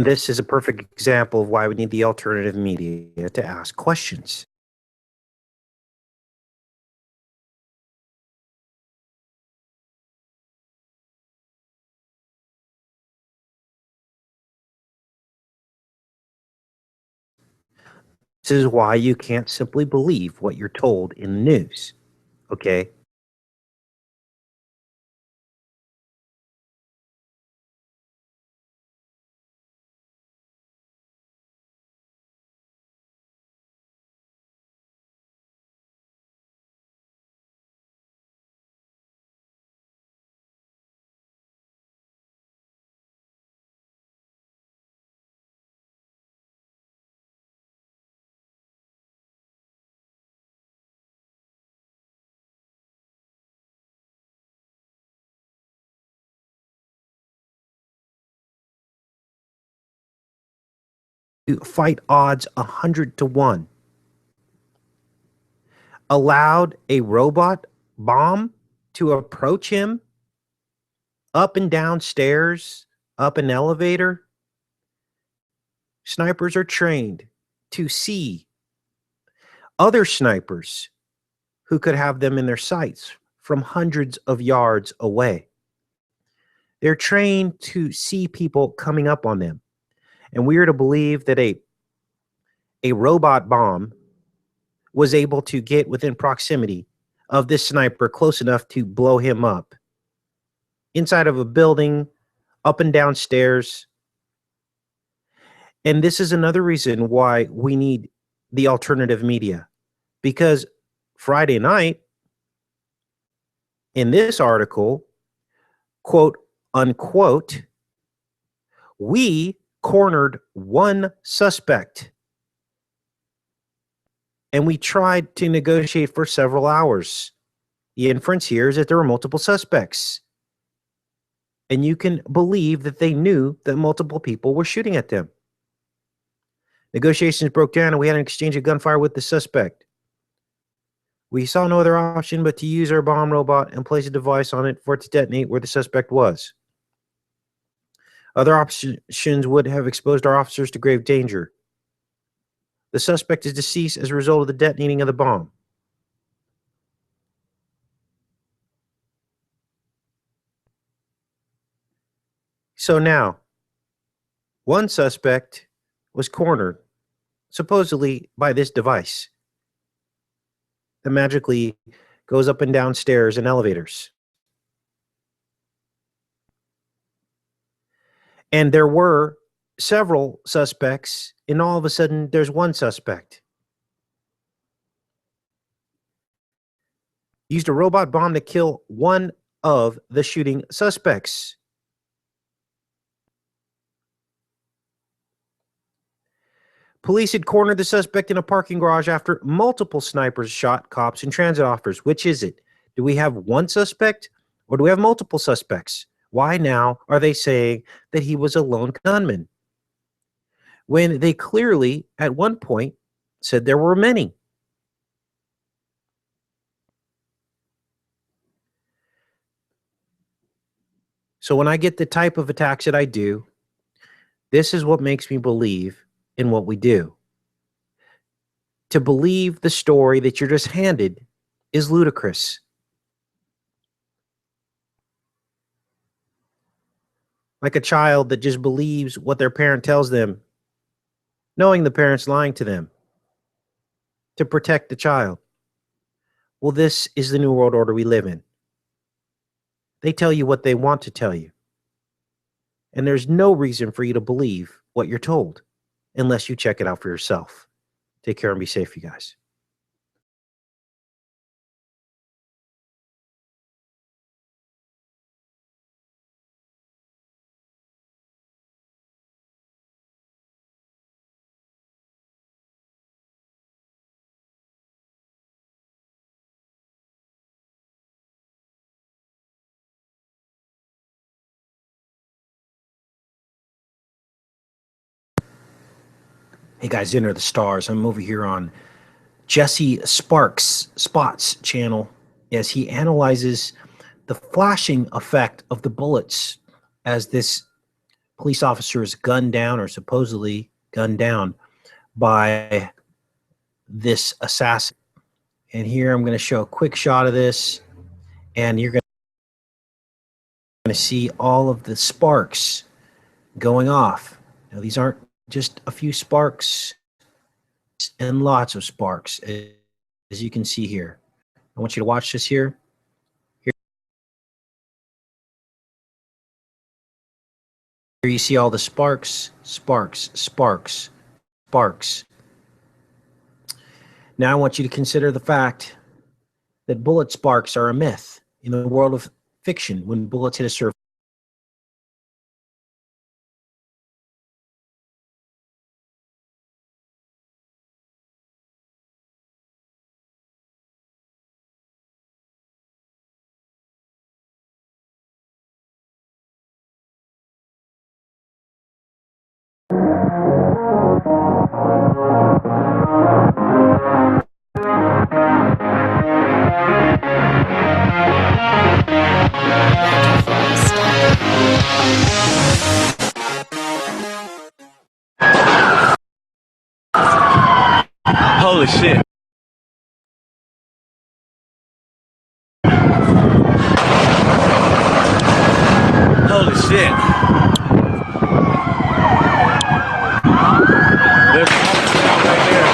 This is a perfect example of why we need the alternative media to ask questions. This is why you can't simply believe what you're told in the news. Okay? To fight odds 100 to 1. Allowed a robot bomb to approach him up and down stairs, up an elevator. Snipers are trained to see other snipers who could have them in their sights from hundreds of yards away. They're trained to see people coming up on them. And we are to believe that a robot bomb was able to get within proximity of this sniper close enough to blow him up. Inside of a building, up and down stairs. And this is another reason why we need the alternative media. Because Friday night, in this article, quote unquote, we cornered one suspect. And we tried to negotiate for several hours. The inference here is that there were multiple suspects. And you can believe that they knew that multiple people were shooting at them. Negotiations broke down and we had an exchange of gunfire with the suspect. We saw no other option but to use our bomb robot and place a device on it for it to detonate where the suspect was. Other options would have exposed our officers to grave danger. The suspect is deceased as a result of the detonating of the bomb. So now, one suspect was cornered, supposedly by this device that magically goes up and down stairs and elevators. And there were several suspects, and all of a sudden there's one suspect. Used a robot bomb to kill one of the shooting suspects. Police had cornered the suspect in a parking garage after multiple snipers shot cops and transit officers. Which is it? Do we have one suspect or do we have multiple suspects? Why now are they saying that he was a lone gunman, when they clearly at one point said there were many? So when I get the type of attacks that I do, this is what makes me believe in what we do. To believe the story that you're just handed is ludicrous. Like a child that just believes what their parent tells them, knowing the parent's lying to them to protect the child. Well, this is the new world order we live in. They tell you what they want to tell you. And there's no reason for you to believe what you're told unless you check it out for yourself. Take care and be safe, you guys. Hey guys, Dinner of the Stars. I'm over here on Jesse Spot's channel as he analyzes the flashing effect of the bullets as this police officers gunned down, or supposedly gunned down, by this assassin. And here I'm going to show a quick shot of this, and you're going to see all of the sparks going off. Now, these aren't just a few sparks and lots of sparks, as you can see here. I want you to watch this here. Here you see all the sparks, sparks, sparks, sparks. Now I want you to consider the fact that bullet sparks are a myth in the world of fiction. When bullets hit a surface, holy shit. Holy shit. There's an officer out right there.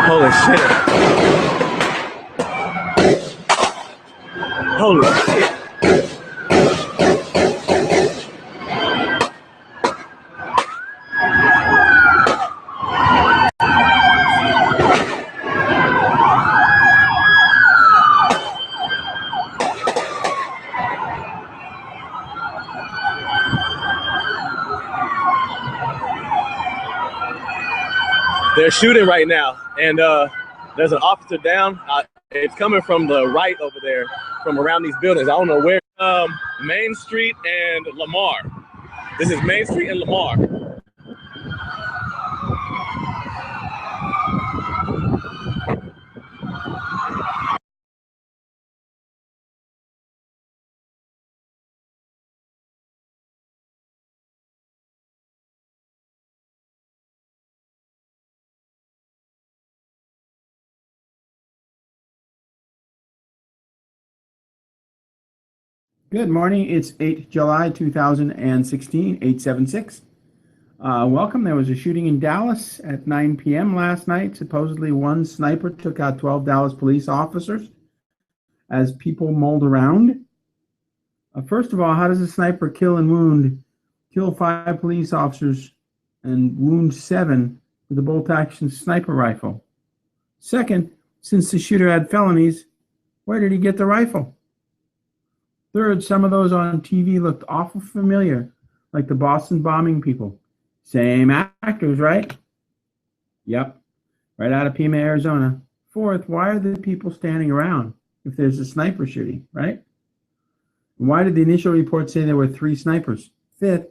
Holy shit. Holy shit. They're shooting right now, and there's an officer down. It's coming from the right over there, from around these buildings. I don't know where. Main Street and Lamar. This is Main Street and Lamar. Good morning. It's 8 July 2016, 876. Welcome. There was a shooting in Dallas at 9 p.m. last night. Supposedly one sniper took out 12 Dallas police officers as people mulled around. First of all, how does a sniper kill 5 police officers and wound 7 with a bolt-action sniper rifle? Second, since the shooter had felonies, where did he get the rifle? Third, some of those on TV looked awful familiar, like the Boston bombing people. Same actors, right? Yep, right out of Pima, Arizona. Fourth, why are the people standing around if there's a sniper shooting, right? And why did the initial report say there were 3 snipers? Fifth,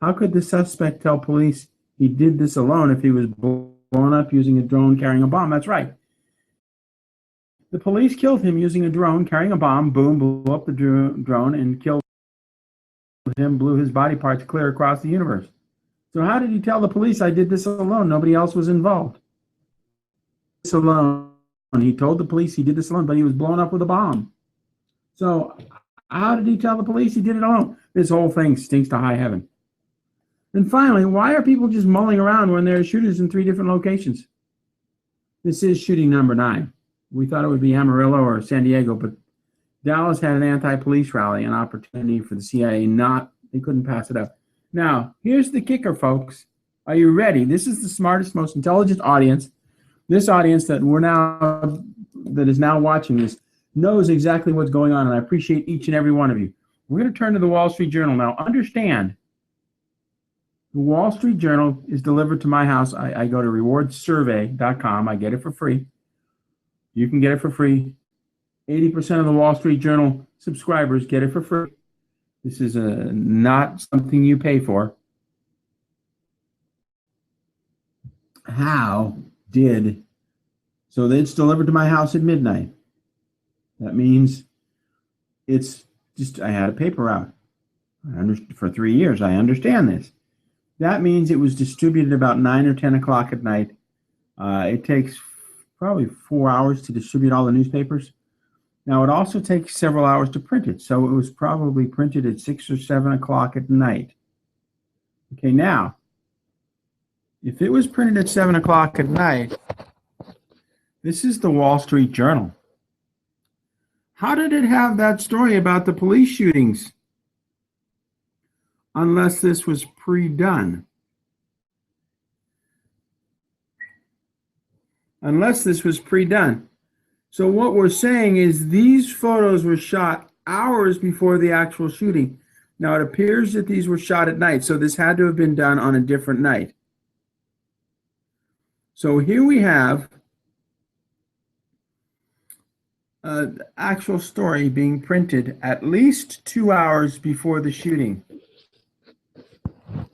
how could the suspect tell police he did this alone if he was blown up using a drone carrying a bomb? That's right. The police killed him using a drone carrying a bomb. Boom, blew up the drone and killed him, blew his body parts clear across the universe. So how did he tell the police, I did this alone? Nobody else was involved. This alone. He told the police he did this alone, but he was blown up with a bomb. So how did he tell the police he did it alone? This whole thing stinks to high heaven. And finally, why are people just mulling around when there are shooters in 3 different locations? This is shooting number 9. We thought it would be Amarillo or San Diego, but Dallas had an anti-police rally, an opportunity for the CIA they couldn't pass it up. Now, here's the kicker, folks. Are you ready? This is the smartest, most intelligent audience. This audience that is now watching this knows exactly what's going on, and I appreciate each and every one of you. We're going to turn to the Wall Street Journal now. Understand, the Wall Street Journal is delivered to my house. I go to rewardsurvey.com. I get it for free. You can get it for free. 80% of the Wall Street Journal subscribers get it for free. This is not something you pay for. How did. So it's delivered to my house at midnight. That means it's just, I had a paper route. For 3 years, I understand this. That means it was distributed about 9 or 10 o'clock at night. It takes probably 4 hours to distribute all the newspapers. Now, it also takes several hours to print it, so it was probably printed at 6 or 7 o'clock at night. Okay, now, if it was printed at 7 o'clock at night, this is the Wall Street Journal. How did it have that story about the police shootings? Unless this was pre-done. Unless this was pre-done. So what we're saying is these photos were shot hours before the actual shooting. Now it appears that these were shot at night, so this had to have been done on a different night. So here we have an actual story being printed at least 2 hours before the shooting.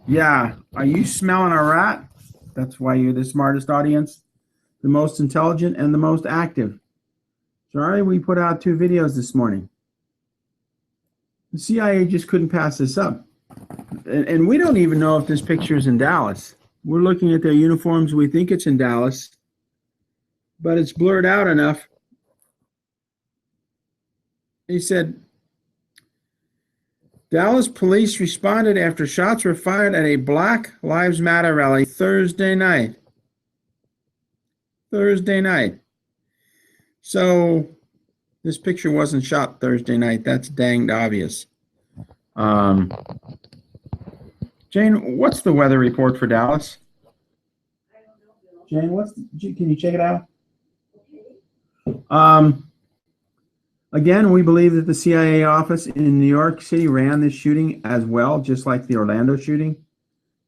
Yeah, are you smelling a rat? That's why you're the smartest audience, the most intelligent, and the most active. Sorry, we put out 2 videos this morning. The CIA just couldn't pass this up. And we don't even know if this picture is in Dallas. We're looking at their uniforms. We think it's in Dallas, but it's blurred out enough. He said, Dallas police responded after shots were fired at a Black Lives Matter rally Thursday night. Thursday night. So this picture wasn't shot Thursday night. That's danged obvious. Jane, what's the weather report for Dallas? Jane, can you check it out? Again, we believe that the CIA office in New York City ran this shooting as well, just like the Orlando shooting.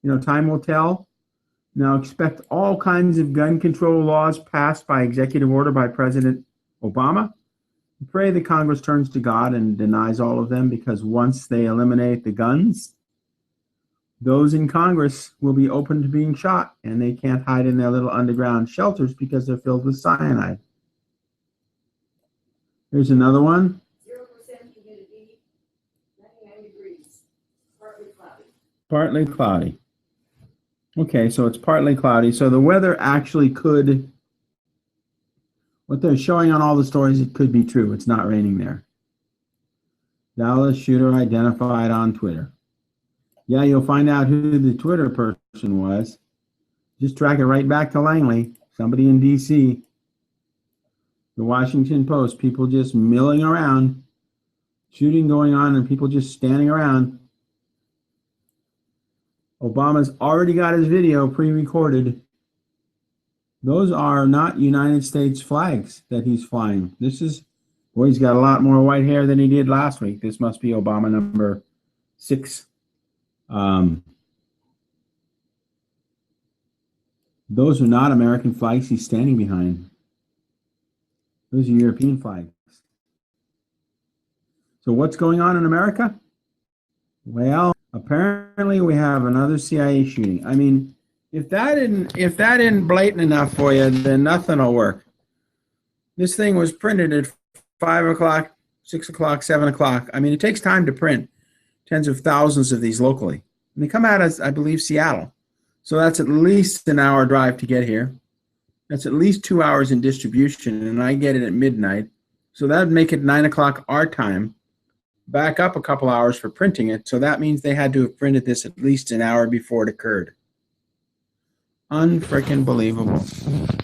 You know, time will tell. Now expect all kinds of gun control laws passed by executive order by President Obama. We pray that Congress turns to God and denies all of them, because once they eliminate the guns, those in Congress will be open to being shot, and they can't hide in their little underground shelters because they're filled with cyanide. Here's another one. 0% humidity, 99 degrees, partly cloudy. Partly cloudy. Okay, so it's partly cloudy. So the weather actually could, what they're showing on all the stories, it could be true. It's not raining there. Dallas shooter identified on Twitter. Yeah, you'll find out who the Twitter person was. Just track it right back to Langley, somebody in D.C. The Washington Post, people just milling around, shooting going on, and people just standing around. Obama's already got his video pre-recorded. Those are not United States flags that he's flying. This is, boy, he's got a lot more white hair than he did last week. This must be Obama number 6. Those are not American flags he's standing behind. Those are European flags. So what's going on in America? Well, apparently we have another CIA shooting. I mean, if that isn't blatant enough for you, then nothing will work. This thing was printed at 5 o'clock, 6 o'clock, 7 o'clock. I mean, it takes time to print tens of thousands of these locally. And they come out of, I believe, Seattle. So that's at least an hour drive to get here. That's at least 2 hours in distribution, and I get it at midnight. So that would make it 9 o'clock our time. Back up a couple hours for printing it. So that means they had to have printed this at least an hour before it occurred. Unfreaking believable.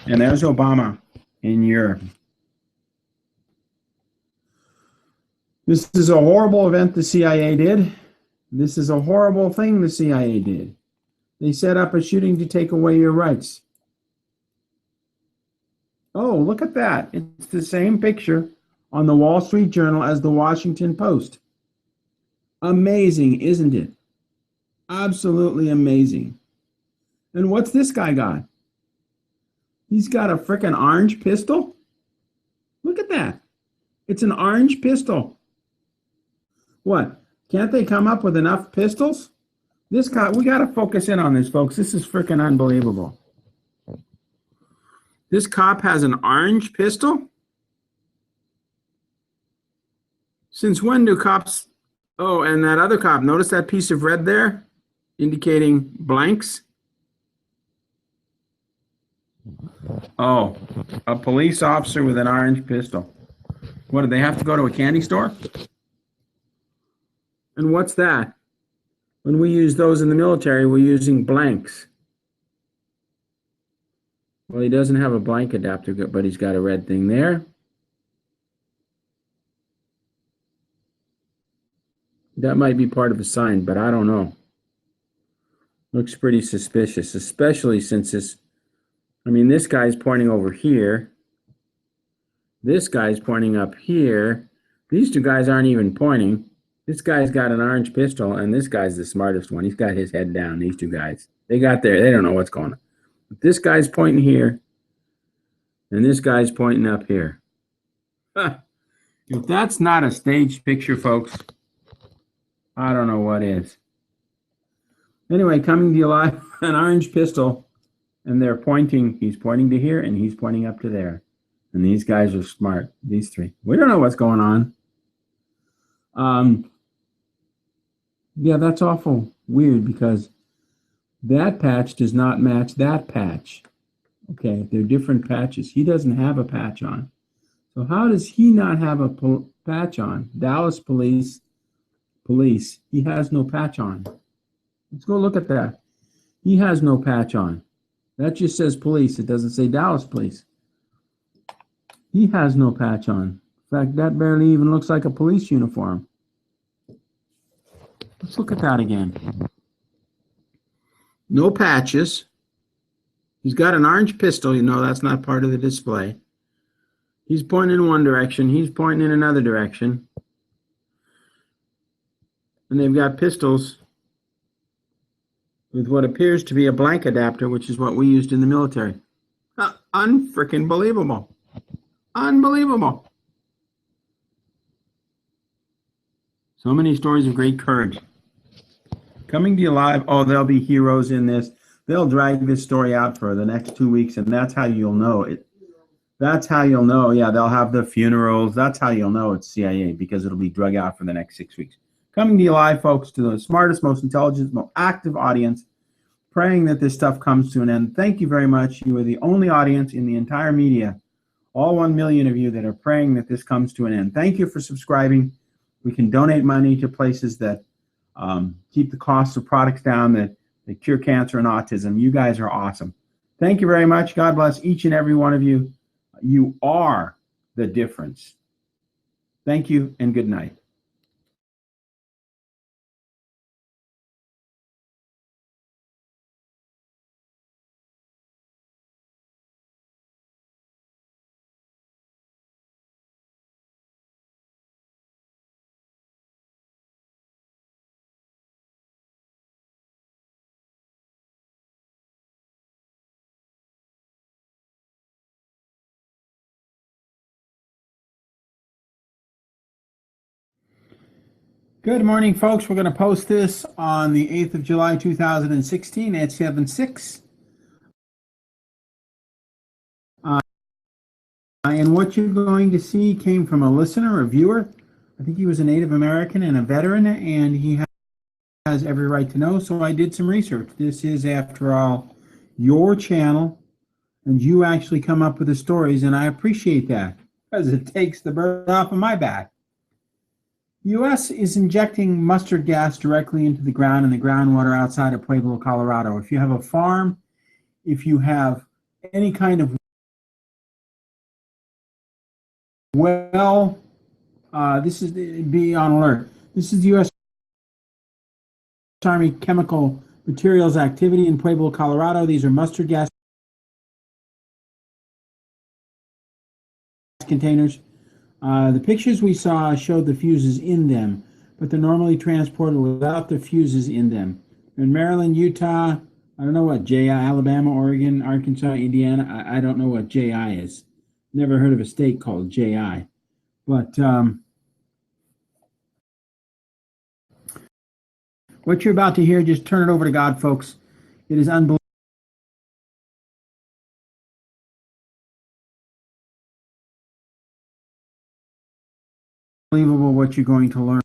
And there's Obama in Europe. This is a horrible event the CIA did. This is a horrible thing the CIA did. They set up a shooting to take away your rights. Oh, look at that. It's the same picture on the Wall Street Journal as the Washington Post. Amazing, isn't it? Absolutely amazing. And what's this guy got? He's got a frickin' orange pistol? Look at that. It's an orange pistol. What? Can't they come up with enough pistols? This guy, we got to focus in on this, folks. This is frickin' unbelievable. This cop has an orange pistol? Since when do cops... Oh, and that other cop, notice that piece of red there? Indicating blanks? Oh, a police officer with an orange pistol. What, do they have to go to a candy store? And what's that? When we use those in the military, we're using blanks. Well, he doesn't have a blank adapter, but he's got a red thing there. That might be part of a sign, but I don't know. Looks pretty suspicious, especially since this, I mean, this guy's pointing over here. This guy's pointing up here. These two guys aren't even pointing. This guy's got an orange pistol, and this guy's the smartest one. He's got his head down, these two guys. They don't know what's going on. But this guy's pointing here, and this guy's pointing up here. Huh. If that's not a staged picture, folks, I don't know what is. Anyway, coming to you live, an orange pistol, and they're pointing. He's pointing to here, and he's pointing up to there. And these guys are smart, these three. We don't know what's going on. Yeah, that's awful weird because that patch does not match that patch. Okay, they're different patches. He doesn't have a patch on. So how does he not have a patch on? Dallas police, he has no patch on. Let's go look at that. He has no patch on. That just says police. It doesn't say Dallas police. He has no patch on. In fact, that barely even looks like a police uniform. Let's look at that again. No patches. He's got an orange pistol. You know, that's not part of the display. He's pointing in one direction. He's pointing in another direction. And they've got pistols with what appears to be a blank adapter, which is what we used in the military. Unfreaking believable. Unbelievable. So many stories of great courage. Coming to you live. Oh, there'll be heroes in this. They'll drag this story out for the next 2 weeks, and that's how you'll know it. That's how you'll know. Yeah, they'll have the funerals. That's how you'll know it's CIA, because it'll be drug out for the next 6 weeks. Coming to you live, folks, to the smartest, most intelligent, most active audience, praying that this stuff comes to an end. Thank you very much. You are the only audience in the entire media, all 1 million of you, that are praying that this comes to an end. Thank you for subscribing. We can donate money to places that keep the costs of products down, that cure cancer and autism. You guys are awesome. Thank you very much. God bless each and every one of you. You are the difference. Thank you and good night. Good morning, folks. We're going to post this on the 8th of July, 2016 at 7/6. And what you're going to see came from a listener, a viewer. I think he was a Native American and a veteran, and he has every right to know, so I did some research. This is, after all, your channel, and you actually come up with the stories, and I appreciate that, because it takes the burden off of my back. U.S. is injecting mustard gas directly into the ground and the groundwater outside of Pueblo, Colorado. If you have a farm, if you have any kind of well, this is, be on alert. This is the U.S. Army Chemical Materials Activity in Pueblo, Colorado. These are mustard gas containers. The pictures we saw showed the fuses in them, but they're normally transported without the fuses in them. In Maryland, Utah, I don't know what JI, Alabama, Oregon, Arkansas, Indiana, I don't know what JI is. Never heard of a state called JI. But what you're about to hear, just turn it over to God, folks. It is unbelievable. unbelievable what you're going to learn.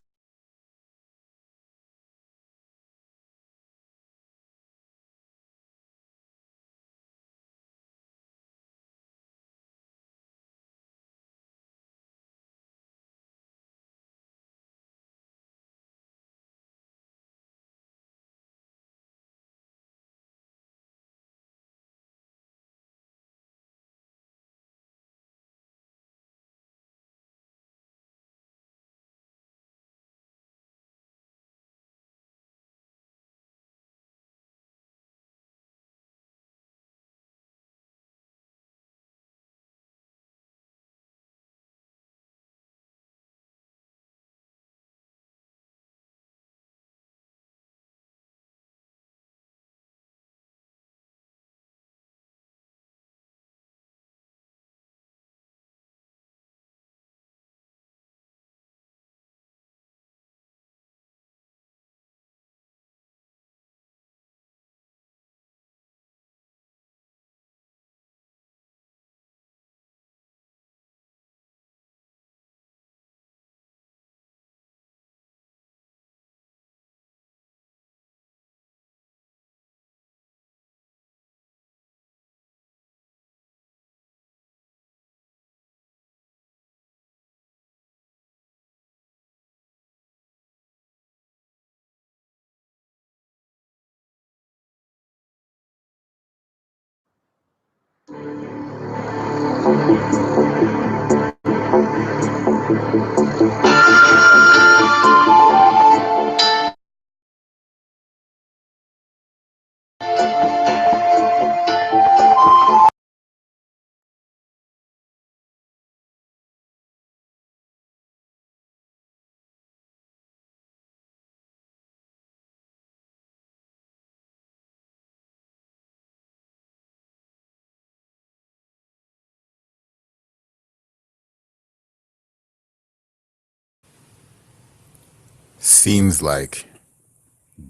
Seems like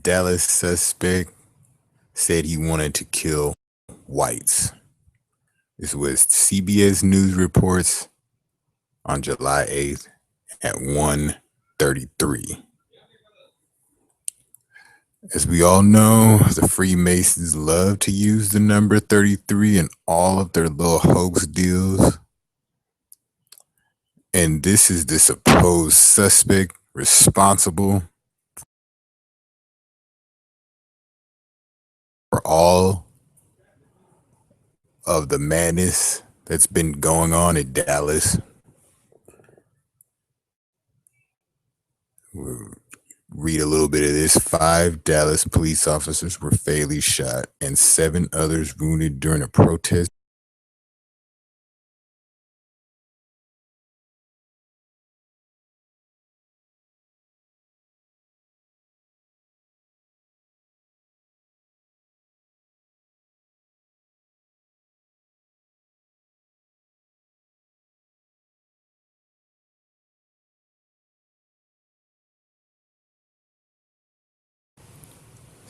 Dallas suspect said he wanted to kill whites. This was CBS News reports on July 8th at 1:33. As we all know, the Freemasons love to use the number 33 in all of their little hoax deals. And this is the supposed suspect responsible for all of the madness that's been going on in Dallas. We'll read a little bit of this. 5 Dallas police officers were fatally shot and 7 others wounded during a protest.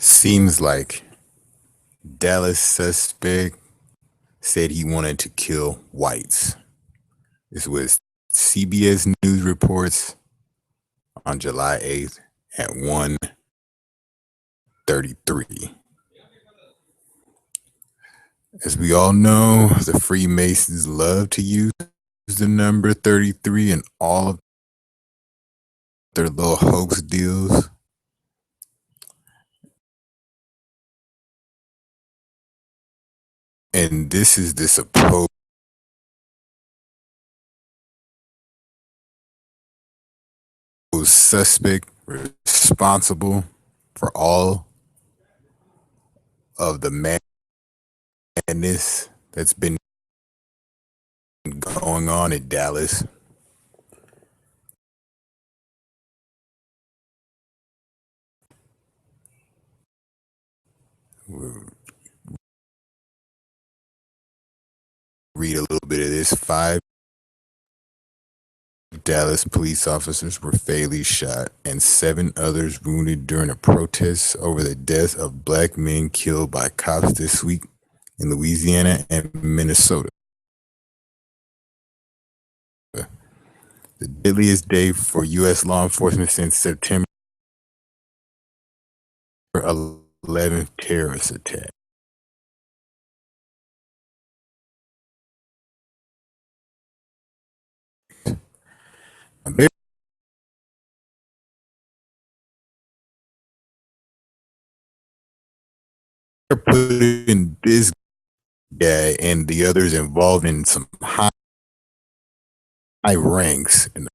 Seems like Dallas suspect said he wanted to kill whites. This was CBS News reports on July 8th at 1:33. As we all know, the Freemasons love to use the number 33 in all of their little hoax deals. And this is the supposed suspect responsible for all of the madness that's been going on in Dallas. We'll read a little bit of this. 5 Dallas police officers were fatally shot and 7 others wounded during a protest over the death of black men killed by cops this week in Louisiana and Minnesota. the deadliest day for U.S. law enforcement since September 11th terrorist attack. They're putting this guy and the others involved in some high ranks, and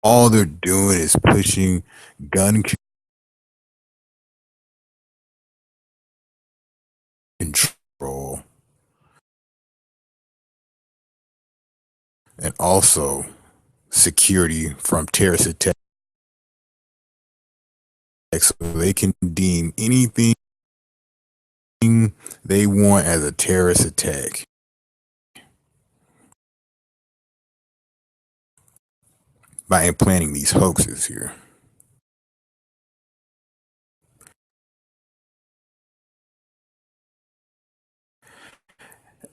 all they're doing is pushing gun control and also security from terrorist attacks, so they can deem anything they want as a terrorist attack by implanting these hoaxes here.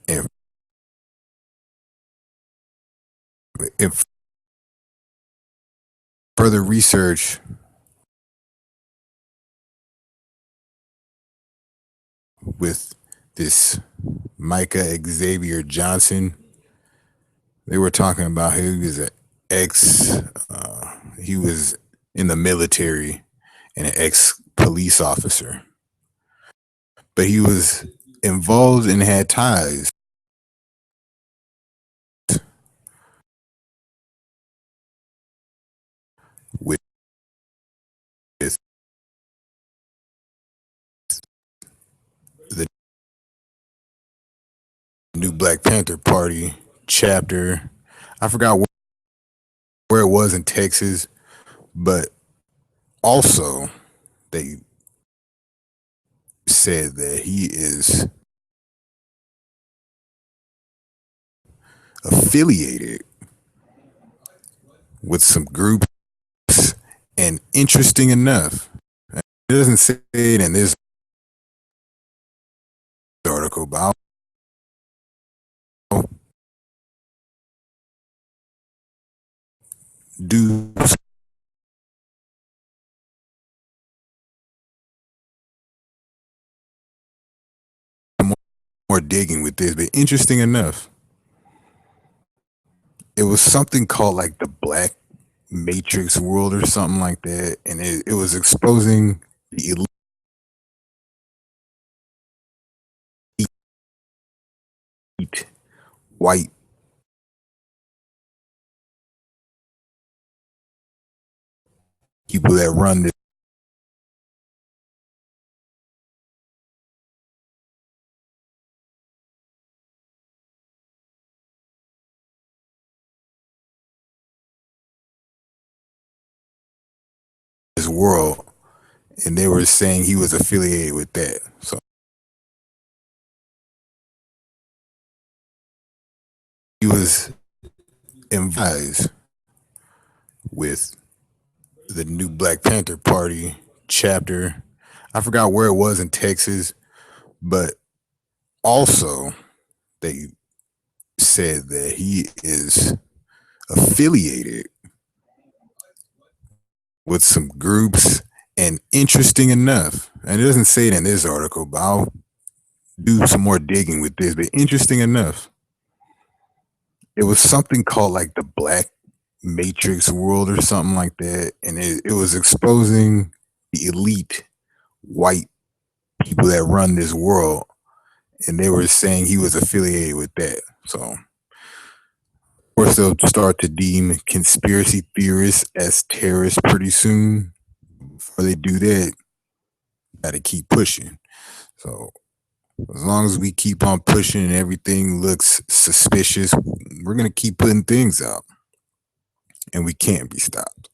And if further research with this Micah Xavier Johnson, they were talking about he was an he was in the military and an ex police officer, but he was involved and had ties with the new Black Panther Party chapter. I forgot where it was in Texas, but also they said that he is affiliated with some groups, and interesting enough, it doesn't say it in this article, but I'll do some more digging with this, but interesting enough, it was something called like the Black Matrix world or something like that, and it was exposing the elite white people that run this world, and they were saying he was affiliated with that. So he was advised with the new Black Panther Party chapter. I forgot where it was in Texas, but also they said that he is affiliated with some groups, and interesting enough, and it doesn't say it in this article, but I'll do some more digging with this, but interesting enough, it was something called like the Black Matrix world or something like that, and it was exposing the elite white people that run this world, and they were saying he was affiliated with that. So of course they'll start to deem conspiracy theorists as terrorists pretty soon. Before they do that, gotta keep pushing. So as long as we keep on pushing and everything looks suspicious, we're gonna keep putting things out, and we can't be stopped.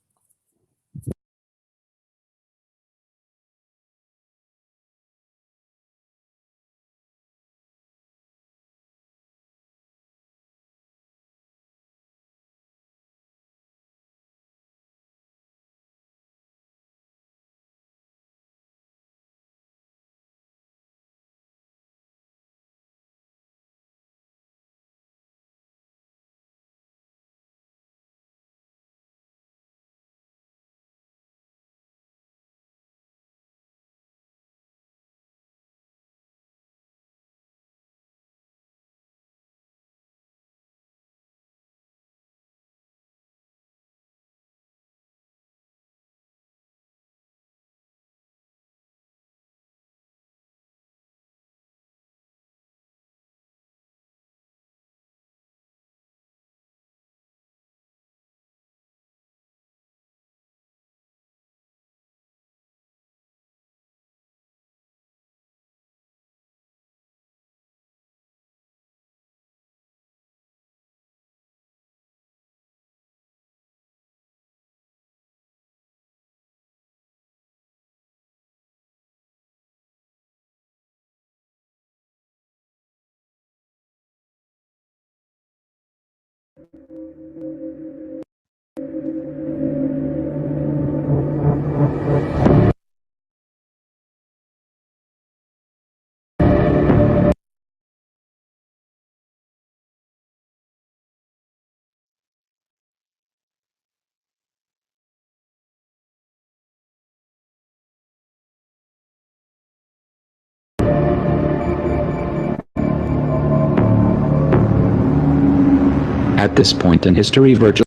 At this point in history, virtually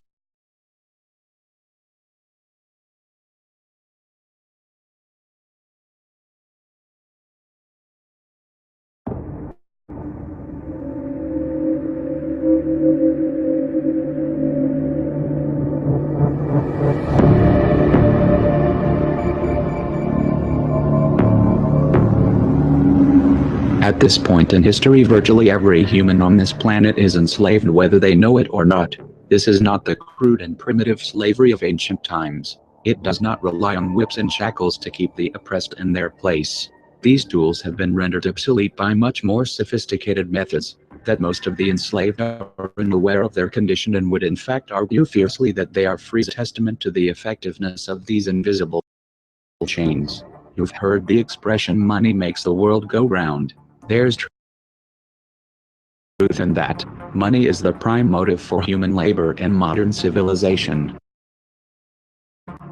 At this point in history, virtually every human on this planet is enslaved whether they know it or not. This is not the crude and primitive slavery of ancient times. It does not rely on whips and shackles to keep the oppressed in their place. These tools have been rendered obsolete by much more sophisticated methods, that most of the enslaved are unaware of their condition and would in fact argue fiercely that they are free, a testament to the effectiveness of these invisible chains. You've heard the expression, money makes the world go round. There's truth in that. Money is the prime motive for human labor and modern civilization.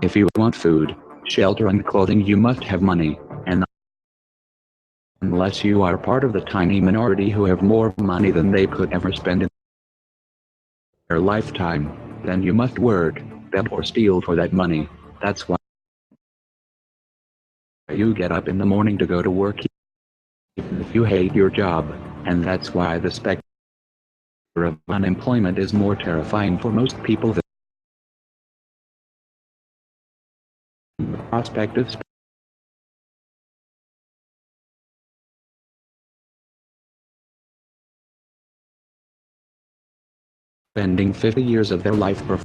If you want food, shelter and clothing, you must have money, and unless you are part of the tiny minority who have more money than they could ever spend in their lifetime, then you must work, beg or steal for that money. That's why you get up in the morning to go to work even if you hate your job, and that's why the specter of unemployment is more terrifying for most people than the prospect of spending 50 years of their life for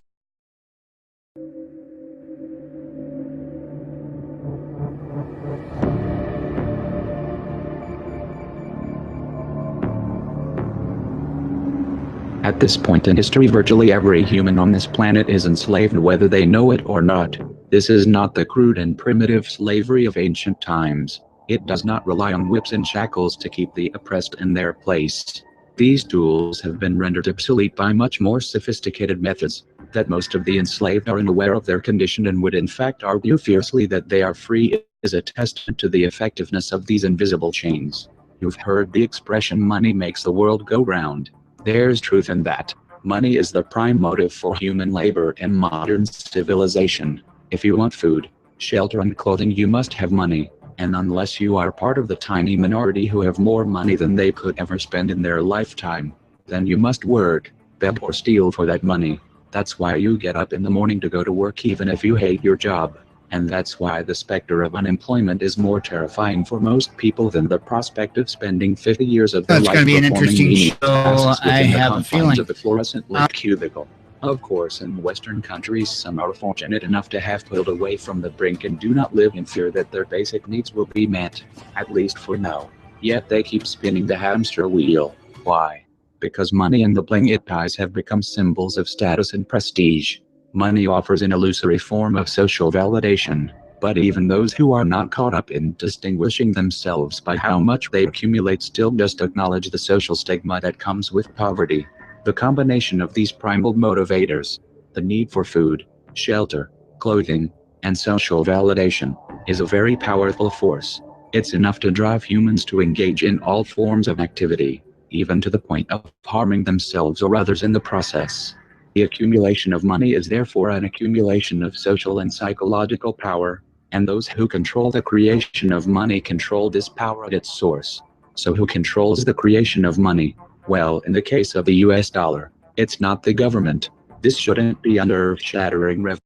At this point in history, virtually every human on this planet is enslaved whether they know it or not. This is not the crude and primitive slavery of ancient times. It does not rely on whips and shackles to keep the oppressed in their place. These tools have been rendered obsolete by much more sophisticated methods, that most of the enslaved are unaware of their condition and would in fact argue fiercely that they are free, is a testament to the effectiveness of these invisible chains. You've heard the expression, money makes the world go round. There's truth in that. Money is the prime motive for human labor and modern civilization. If you want food, shelter and clothing, you must have money, and unless you are part of the tiny minority who have more money than they could ever spend in their lifetime, then you must work, beg or steal for that money. That's why you get up in the morning to go to work even if you hate your job. And that's why the specter of unemployment is more terrifying for most people than the prospect of spending 50 years of their It's life going to be an performing interesting menial show. tasks I within the have a confines feeling. of a fluorescent lit cubicle. Of course, in Western countries, some are fortunate enough to have pulled away from the brink and do not live in fear that their basic needs will be met, at least for now. Yet they keep spinning the hamster wheel. Why? Because money and the bling it ties have become symbols of status and prestige. Money offers an illusory form of social validation, but even those who are not caught up in distinguishing themselves by how much they accumulate still just acknowledge the social stigma that comes with poverty. The combination of these primal motivators, the need for food, shelter, clothing, and social validation, is a very powerful force. It's enough to drive humans to engage in all forms of activity, even to the point of harming themselves or others in the process. The accumulation of money is therefore an accumulation of social and psychological power, and those who control the creation of money control this power at its source. So who controls the creation of money? Well, in the case of the US dollar, it's not the government. This shouldn't be an earth-shattering revelation.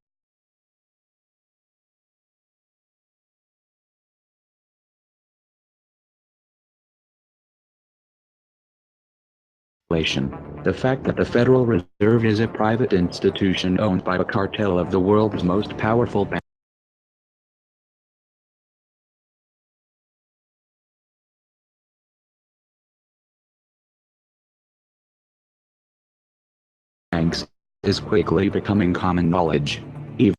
The fact that the Federal Reserve is a private institution owned by a cartel of the world's most powerful banks is quickly becoming common knowledge. Even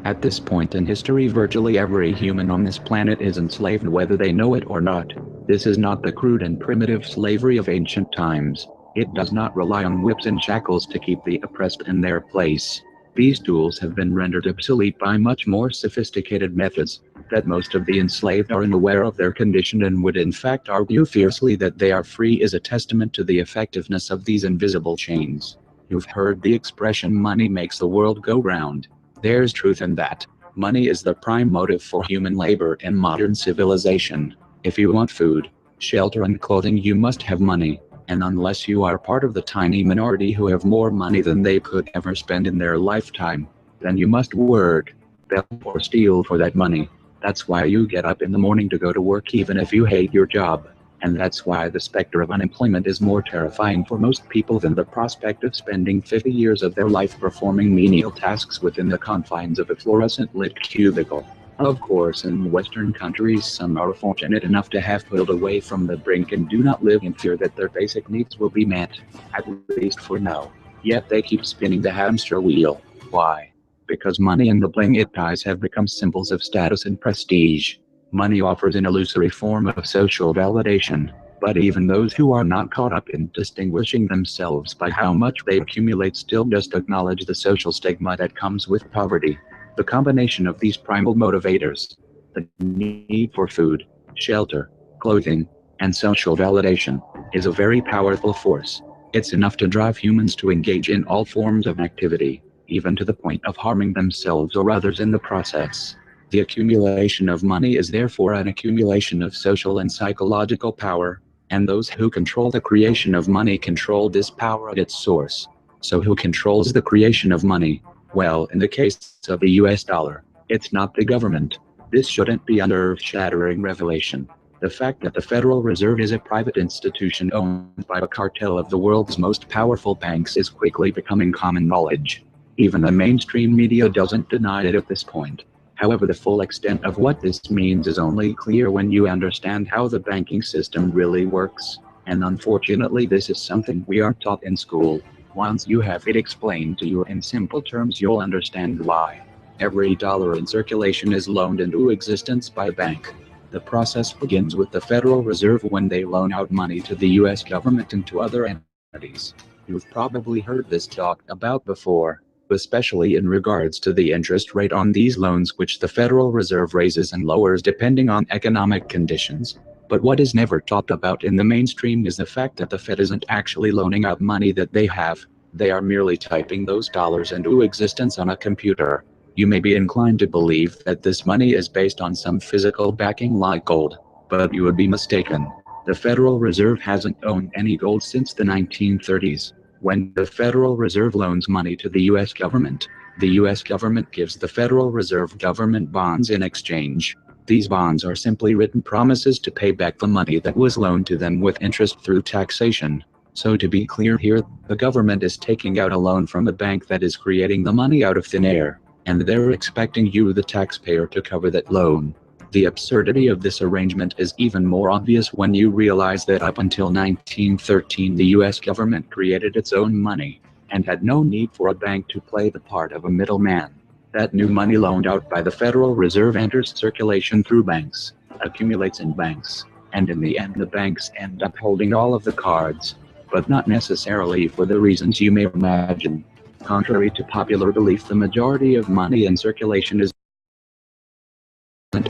At this point in history, virtually every human on this planet is enslaved whether they know it or not. This is not the crude and primitive slavery of ancient times. It does not rely on whips and shackles to keep the oppressed in their place. These tools have been rendered obsolete by much more sophisticated methods. That most of the enslaved are unaware of their condition and would in fact argue fiercely that they are free is a testament to the effectiveness of these invisible chains. You've heard the expression money makes the world go round. There's truth in that. Money is the prime motive for human labor in modern civilization. If you want food, shelter and clothing, you must have money. And unless you are part of the tiny minority who have more money than they could ever spend in their lifetime, then you must work, beg or steal for that money. That's why you get up in the morning to go to work even if you hate your job. And that's why the specter of unemployment is more terrifying for most people than the prospect of spending 50 years of their life performing menial tasks within the confines of a fluorescent-lit cubicle. Of course, in Western countries, some are fortunate enough to have pulled away from the brink and do not live in fear that their basic needs will be met, at least for now. Yet they keep spinning the hamster wheel. Why? Because money and the bling it ties have become symbols of status and prestige. Money offers an illusory form of social validation, but even those who are not caught up in distinguishing themselves by how much they accumulate still just acknowledge the social stigma that comes with poverty. The combination of these primal motivators, the need for food, shelter, clothing, and social validation, is a very powerful force. It's enough to drive humans to engage in all forms of activity, even to the point of harming themselves or others in the process. The accumulation of money is therefore an accumulation of social and psychological power, and those who control the creation of money control this power at its source. So who controls the creation of money? Well, in the case of the US dollar, it's not the government. This shouldn't be an earth-shattering revelation. The fact that the Federal Reserve is a private institution owned by a cartel of the world's most powerful banks is quickly becoming common knowledge. Even the mainstream media doesn't deny it at this point. However, the full extent of what this means is only clear when you understand how the banking system really works. And unfortunately, this is something we aren't taught in school. Once you have it explained to you in simple terms, you'll understand why. Every dollar in circulation is loaned into existence by a bank. The process begins with the Federal Reserve when they loan out money to the US government and to other entities. You've probably heard this talked about before, especially in regards to the interest rate on these loans, which the Federal Reserve raises and lowers depending on economic conditions. But what is never talked about in the mainstream is the fact that the Fed isn't actually loaning out money that they have. They are merely typing those dollars into existence on a computer. You may be inclined to believe that this money is based on some physical backing like gold, but you would be mistaken. The Federal Reserve hasn't owned any gold since the 1930s. When the Federal Reserve loans money to the US government, the US government gives the Federal Reserve government bonds in exchange. These bonds are simply written promises to pay back the money that was loaned to them with interest through taxation. So to be clear here, the government is taking out a loan from a bank that is creating the money out of thin air, and they're expecting you, the taxpayer, to cover that loan. The absurdity of this arrangement is even more obvious when you realize that up until 1913 the US government created its own money, and had no need for a bank to play the part of a middleman. That new money loaned out by the Federal Reserve enters circulation through banks, accumulates in banks, and in the end the banks end up holding all of the cards, but not necessarily for the reasons you may imagine. Contrary to popular belief, the majority of money in circulation is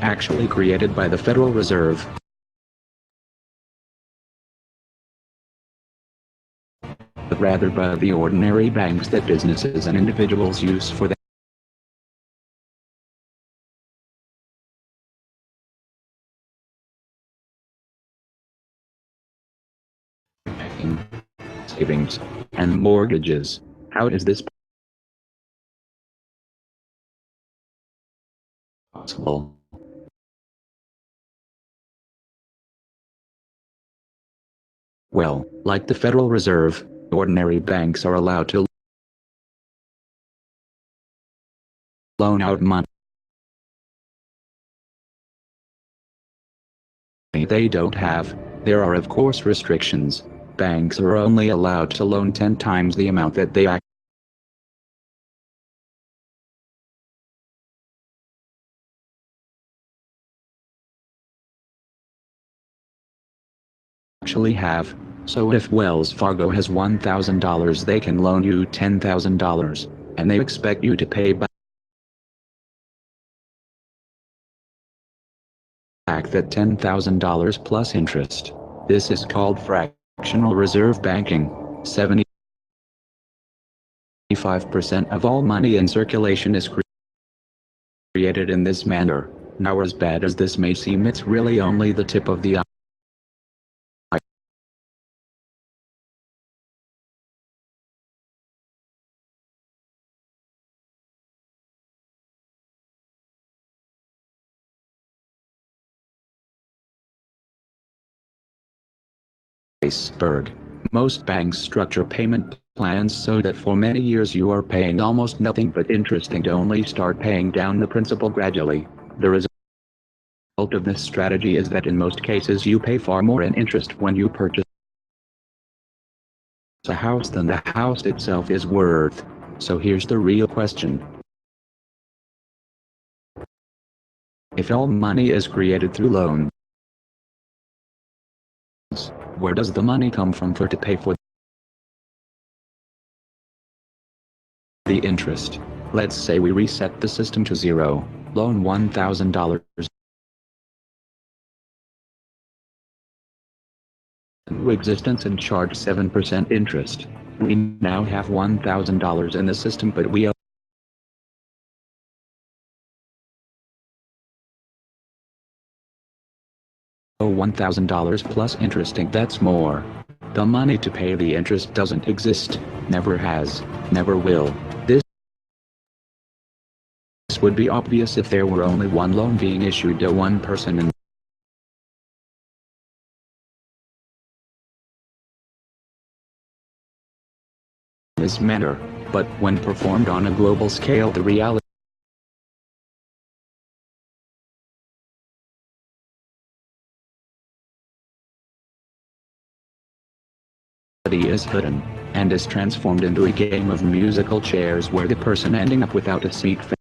actually created by the Federal Reserve, but rather by the ordinary banks that businesses and individuals use for their savings and mortgages. How is this possible? Well, like the Federal Reserve, ordinary banks are allowed to loan out money they don't have. There are of course restrictions. Banks are only allowed to loan 10 times the amount that they actually have. So if Wells Fargo has $1,000, they can loan you $10,000, and they expect you to pay back that $10,000 plus interest. This is called fractional reserve banking. 75% of all money in circulation is created in this manner. Now, as bad as this may seem, it's really only the tip of the iceberg. Most banks structure payment plans so that for many years you are paying almost nothing but interest and only start paying down the principal gradually. The result of this strategy is that in most cases you pay far more in interest when you purchase a house than the house itself is worth. So here's the real question. If all money is created through loans, where does the money come from to pay for the interest? Let's say we reset the system to zero. Loan $1,000 into existence and charge 7% interest. We now have $1,000 in the system, but we owe $1,000 plus interest, and that's more. The money to pay the interest doesn't exist, never has, never will. This would be obvious if there were only one loan being issued to one person in this manner, but when performed on a global scale, the reality is hidden, and is transformed into a game of musical chairs where the person ending up without a seat faces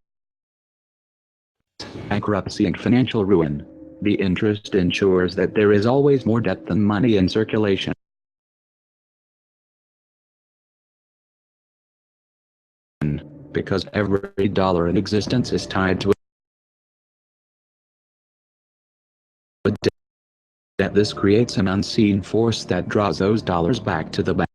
bankruptcy and financial ruin. The interest ensures that there is always more debt than money in circulation. Because every dollar in existence is tied to a debt. This creates an unseen force that draws those dollars back to the bank.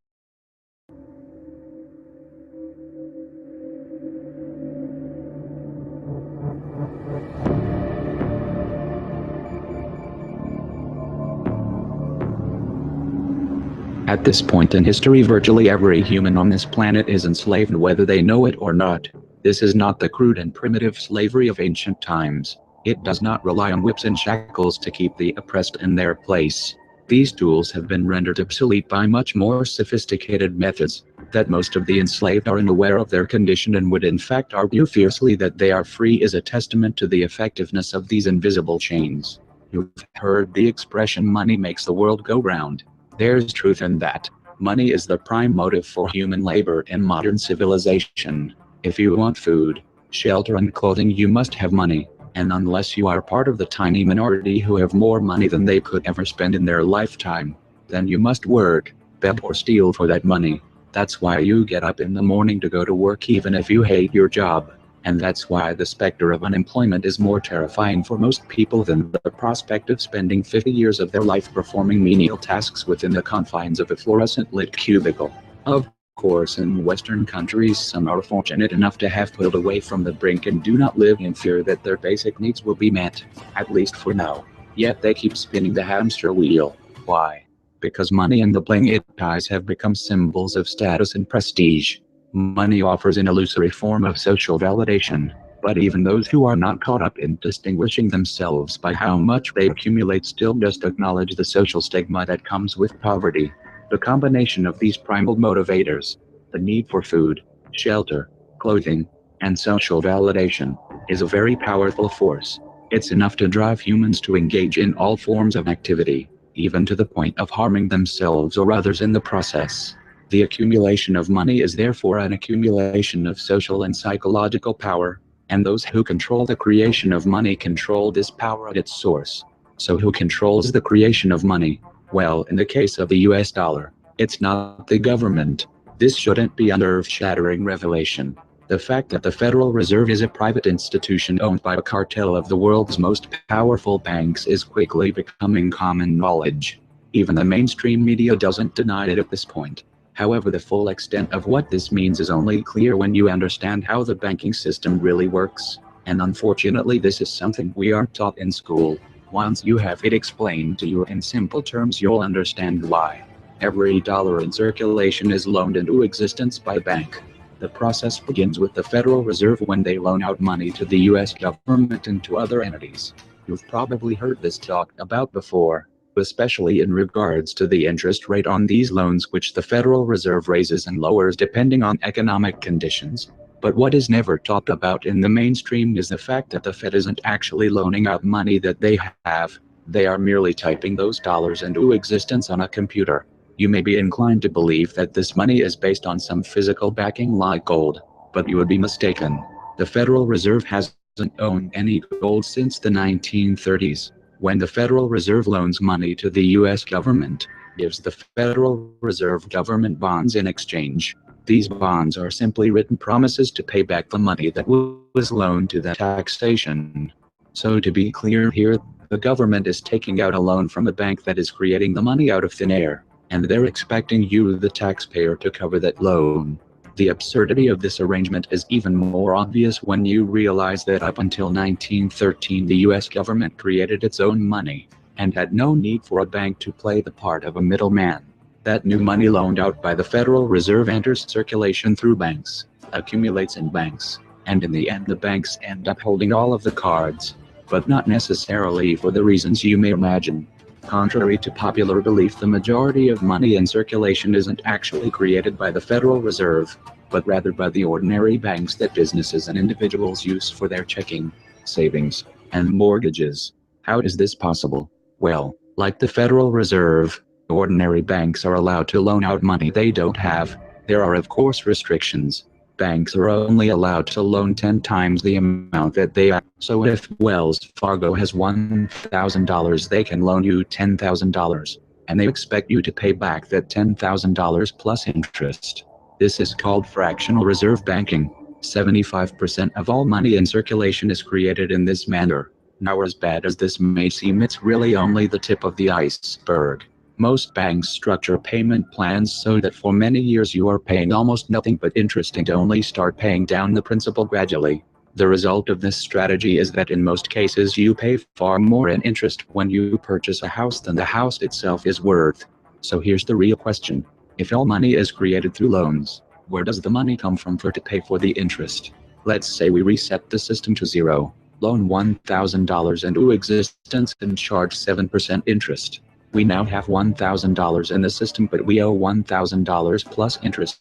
At this point in history, virtually every human on this planet is enslaved, whether they know it or not. This is not the crude and primitive slavery of ancient times. It does not rely on whips and shackles to keep the oppressed in their place. These tools have been rendered obsolete by much more sophisticated methods. That most of the enslaved are unaware of their condition and would in fact argue fiercely that they are free is a testament to the effectiveness of these invisible chains. You've heard the expression, money makes the world go round. There's truth in that. Money is the prime motive for human labor in modern civilization. If you want food, shelter, and clothing, you must have money. And unless you are part of the tiny minority who have more money than they could ever spend in their lifetime, then you must work, beg, or steal for that money. That's why you get up in the morning to go to work even if you hate your job. And that's why the specter of unemployment is more terrifying for most people than the prospect of spending 50 years of their life performing menial tasks within the confines of a fluorescent-lit cubicle. Of course, in Western countries, some are fortunate enough to have pulled away from the brink and do not live in fear that their basic needs will be met, at least for now. Yet they keep spinning the hamster wheel. Why? Because money and the bling it ties have become symbols of status and prestige. Money offers an illusory form of social validation, but even those who are not caught up in distinguishing themselves by how much they accumulate still just acknowledge the social stigma that comes with poverty. The combination of these primal motivators, the need for food, shelter, clothing, And social validation is a very powerful force. It's enough to drive humans to engage in all forms of activity, even to the point of harming themselves or others in the process. The accumulation of money is therefore an accumulation of social and psychological power, and those who control the creation of money control this power at its source. So who controls the creation of money? Well, in the case of the US dollar, it's not the government. This shouldn't be an earth-shattering revelation. The fact that the Federal Reserve is a private institution owned by a cartel of the world's most powerful banks is quickly becoming common knowledge. Even the mainstream media doesn't deny it at this point. However, the full extent of what this means is only clear when you understand how the banking system really works. And unfortunately, this is something we aren't taught in school. Once you have it explained to you in simple terms, you'll understand why. Every dollar in circulation is loaned into existence by a bank. The process begins with the Federal Reserve when they loan out money to the US government and to other entities. You've probably heard this talked about before, especially in regards to the interest rate on these loans, which the Federal Reserve raises and lowers depending on economic conditions. But what is never talked about in the mainstream is the fact that the Fed isn't actually loaning out money that they have. They are merely typing those dollars into existence on a computer. You may be inclined to believe that this money is based on some physical backing like gold, but you would be mistaken. The Federal Reserve hasn't owned any gold since the 1930s. When the Federal Reserve loans money to the US government, gives the Federal Reserve government bonds in exchange. These bonds are simply written promises to pay back the money that was loaned to the taxation. So to be clear here, the government is taking out a loan from a bank that is creating the money out of thin air, and they're expecting you, the taxpayer, to cover that loan. The absurdity of this arrangement is even more obvious when you realize that up until 1913 the US government created its own money, and had no need for a bank to play the part of a middleman. That new money loaned out by the Federal Reserve enters circulation through banks, accumulates in banks, and in the end the banks end up holding all of the cards, but not necessarily for the reasons you may imagine. Contrary to popular belief, the majority of money in circulation isn't actually created by the Federal Reserve, but rather by the ordinary banks that businesses and individuals use for their checking, savings, and mortgages. How is this possible? Well, like the Federal Reserve, ordinary banks are allowed to loan out money they don't have. There are of course restrictions. Banks are only allowed to loan 10 times the amount that they have. So if Wells Fargo has $1,000, they can loan you $10,000, and they expect you to pay back that $10,000 plus interest. This is called fractional reserve banking. 75% of all money in circulation is created in this manner. Now, as bad as this may seem, it's really only the tip of the iceberg. Most banks structure payment plans so that for many years you are paying almost nothing but interest and only start paying down the principal gradually. The result of this strategy is that in most cases you pay far more in interest when you purchase a house than the house itself is worth. So here's the real question. If all money is created through loans, where does the money come from to pay for the interest? Let's say we reset the system to zero. Loan $1,000 into existence and charge 7% interest. We now have $1,000 in the system, but we owe $1,000 plus interest.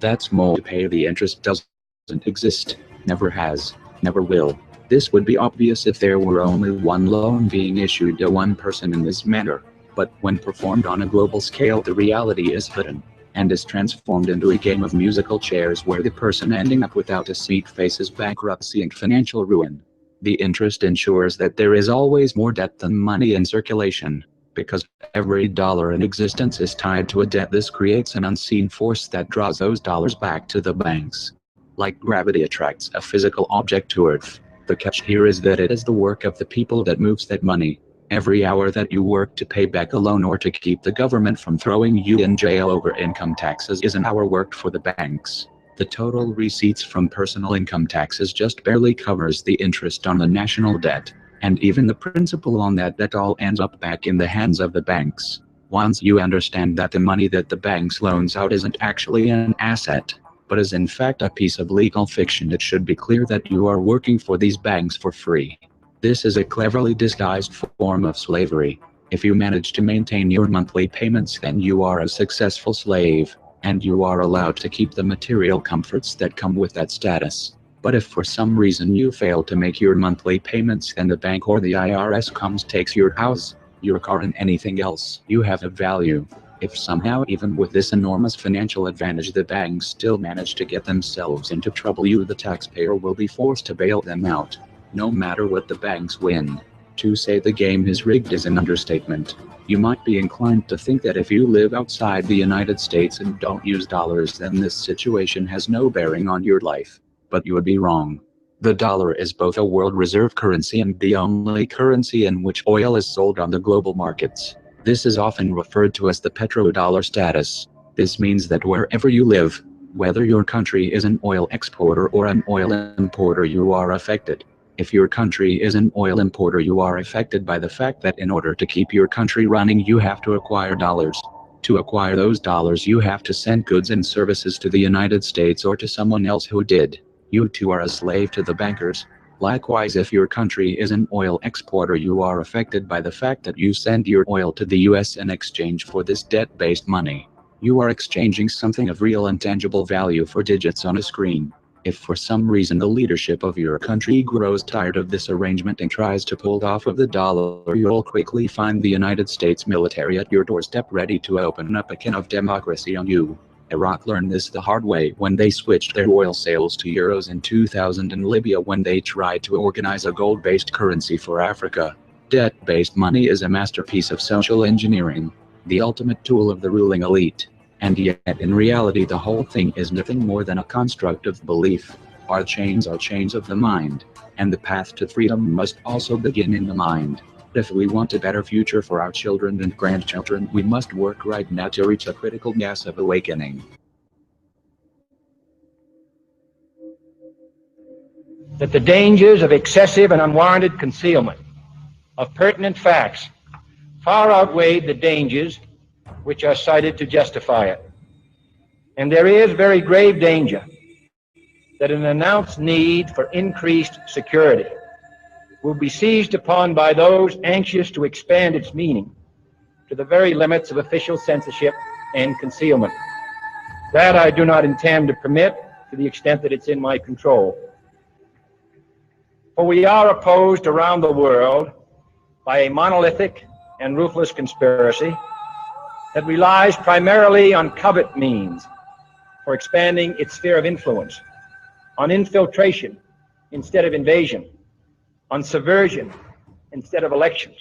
That's more to pay. The interest doesn't exist, never has, never will. This would be obvious if there were only one loan being issued to one person in this manner. But when performed on a global scale, the reality is hidden, and is transformed into a game of musical chairs where the person ending up without a seat faces bankruptcy and financial ruin. The interest ensures that there is always more debt than money in circulation. Because every dollar in existence is tied to a debt, this creates an unseen force that draws those dollars back to the banks. Like gravity attracts a physical object to Earth, the catch here is that it is the work of the people that moves that money. Every hour that you work to pay back a loan or to keep the government from throwing you in jail over income taxes is an hour worked for the banks. The total receipts from personal income taxes just barely covers the interest on the national debt. And even the principal on that debt all ends up back in the hands of the banks. Once you understand that the money that the banks loans out isn't actually an asset, but is in fact a piece of legal fiction, it should be clear that you are working for these banks for free. This is a cleverly disguised form of slavery. If you manage to maintain your monthly payments, then you are a successful slave, and you are allowed to keep the material comforts that come with that status. But if for some reason you fail to make your monthly payments and the bank or the IRS comes takes your house, your car and anything else you have of value, if somehow even with this enormous financial advantage the banks still manage to get themselves into trouble, you the taxpayer will be forced to bail them out, no matter what the banks win. To say the game is rigged is an understatement. You might be inclined to think that if you live outside the United States and don't use dollars, then this situation has no bearing on your life. But you would be wrong. The dollar is both a world reserve currency and the only currency in which oil is sold on the global markets. This is often referred to as the petrodollar status. This means that wherever you live, whether your country is an oil exporter or an oil importer, you are affected. If your country is an oil importer, you are affected by the fact that in order to keep your country running, you have to acquire dollars. To acquire those dollars, you have to send goods and services to the United States or to someone else who did. You too are a slave to the bankers. Likewise, if your country is an oil exporter, you are affected by the fact that you send your oil to the US in exchange for this debt-based money. You are exchanging something of real and tangible value for digits on a screen. If for some reason the leadership of your country grows tired of this arrangement and tries to pull off of the dollar, you'll quickly find the United States military at your doorstep ready to open up a can of democracy on you. Iraq learned this the hard way when they switched their oil sales to euros in 2000, and Libya when they tried to organize a gold-based currency for Africa. Debt-based money is a masterpiece of social engineering, the ultimate tool of the ruling elite. And yet in reality the whole thing is nothing more than a construct of belief. Our chains are chains of the mind, and the path to freedom must also begin in the mind. If we want a better future for our children and grandchildren, we must work right now to reach a critical mass of awakening. That the dangers of excessive and unwarranted concealment of pertinent facts far outweighed the dangers which are cited to justify it. And there is very grave danger that an announced need for increased security will be seized upon by those anxious to expand its meaning to the very limits of official censorship and concealment. That I do not intend to permit to the extent that it's in my control. For we are opposed around the world by a monolithic and ruthless conspiracy that relies primarily on covert means for expanding its sphere of influence, on infiltration instead of invasion, on subversion instead of elections,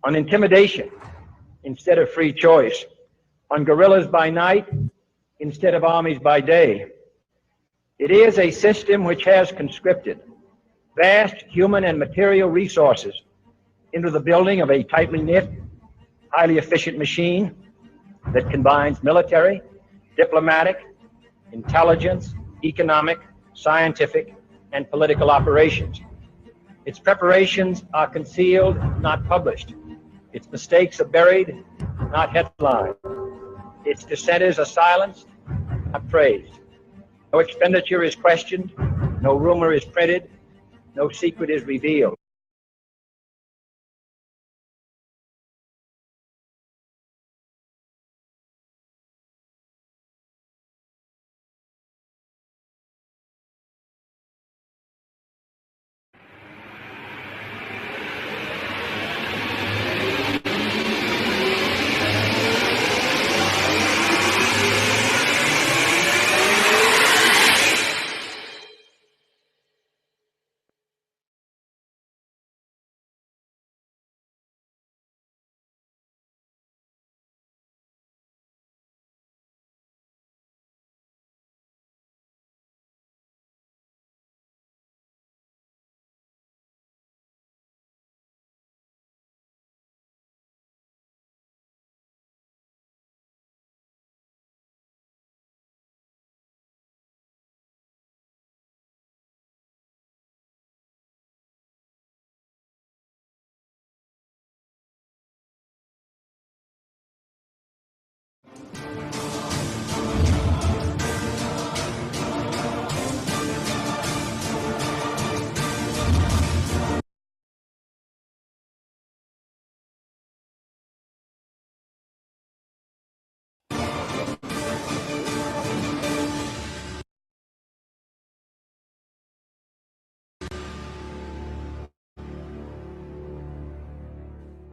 on intimidation instead of free choice, on guerrillas by night instead of armies by day. It is a system which has conscripted vast human and material resources into the building of a tightly knit, highly efficient machine that combines military, diplomatic, intelligence, economic, scientific, and political operations. Its preparations are concealed, not published. Its mistakes are buried, not headlined. Its dissenters are silenced, not praised. No expenditure is questioned, no rumor is printed, no secret is revealed.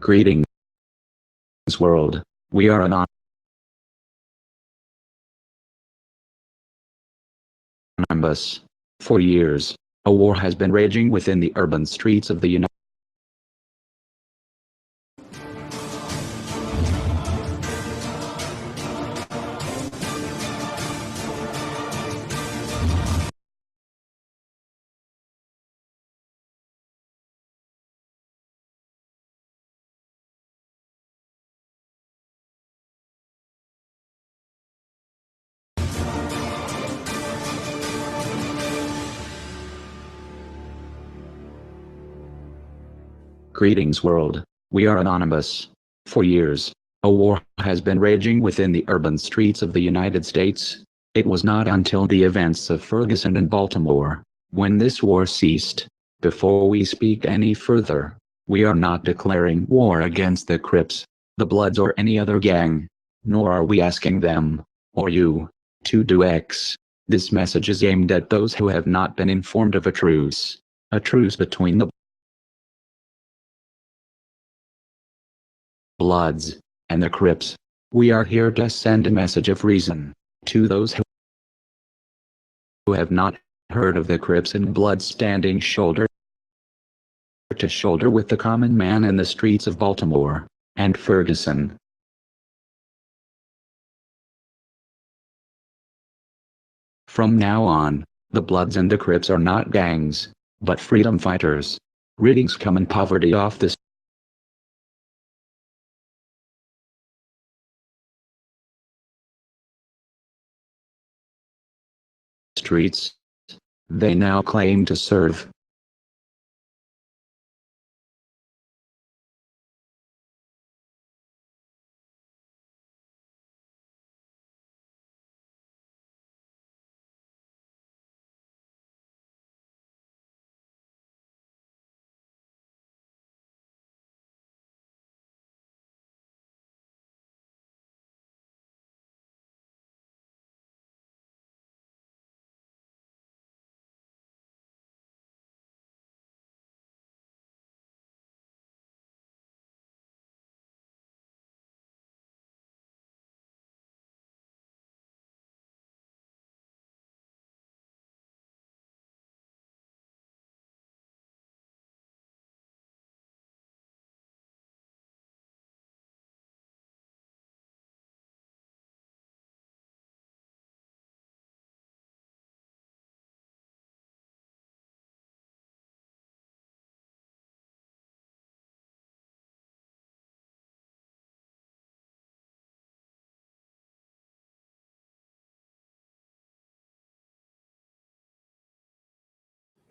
Greetings, world. We are anonymous. For years, a war has been raging within the urban streets of the United Greetings, world. We are anonymous. For years, a war has been raging within the urban streets of the United States. It was not until the events of Ferguson and Baltimore, when this war ceased. Before we speak any further, we are not declaring war against the Crips, the Bloods or any other gang, nor are we asking them, or you, to do X. This message is aimed at those who have not been informed of a truce between the Bloods and the Crips. We are here to send a message of reason to those who have not heard of the Crips and Bloods standing shoulder to shoulder with the common man in the streets of Baltimore and Ferguson. From now on, the Bloods and the Crips are not gangs, but freedom fighters, ridding scum and poverty off the streets. They now claim to serve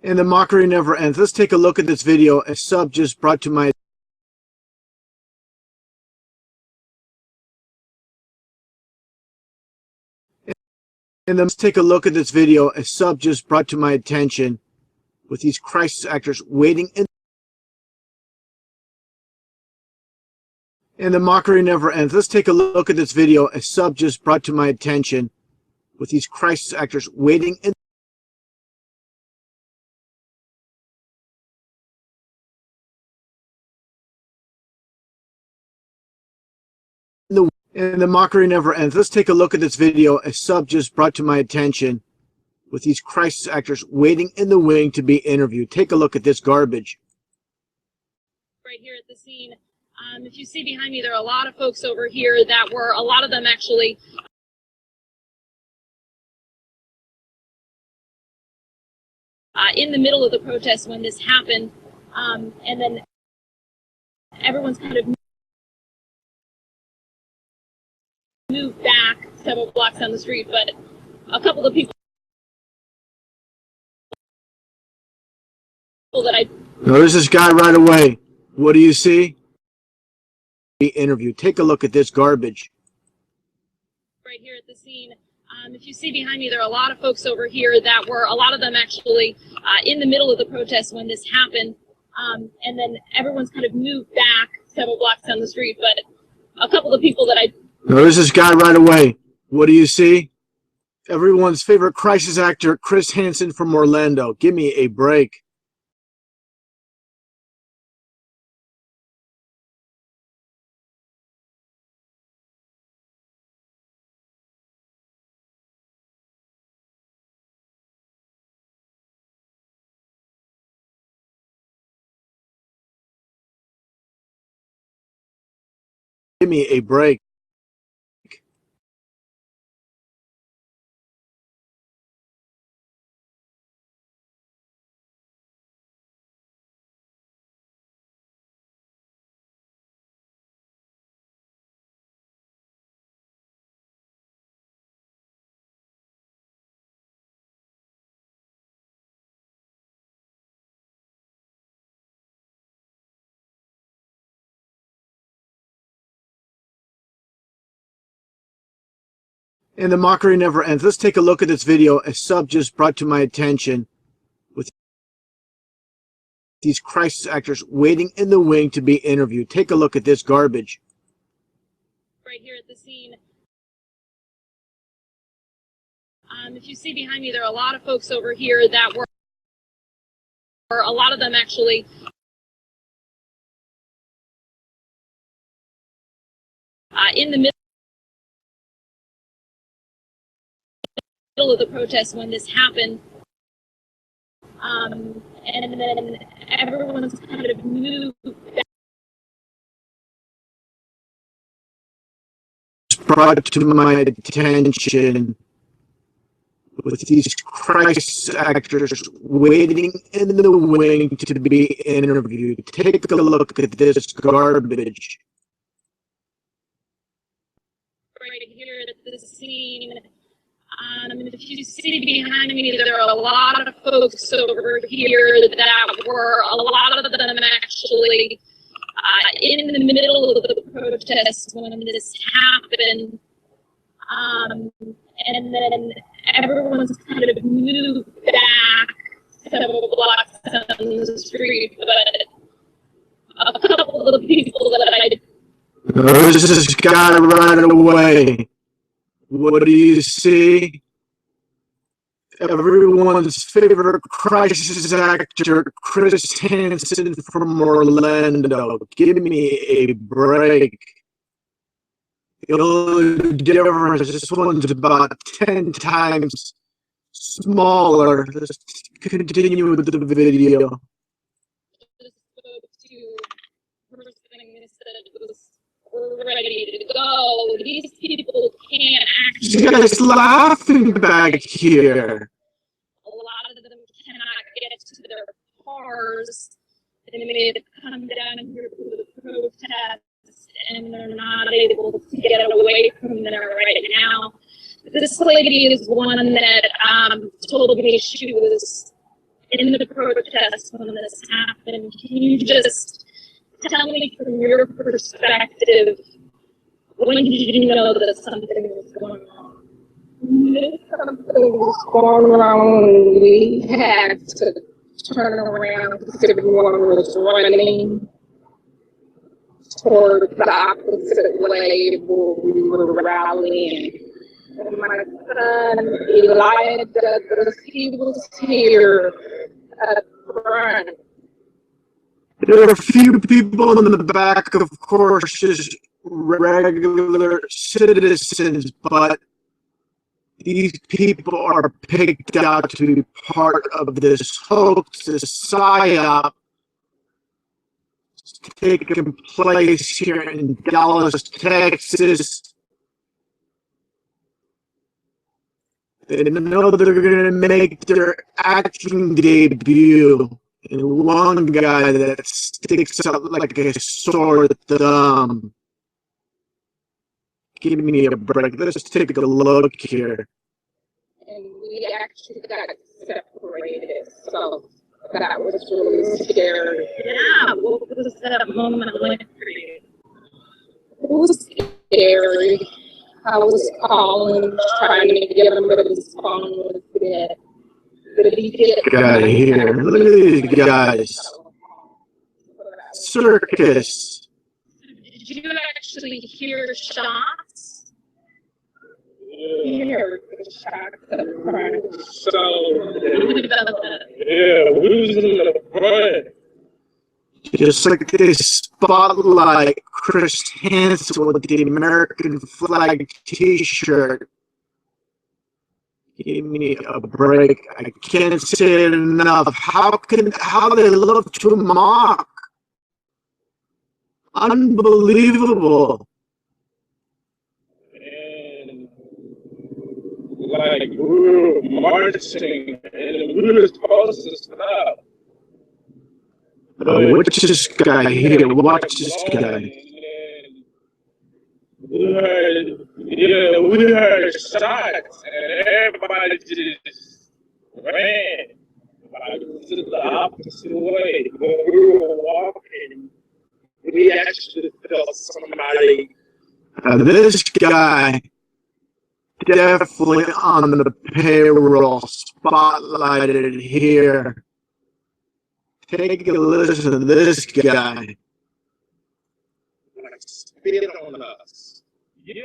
And the mockery never ends. Let's take a look at this video. A sub just brought to my let's take a look at this video. A sub just brought to my attention with these crisis actors waiting in. And the mockery never ends. Let's take a look at this video. A sub just brought to my attention with these crisis actors waiting in. And the mockery never ends. Let's take a look at this video. A sub just brought to my attention with these crisis actors waiting in the wing to be interviewed. Take a look at this garbage. Right here at the scene. If you see behind me, there are a lot of folks over here that were, a lot of them actually in the middle of the protest when this happened. And then everyone's kind of moved back several blocks down the street, but a couple of people that I notice this guy right away. What do you see? Be interviewed. Take a look at this garbage. Right here at the scene. If you see behind me, there are a lot of folks over here that were, a lot of them actually in the middle of the protest when this happened. And then everyone's kind of moved back several blocks down the street, but a couple of people that I notice this guy right away. What do you see? Everyone's favorite crisis actor, Chris Hansen from Orlando. Give me a break. me a break. And the mockery never ends. Let's take a look at this video a sub just brought to my attention with these crisis actors waiting in the wing to be interviewed. Take a look at this garbage. Right here at the scene. If you see behind me, there are a lot of folks over here that were, or a lot of them actually, in the middle of the protest when this happened. And then everyone's kind of moved back. Brought to my attention with these crisis actors waiting in the wing to be interviewed. Take a look at this garbage. Right here at the scene. If you see behind me, there are a lot of folks over here that were, a lot of them actually, in the middle of the protest when this happened. And then everyone's kind of moved back several blocks on the street, but a couple of people that I... There's this guy right away. What do you see? Everyone's favorite crisis actor, Chris Hansen from Orlando. Give me a break. The only difference, this one's about 10 times smaller. Let's continue with the video. Ready to go. These people can't This actually... guy's laughing back here. A lot of them cannot get to their cars. They may come down here to the protest, and they're not able to get away from there right now. This lady is one that told me she was in the protest when this happened. Can you just tell me from your perspective, when did you know that something was going on? Something was going on. We had to turn around because everyone was running toward the opposite way where we were rallying. And my son, Elijah, he was here at the front. There are a few people in the back, of course, just regular citizens, but these people are picked out to be part of this hoax, this psyop taking place here in Dallas, Texas. They know they're going to make their acting debut. And one guy that sticks out like a sore thumb. Give me a break. Let's take a look here. And we actually got separated, so that was really scary. Yeah, what was that moment like for you? It was scary. I was calling, trying to get him, but his phone was dead. But he did. Get out of here. Look at these guys. Circus. Did you actually hear shots? Hear the shots at the front. So, yeah, who's in the front? Just like they spotlight Chris Hansen with the American flag t-shirt. Give me a break. I can't say it enough. How they love to mock. Unbelievable. like we were marching and we were supposed to stop. Watch this guy here. Watch this guy. We heard shots and everybody just ran. Like, to the opposite way. When we were walking, we actually felt somebody. This guy definitely on the payroll, spotlighted here. Take a listen to this guy. Spit on us. Yeah,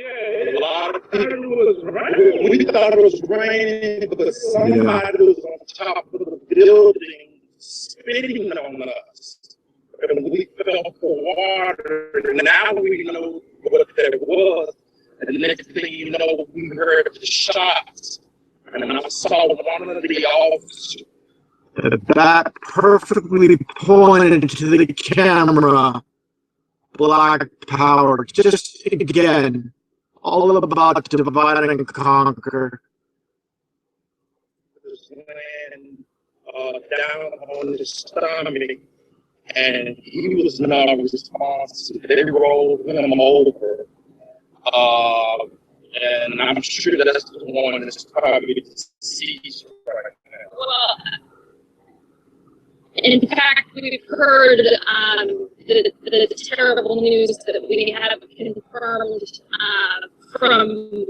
a lot of people was raining. We thought it was raining, but somebody was on top of the building spitting on us. And we felt the water. And now we know what that was. And the next thing you know, we heard the shots. And I saw one of the officers. That perfectly pointed to the camera. Black power, just again, all about divide and conquer. Down on his stomach, and he was not responsive. They rolled him over, and I'm sure that's the one that's probably deceased right now. Well, in fact, we've heard the terrible news that we have confirmed from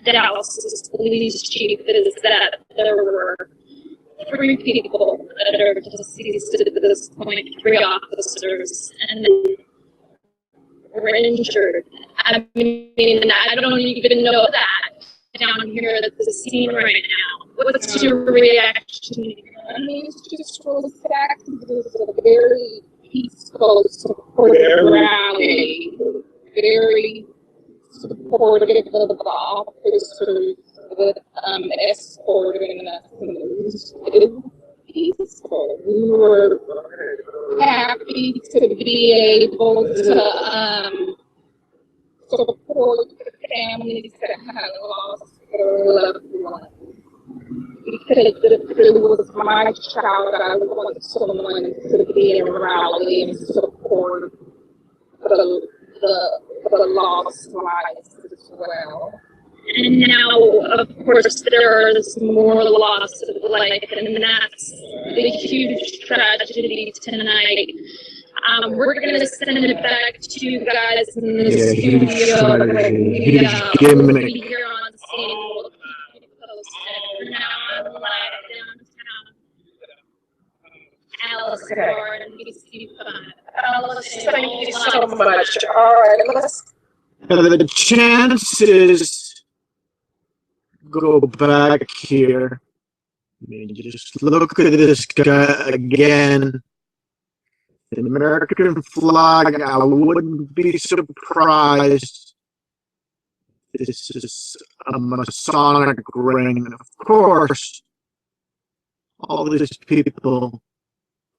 Dallas's police chief is that there were 3 people that are deceased at this point, 3 officers, and were injured. I mean, I don't even know that down here at the scene right now. What's your reaction? I mean, it's just goes back to this very peaceful, supportive rally, very supportive of the officers with escorting us. It was peaceful. We were happy to be able to support the families that had lost their loved ones. Because if it was my child, I would want someone to be in a rally and support the lost lives as well. And now, of course, there is more loss of life, and that's the huge tragedy tonight. We're going to send it back to you guys in the studio. We'll be here on scene. We'll keep you posted. Now I'm live downtown. Alice and BC5. Alice, thank you so much. All right, let's. The chances go back here. I mean, just look at this guy again. The American flag, I wouldn't be surprised. This is a Masonic ring. Of course, all these people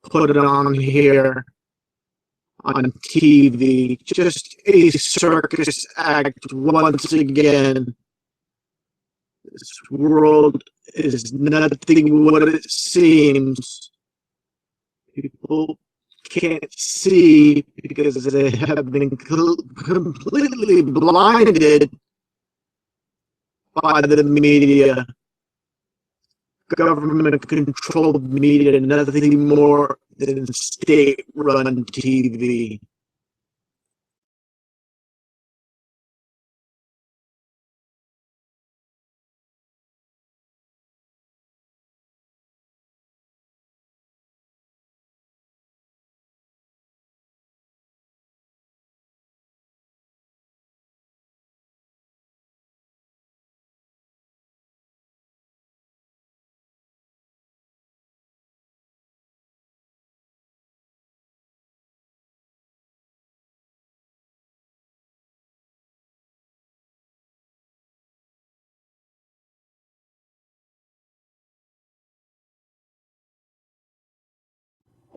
put it on here on TV. Just a circus act once again. This world is nothing what it seems. People can't see because they have been completely blinded by the media. Government-controlled media, nothing more than state-run TV.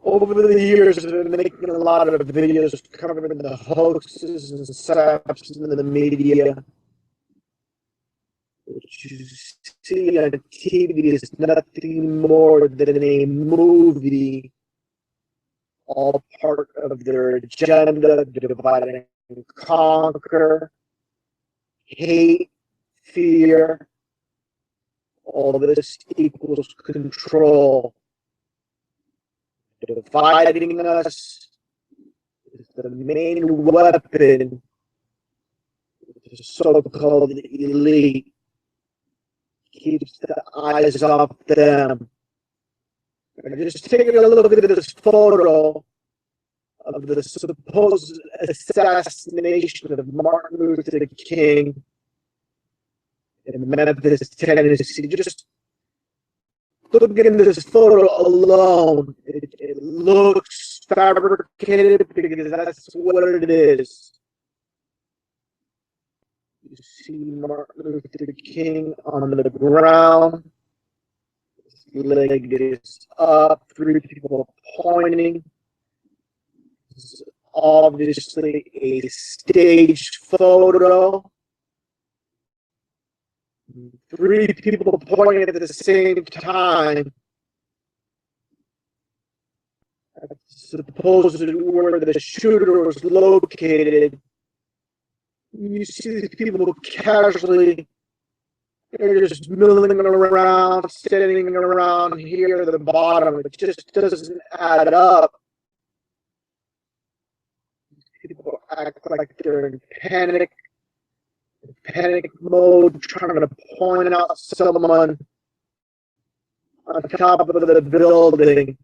Over the years, I've been making a lot of videos covering the hoaxes and setups in the media. What you see on TV is nothing more than a movie, all part of their agenda to divide and conquer, hate, fear. All this equals control. Dividing us is the main weapon of the so-called elite. Keeps the eyes off them. And just take a look at this photo of the supposed assassination of Martin Luther King in Memphis, Tennessee. Just look at this photo alone. It looks fabricated because that's what it is. You see Martin Luther King on the ground. His leg is up, 3 people pointing. This is obviously a staged photo. 3 people pointing at the same time. That's supposedly where the shooter was located. You see these people casually, they're just milling around, standing around here at the bottom. It just doesn't add up. People act like they're in panic mode, trying to point out someone on top of the building.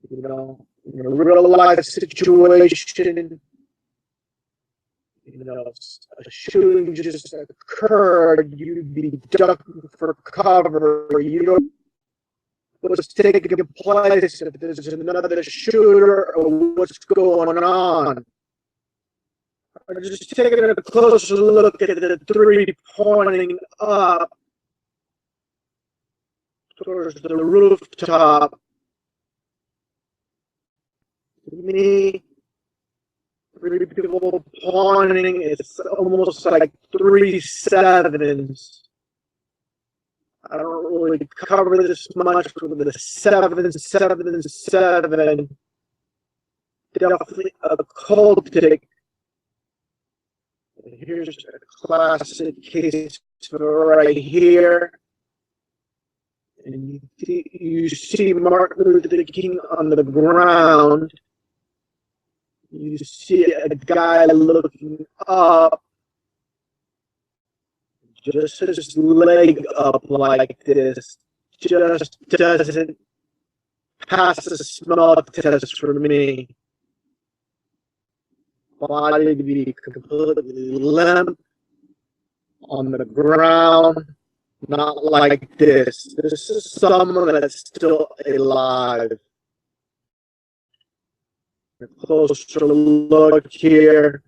You know, in a real life situation, you know, a shooting just occurred, you'd be ducking for cover. You don't know what's taking place, if there's another shooter or what's going on. I'm just taking a closer look at the 3 pointing up towards the rooftop. To me, 3 people pointing, it's almost like 3 sevens. I don't really cover this much with the 7, 7, 7. Definitely a cultic. Here's a classic case right here. And you see Martin Luther King on the ground. You see a guy looking up, just his leg up like this, just doesn't pass the smell test for me. Body to be completely limp on the ground, not like this. This is someone that's still alive. A closer look here.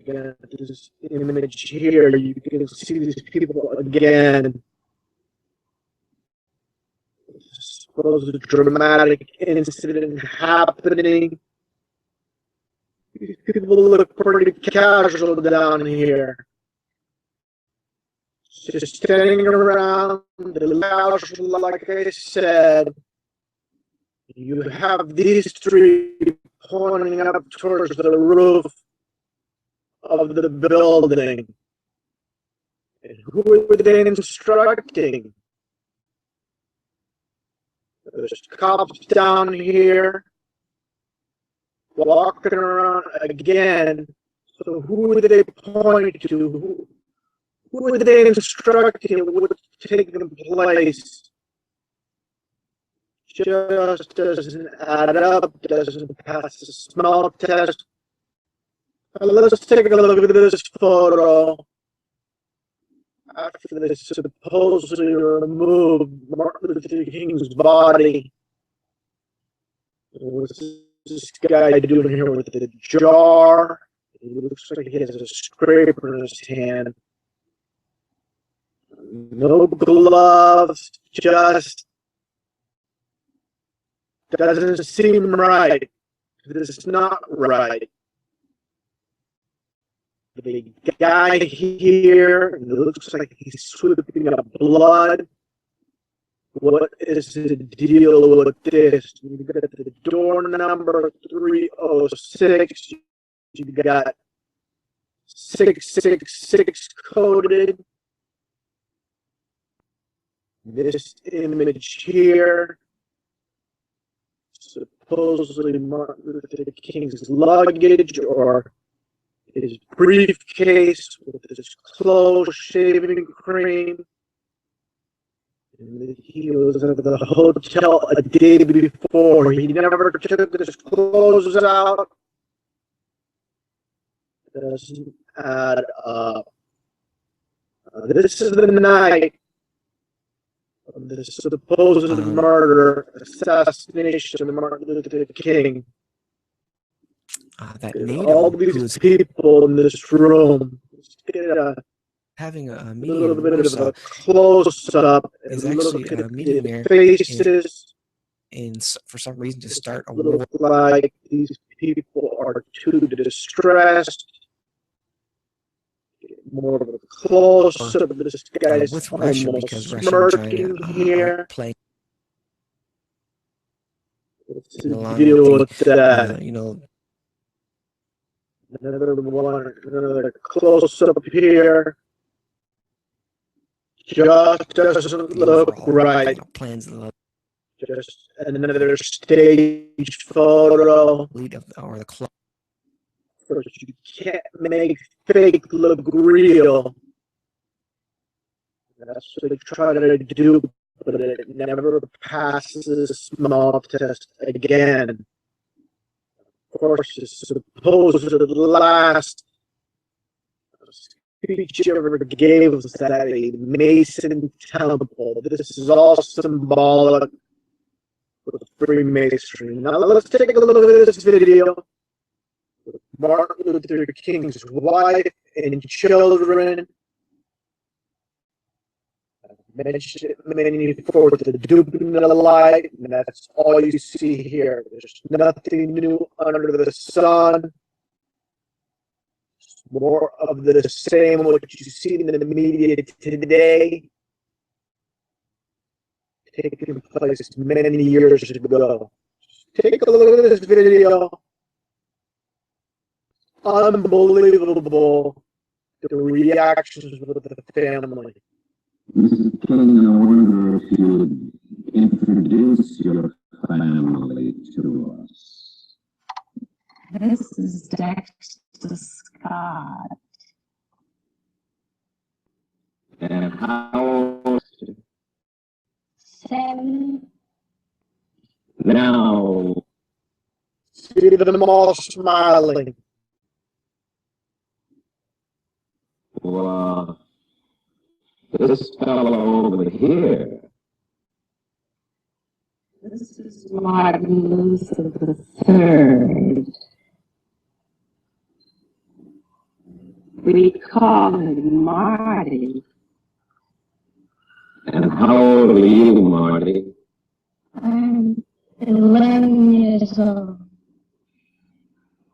Again, this image here, you can see these people again. Supposed dramatic incident happening. These people look pretty casual down here. Just standing around, like I said. You have these 3 pointing up towards the roof of the building. And who are they instructing? There's cops down here walking around again. So who are they pointing to? Who are they instructing? What's taking place? Just doesn't add up, doesn't pass the smell test. Let's take a look at this photo. After they supposedly removed Martin Luther King's body, what's this guy doing here with the jar? He looks like he has a scraper in his hand. No gloves, just doesn't seem right. This is not right. the guy here, it looks like he's sweeping up blood. What is the deal with this? You got the door number 306. You got 666 coded. This image here, supposedly Martin Luther King's luggage or his briefcase with his clothes, shaving cream. And he was at the hotel a day before. He never took his clothes out. Doesn't add up. This is the night of the supposed murder, assassination of Martin Luther King. That native all these people in this room. having a meeting little in bit of Warsaw a close up is and actually look at meeting their there faces. for some reason to start a war. Look like these people are too distressed. More of a close up of this guy's with Russia almost because Russia and China smirking here. are playing Let's along deal with with that. you know, Another close up here. Just doesn't look right. plans of the Just another stage photo. lead of or the club. First, you can't make fake look real. That's what they try to do, but it never passes the small test again. Of course, it's supposed to last speech you ever gave was at a Mason temple. This is all symbolic of Freemasonry. Now let's take a look at this video. Martin Luther King's wife and children. I mentioned it many before the duping the light, and that's all you see here. There's nothing new under the sun. More of the same what you see in the media today, taking place many years ago. Take a look at this video. Unbelievable, the reactions of the family. Mrs. King, I wonder if you would introduce your family to us. This is Dexter Scott. And how old is she? 7. Now, See them all smiling. well, this fellow over here. This is Martin Luther III. We call him Marty. And how old are you, Marty? I'm 11 years old.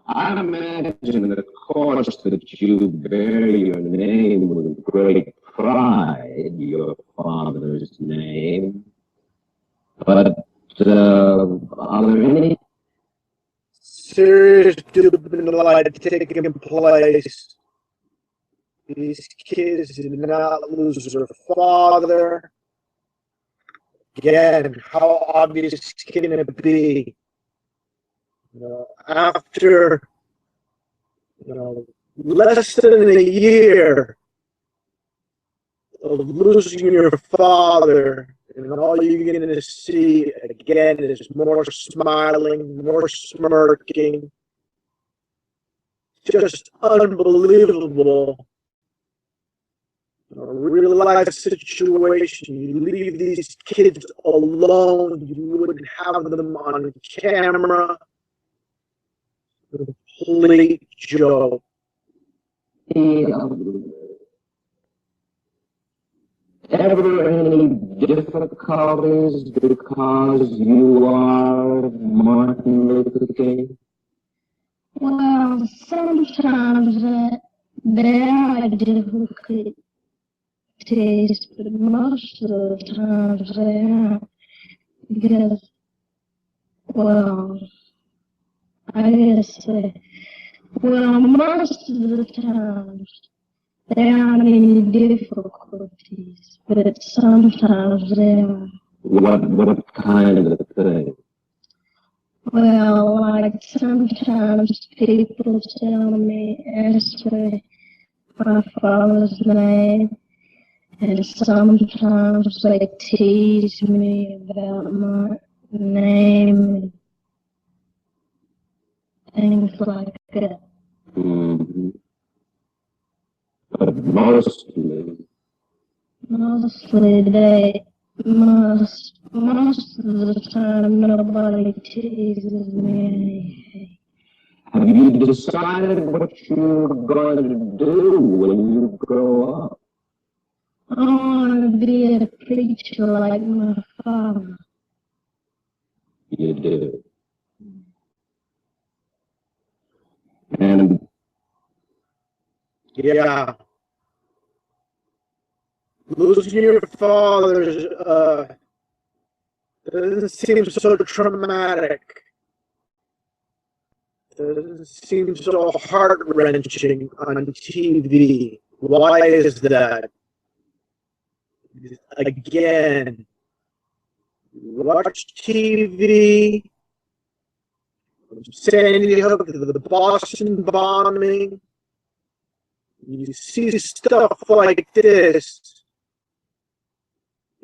I imagine, of course, that you bear your name with great pride, your father's name. But are there any serious duping light taking place? These kids did not lose their father. Again, how obvious can it be? After less than a year of losing your father, and all you're going to see again is more smiling, more smirking. Just unbelievable. A real life situation. You leave these kids alone, you wouldn't have them on camera. Complete joke. ever any difficulties because you are Martin Luther King? Well, sometimes There are difficulties, but most of the times they are because, well, I guess, well, most of the times there aren't any difficulties, but sometimes there are. What kind of thing? Well, like sometimes people tell me, ask me my father's name, and sometimes they tease me about my name and things like that. Mm-hmm. But mostly, Most of the time, nobody teases me anything. have you decided what you're going to do when you grow up? I want to be a preacher like my father. You do. And Yeah. Losing your father doesn't seem so traumatic. Doesn't seem so heart-wrenching on TV. Why is that? Again, watch TV. Sandy Hook, the Boston bombing. You see stuff like this.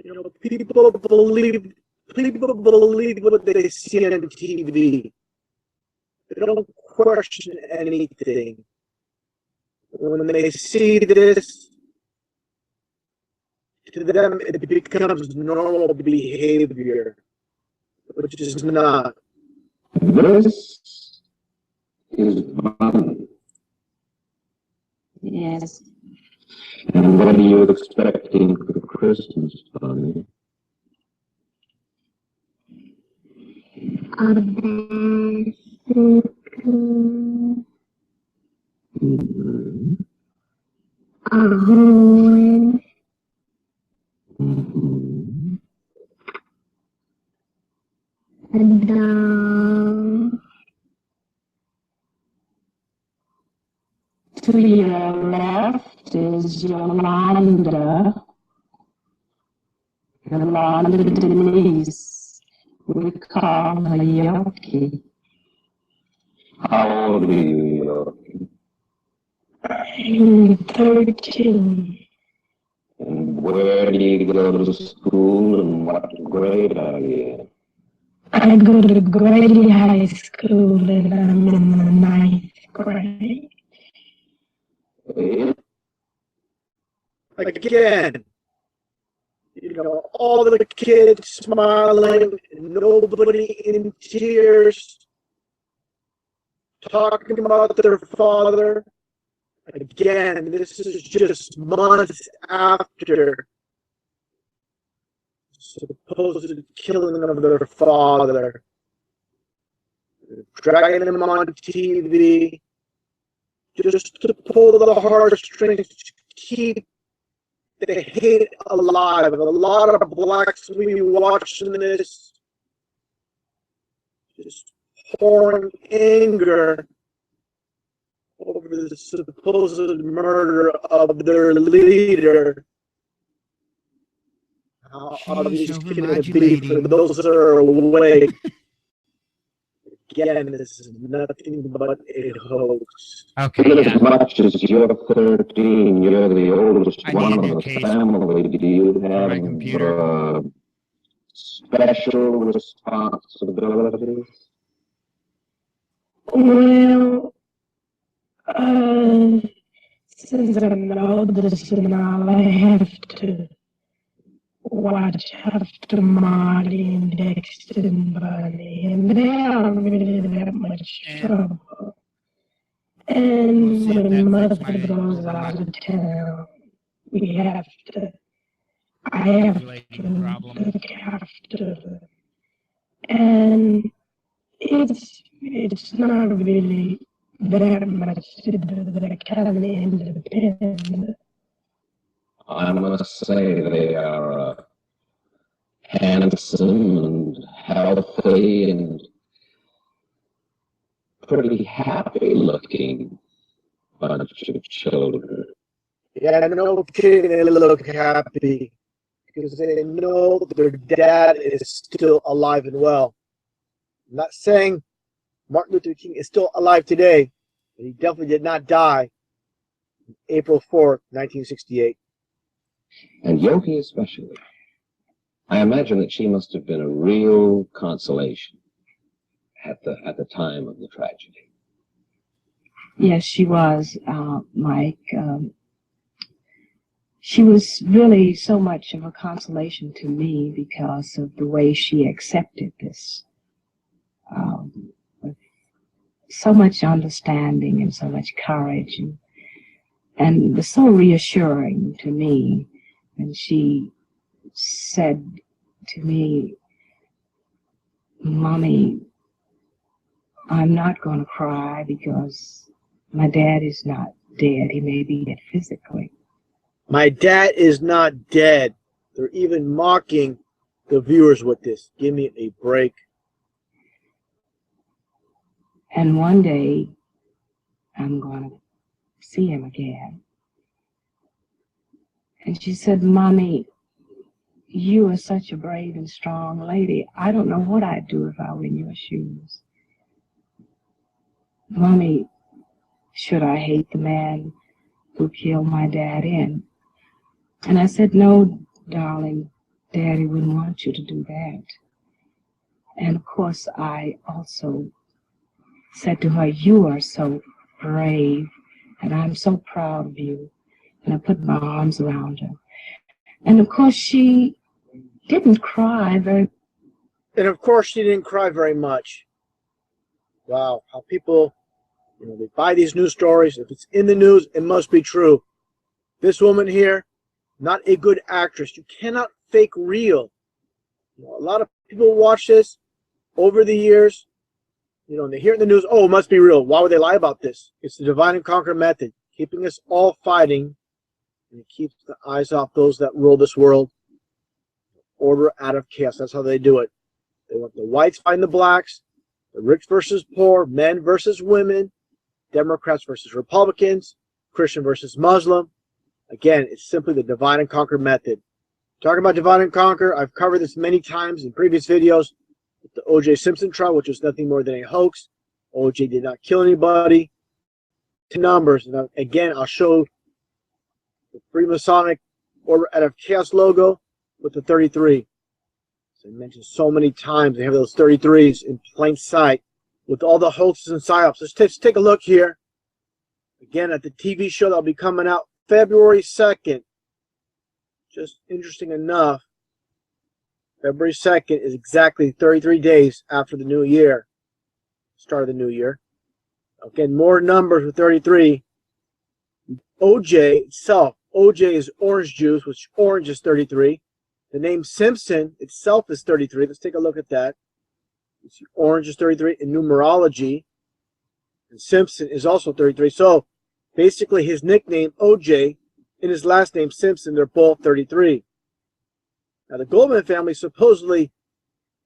You know, people believe what they see on TV. They don't question anything. When they see this, to them it becomes normal behavior, which is not. this is money. Yes. And what are you expecting for Christmas, honey? A bicycle, Mm-hmm. a ruin, Mm-hmm. a doll. To your left is Yolanda. Yolanda Denise. We call her Yoki. How old are you? I'm 13. And where do you go to school and what grade are you? I go to Grady High School and I'm in the 9th grade. Again, you know, all the kids smiling, nobody in tears, talking about their father. Again, this is just months after supposed killing of their father. Dragging him on TV just to pull the heartstrings, to keep the hate alive. A lot of blacks will be watching this, just pouring anger over the supposed murder of their leader. How obvious can it be for those that are awake? Again, this is nothing but a hoax. Okay, As much as you're 13, you're the oldest one of the family. Do you have special responsibilities? Well, since I'm the oldest and all, I have to watch after Marty and Dexter and Bunny, and they aren't really that much trouble. And when Mother goes out of town, we have to, I have to look after them. And it's not really I must say they are handsome and healthy and pretty happy looking bunch of children. Yeah, no kidding, they look happy because they know that their dad is still alive and well. I'm not saying Martin Luther King is still alive today, but he definitely did not die on April 4th, 1968. And Yogi especially. I imagine that she must have been a real consolation at the time of the tragedy. Yes, she was, Mike. She was really so much of a consolation to me because of the way she accepted this. With so much understanding and so much courage, and it was so reassuring to me. And she said to me, "Mommy, I'm not going to cry because my dad is not dead. He may be dead physically. My dad is not dead." They're even mocking the viewers with this. Give me a break. And one day, I'm going to see him again. And she said, "Mommy, you are such a brave and strong lady. I don't know what I'd do if I were in your shoes. Mommy, should I hate the man who killed my dad in?" And I said, "No, darling, Daddy wouldn't want you to do that." And of course, I also said to her, "You are so brave, and I'm so proud of you." And I put my arms around her. And of course, she didn't cry very. And of course, she didn't cry very much. Wow, how people, they buy these news stories. If it's in the news, it must be true. This woman here, not a good actress. You cannot fake real. A lot of people watch this over the years. And they hear it in the news, oh, it must be real. Why would they lie about this? It's the divide and conquer method, keeping us all fighting, and it keeps the eyes off those that rule this world. Order out of chaos. That's how they do it. They want the whites fighting the blacks, the rich versus poor, men versus women, Democrats versus Republicans, Christian versus Muslim. Again, it's simply the divide and conquer method. Talking about divide and conquer, I've covered this many times in previous videos. With the O.J. Simpson trial, which was nothing more than a hoax. O.J. did not kill anybody. To numbers. And again, I'll show the Freemasonic Order out of Chaos logo with the 33. As I mentioned so many times, they have those 33s in plain sight with all the hoaxes and psyops. Let's take a look here. Again, at the TV show that'll be coming out February 2nd. Just interesting enough. February 2nd is exactly 33 days after the new year. Start of the new year. Again, more numbers with 33. OJ itself. OJ is orange juice, which orange is 33. The name Simpson itself is 33. Let's take a look at that. You see orange is 33 in numerology. And Simpson is also 33. So basically his nickname OJ and his last name Simpson, they're both 33. Now the Goldman family supposedly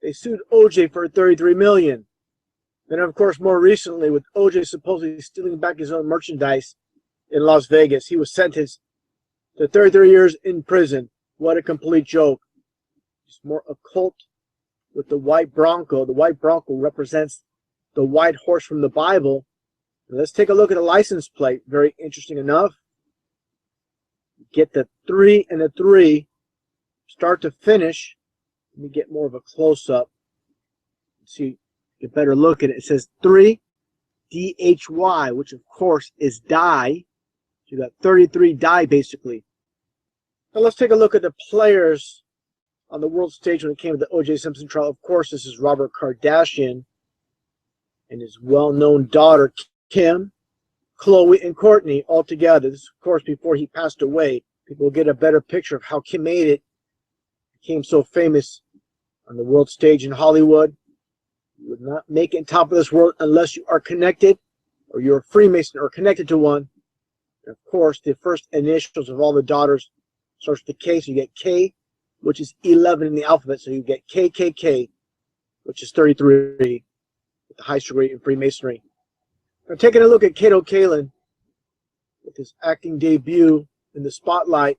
they sued OJ for $33 million. Then of course more recently with OJ supposedly stealing back his own merchandise in Las Vegas, he was sentenced to 33 years in prison. What a complete joke. It's more occult with the white Bronco. The white Bronco represents the white horse from the Bible. Now let's take a look at the license plate. Very interesting enough. Get the 3 and the 3. Start to finish. Let me get more of a close-up. See, get a better look at it. It says 3 DHY, which of course is die. So you got 33 die basically. Now let's take a look at the players on the world stage when it came to the O.J. Simpson trial. Of course, this is Robert Kardashian and his well-known daughter Kim, Khloe, and Kourtney all together. This is, of course, before he passed away. People will get a better picture of how Kim made it. Became so famous on the world stage in Hollywood. You would not make it on top of this world unless you are connected or you're a Freemason or connected to one. And of course, the first initials of all the daughters starts with the K, so you get K, which is 11 in the alphabet, so you get KKK, which is 33, with the highest degree in Freemasonry. Now, taking a look at קי데ᖘ끼ᕮ with his acting debut in the spotlight.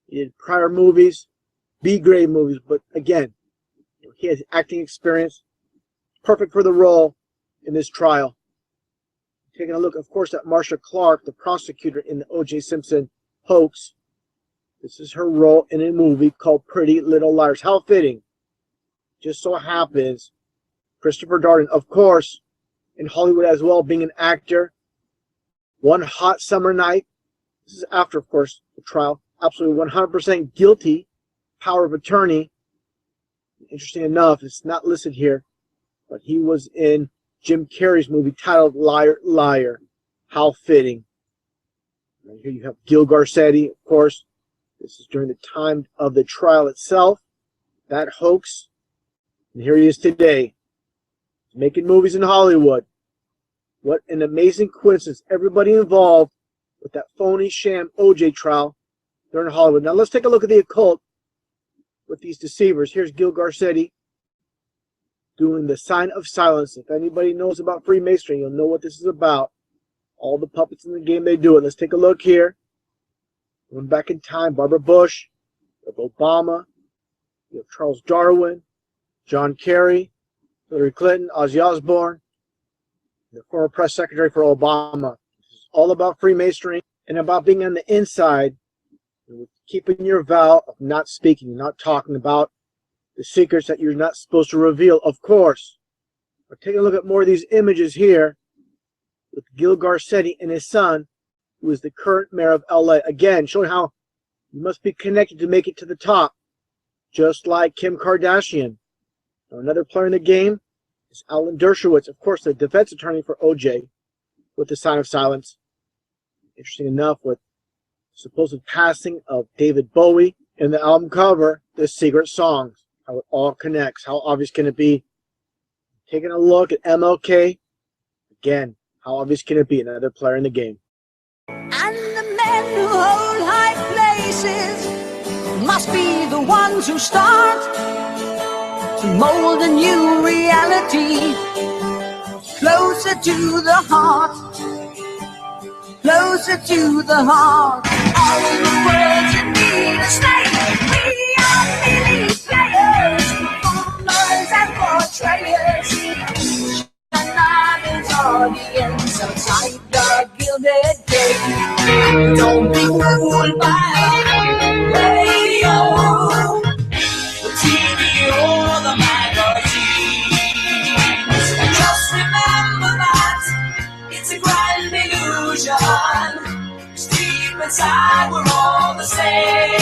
He did prior movies, B-grade movies, but again, he has acting experience, perfect for the role in this trial. Taking a look, of course, at Marcia Clark, the prosecutor in the O.J. Simpson hoax. This is her role in a movie called Pretty Little Liars. How fitting. Just so happens, Christopher Darden, of course, in Hollywood as well, being an actor. One hot summer night, this is after, of course, the trial, absolutely 100% guilty, power of attorney. Interesting enough, it's not listed here, but he was in Jim Carrey's movie titled Liar, Liar. How fitting. And here you have Gil Garcetti, of course. This is during the time of the trial itself, that hoax. And here he is today, making movies in Hollywood. What an amazing coincidence. Everybody involved with that phony sham OJ trial during Hollywood. Now let's take a look at the occult with these deceivers. Here's Gil Garcetti doing the sign of silence. If anybody knows about Freemasonry, you'll know what this is about. All the puppets in the game, they do it. Let's take a look here. Going back in time, Barbara Bush, you have Obama, you have Charles Darwin, John Kerry, Hillary Clinton, Ozzy Osbourne, the former press secretary for Obama. This is all about Freemasonry and about being on the inside, keeping your vow of not speaking, not talking about the secrets that you're not supposed to reveal, of course. But taking a look at more of these images here with Gil Garcetti and his son, who is the current mayor of LA. Again, showing how you must be connected to make it to the top, just like Kim Kardashian. Now, another player in the game is Alan Dershowitz, of course, the defense attorney for OJ, with the sign of silence. Interesting enough, with supposed passing of David Bowie in the album cover, The Secret Songs. How it all connects. How obvious can it be? Taking a look at MLK. Again, how obvious can it be? Another player in the game. And the men who hold high places must be the ones who start to mold a new reality closer to the heart, closer to the heart. All the words you need to say, we are merely players, performers and portrayers. Another's audience outside the gilded gate. Don't be fooled by the radio, the TV or the magazines. Just remember that it's a grand illusion. Deep inside, we're all the same.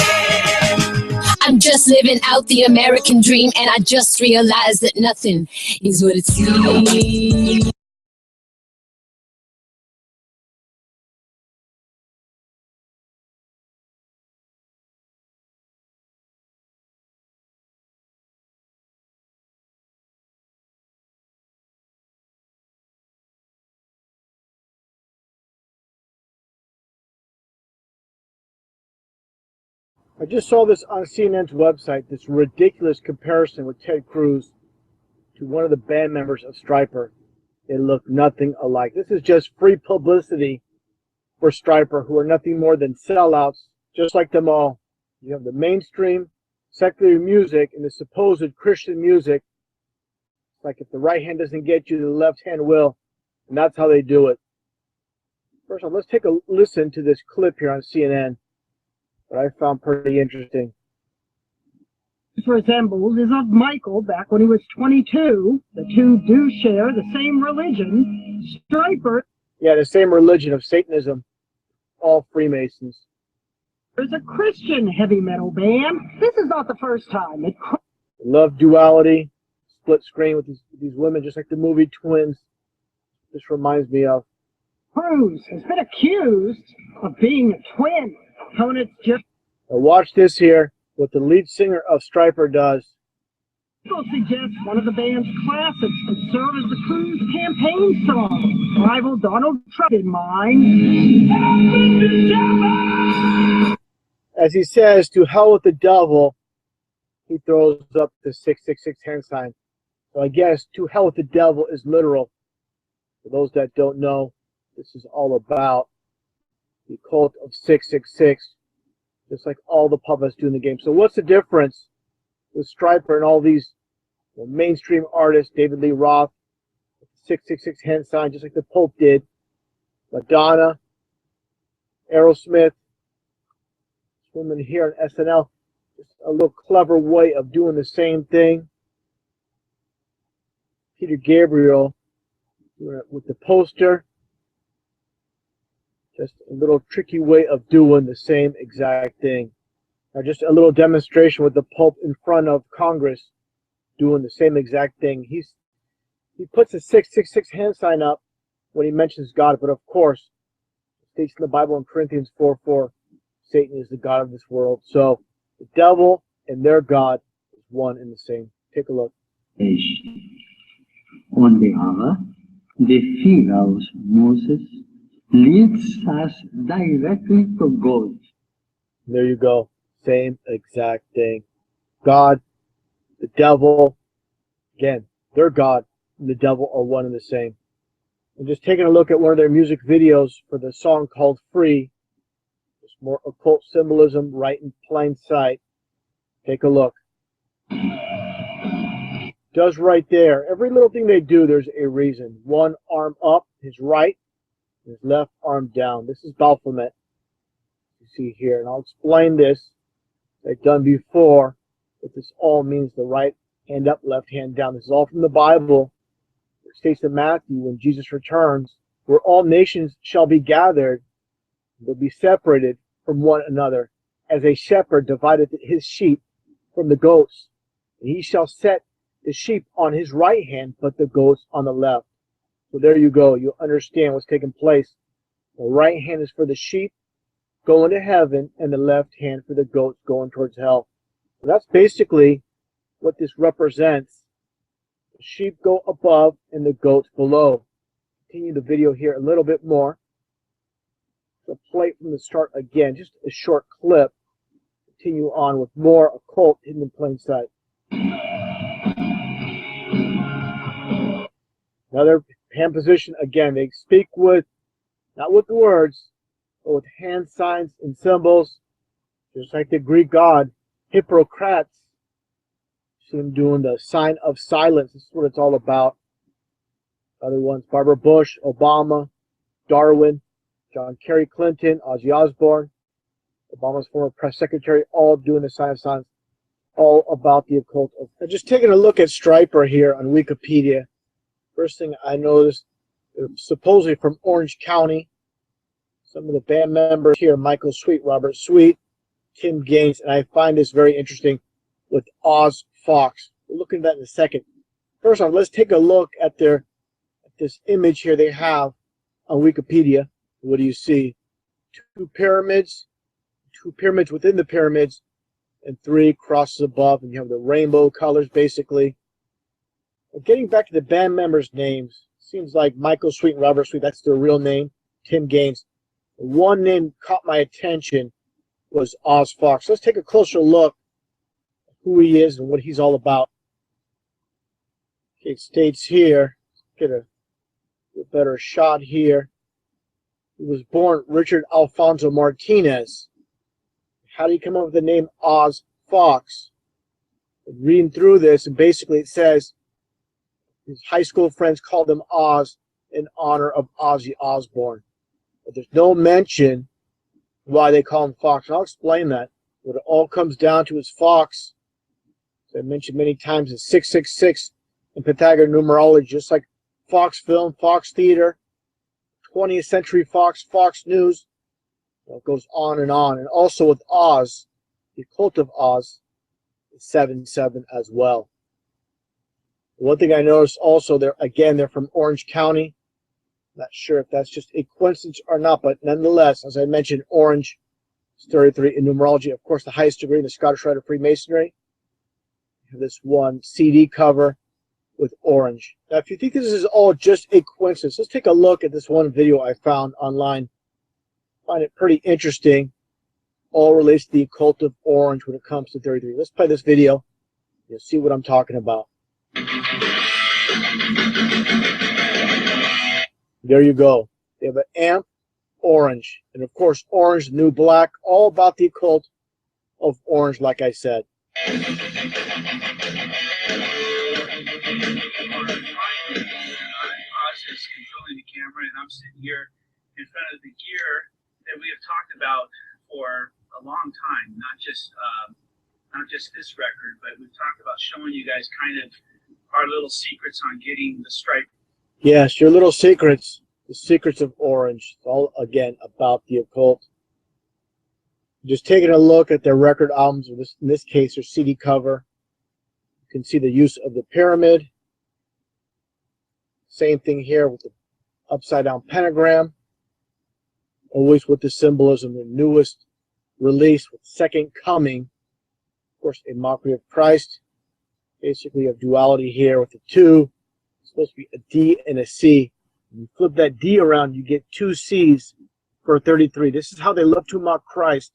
I'm just living out the American dream, and I just realized that nothing is what it seems. I just saw this on CNN's website, this ridiculous comparison with Ted Cruz to one of the band members of Stryper. They look nothing alike. This is just free publicity for Stryper, who are nothing more than sellouts, just like them all. You have the mainstream secular music and the supposed Christian music. It's like if the right hand doesn't get you, the left hand will, and that's how they do it. First off, let's take a listen to this clip here on CNN. That I found pretty interesting. Resembles is of Michael back when he was 22. The two do share the same religion. Stryper. Yeah, the same religion of Satanism. All Freemasons. There's a Christian heavy metal band. This is not the first time. They love duality. Split screen with these women, just like the movie Twins. This reminds me of. Cruz has been accused of being a twin. When it's just now watch this here, what the lead singer of Stryper does. Michael suggests one of the band's classics could serve as the crew's campaign song. Rival Donald Trump in mind. As he says, to hell with the devil, he throws up the 666 hand sign. So I guess to hell with the devil is literal. For those that don't know, this is all about the cult of 666, just like all the puppets do in the game. So what's the difference with Stryper and all these mainstream artists, David Lee Roth, 666 hand sign, just like the Pope did, Madonna, Aerosmith, this woman here on SNL, just a little clever way of doing the same thing. Peter Gabriel with the poster, just a little tricky way of doing the same exact thing. Now just a little demonstration with the Pope in front of Congress doing the same exact thing. He puts a 666 hand sign up when he mentions God, but of course, it states in the Bible in Corinthians 4:4, Satan is the God of this world. So the devil and their God is one and the same. Take a look. On the other, the figure of Moses leads us directly to God. There you go. Same exact thing. God, the devil, again, their God and the devil are one and the same. And just taking a look at one of their music videos for the song called Free, just more occult symbolism right in plain sight. Take a look. Does right there. Every little thing they do, there's a reason. One arm up, his right, his left arm down. This is Baphomet, you see here. And I'll explain this. They've done before, but this all means the right hand up, left hand down. This is all from the Bible. It states in Matthew, when Jesus returns, where all nations shall be gathered, they'll be separated from one another, as a shepherd divideth his sheep from the goats. And he shall set the sheep on his right hand, but the goats on the left. So there you go. You understand what's taking place. The right hand is for the sheep going to heaven, and the left hand for the goats going towards hell. So that's basically what this represents. The sheep go above and the goats below. Continue the video here a little bit more. So play it from the start again, just a short clip. Continue on with more occult hidden in plain sight. Another hand position again. They speak with, not with words, but with hand signs and symbols, just like the Greek god Hippocrates. See him doing the sign of silence. This is what it's all about. Other ones: Barbara Bush, Obama, Darwin, John Kerry, Clinton, Ozzy Osbourne, Obama's former press secretary, all doing the sign of silence. All about the occult. Just taking a look at Stryper here on Wikipedia. First thing I noticed, supposedly from Orange County. Some of the band members here: Michael Sweet, Robert Sweet, Tim Gaines, and I find this very interesting with Oz Fox. We'll look into that in a second. First off, let's take a look at this image here they have on Wikipedia. What do you see? Two pyramids within the pyramids, and three crosses above, and you have the rainbow colors basically. Getting back to the band members' names, seems like Michael Sweet and Robert Sweet, that's their real name. Tim Gaines. One name caught my attention was Oz Fox. Let's take a closer look at who he is and what he's all about. Okay, it states here, get a better shot here. He was born Richard Alfonso Martinez. How do you come up with the name Oz Fox? Reading through this, and basically it says his high school friends called him Oz in honor of Ozzy Osbourne. But there's no mention why they call him Fox. And I'll explain that. What it all comes down to is Fox, as I mentioned many times, is 666 in Pythagorean numerology, just like Fox Film, Fox Theater, 20th Century Fox, Fox News. Well, it goes on. And also with Oz, the cult of Oz, is 77 as well. One thing I noticed also, they're from Orange County. Not sure if that's just a coincidence or not, but nonetheless, as I mentioned, Orange is 33 in numerology. Of course, the highest degree in the Scottish Rite of Freemasonry. this one CD cover with orange. Now, if you think this is all just a coincidence, let's take a look at this one video I found online. I find it pretty interesting. All relates to the occult of orange when it comes to 33. Let's play this video. You'll see what I'm talking about. There you go. They have an amp, orange. And of course, orange, new black, all about the occult of orange, like I said. Us is controlling the camera, and I'm sitting here in front of the gear that we have talked about for a long time, not just this record, but we've talked about showing you guys kind of our little secrets on getting the stripe. Yes, your little secrets, the secrets of orange. It's all, again, about the occult. Just taking a look at their record albums, in this case, their CD cover. You can see the use of the pyramid. Same thing here with the upside-down pentagram. Always with the symbolism, the newest release with Second Coming. Of course, a mockery of Christ. Basically, a duality here with the two. It's supposed to be a D and a C. When you flip that D around, you get two C's for 33. This is how they love to mock Christ,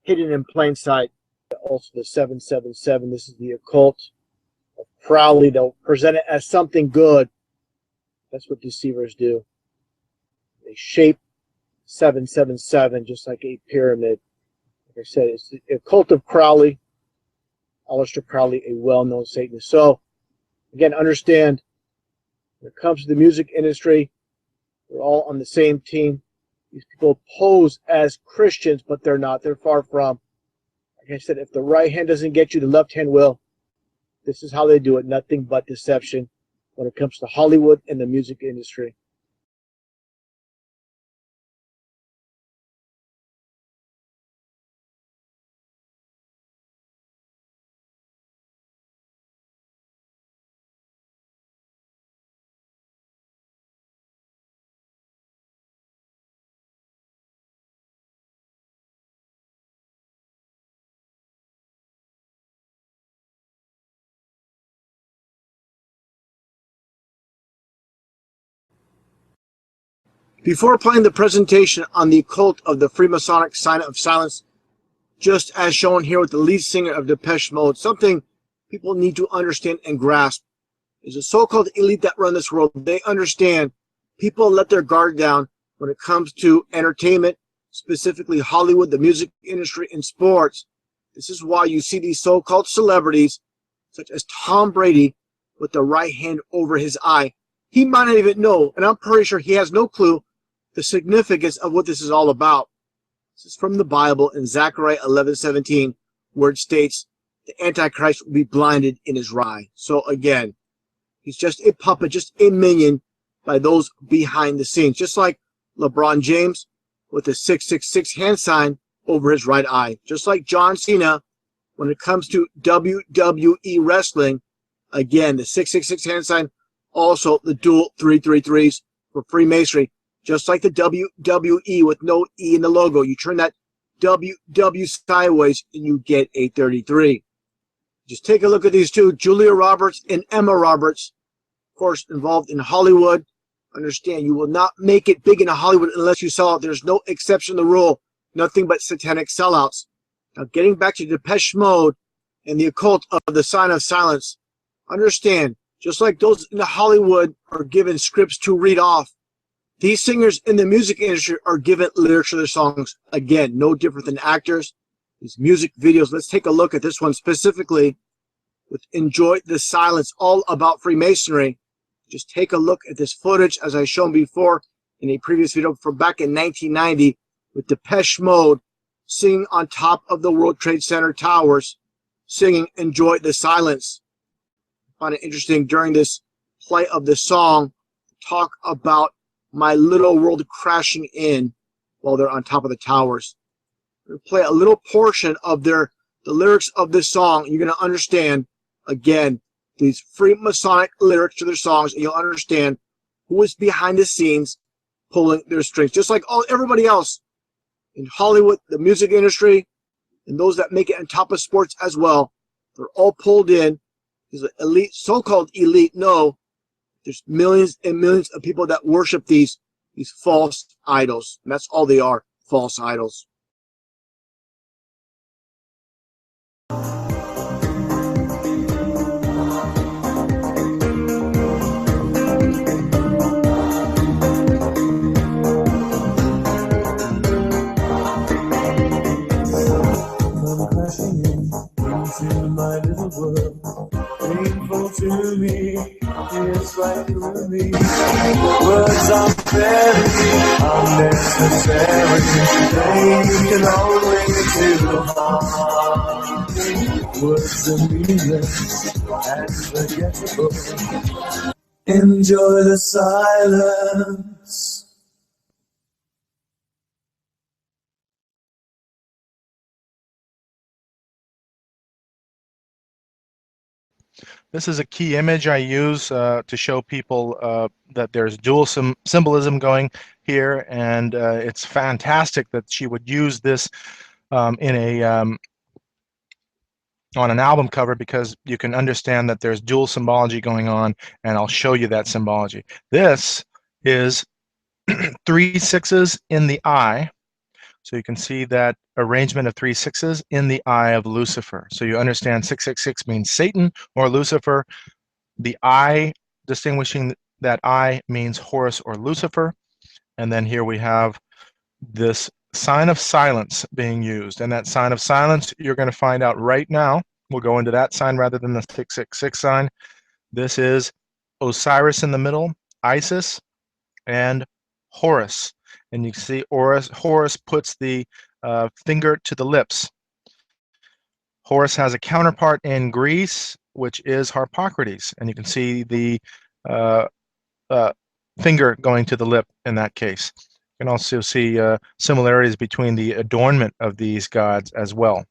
hidden in plain sight. Also, the 777. This is the occult of Crowley. They'll present it as something good. That's what deceivers do. They shape 777 just like a pyramid. Like I said, it's the occult of Crowley. Aleister Crowley, a well-known Satanist. So, again, understand, when it comes to the music industry, we're all on the same team. These people pose as Christians, but they're not. They're far from. Like I said, if the right hand doesn't get you, the left hand will. This is how they do it. Nothing but deception when it comes to Hollywood and the music industry. Before playing the presentation on the occult of the Freemasonic sign of silence, just as shown here with the lead singer of Depeche Mode, something people need to understand and grasp is the so-called elite that run this world. They understand people let their guard down when it comes to entertainment, specifically Hollywood, the music industry, and sports. This is why you see these so-called celebrities, such as Tom Brady, with the right hand over his eye. He might not even know, and I'm pretty sure he has no clue, the significance of what this is all about. This is from the Bible in Zechariah 11:17, where it states the Antichrist will be blinded in his eye. So again, he's just a puppet, just a minion by those behind the scenes. Just like LeBron James with the 666 hand sign over his right eye. Just like John Cena when it comes to WWE wrestling. Again, the 666 hand sign, also the dual 333s for Freemasonry. Just like the WWE with no E in the logo. You turn that WW sideways and you get a 33. Just take a look at these two, Julia Roberts and Emma Roberts, of course, involved in Hollywood. Understand, you will not make it big in Hollywood unless you sell out. There's no exception to the rule. Nothing but satanic sellouts. Now, getting back to Depeche Mode and the occult of the sign of silence, understand, just like those in Hollywood are given scripts to read off, these singers in the music industry are given lyrics to their songs. Again, no different than actors. These music videos, let's take a look at this one specifically with Enjoy the Silence, all about Freemasonry. Just take a look at this footage as I shown before in a previous video from back in 1990 with Depeche Mode singing on top of the World Trade Center towers, singing Enjoy the Silence. I find it interesting during this play of the song, talk about my little world crashing in while they're on top of the towers. We're going to play a little portion of the lyrics of this song. You're going to understand, again, these Freemasonic lyrics to their songs, and you'll understand who is behind the scenes pulling their strings. Just like everybody else in Hollywood, the music industry, and those that make it on top of sports as well, they're all pulled in Because the elite, so-called elite, know there's millions and millions of people that worship these false idols. And that's all they are, false idols. Come crashing into my little world, painful to me, it's right through me. Words are very unnecessary, they can only do harm. Words are meaningless and forgettable. Enjoy the silence. This is a key image I use to show people that there's dual symbolism going here, and it's fantastic that she would use this in a on an album cover, because you can understand that there's dual symbology going on, and I'll show you that symbology. This is 3 6s in the eye. So you can see that arrangement of 3 6s in the eye of Lucifer. So you understand 666 means Satan or Lucifer. The eye, distinguishing that eye, means Horus or Lucifer. And then here we have this sign of silence being used. And that sign of silence, you're going to find out right now. We'll go into that sign rather than the 666 sign. This is Osiris in the middle, Isis, and Horus. And you can see Horus puts the finger to the lips. Horus has a counterpart in Greece, which is Harpocrates. And you can see the finger going to the lip in that case. You can also see similarities between the adornment of these gods as well.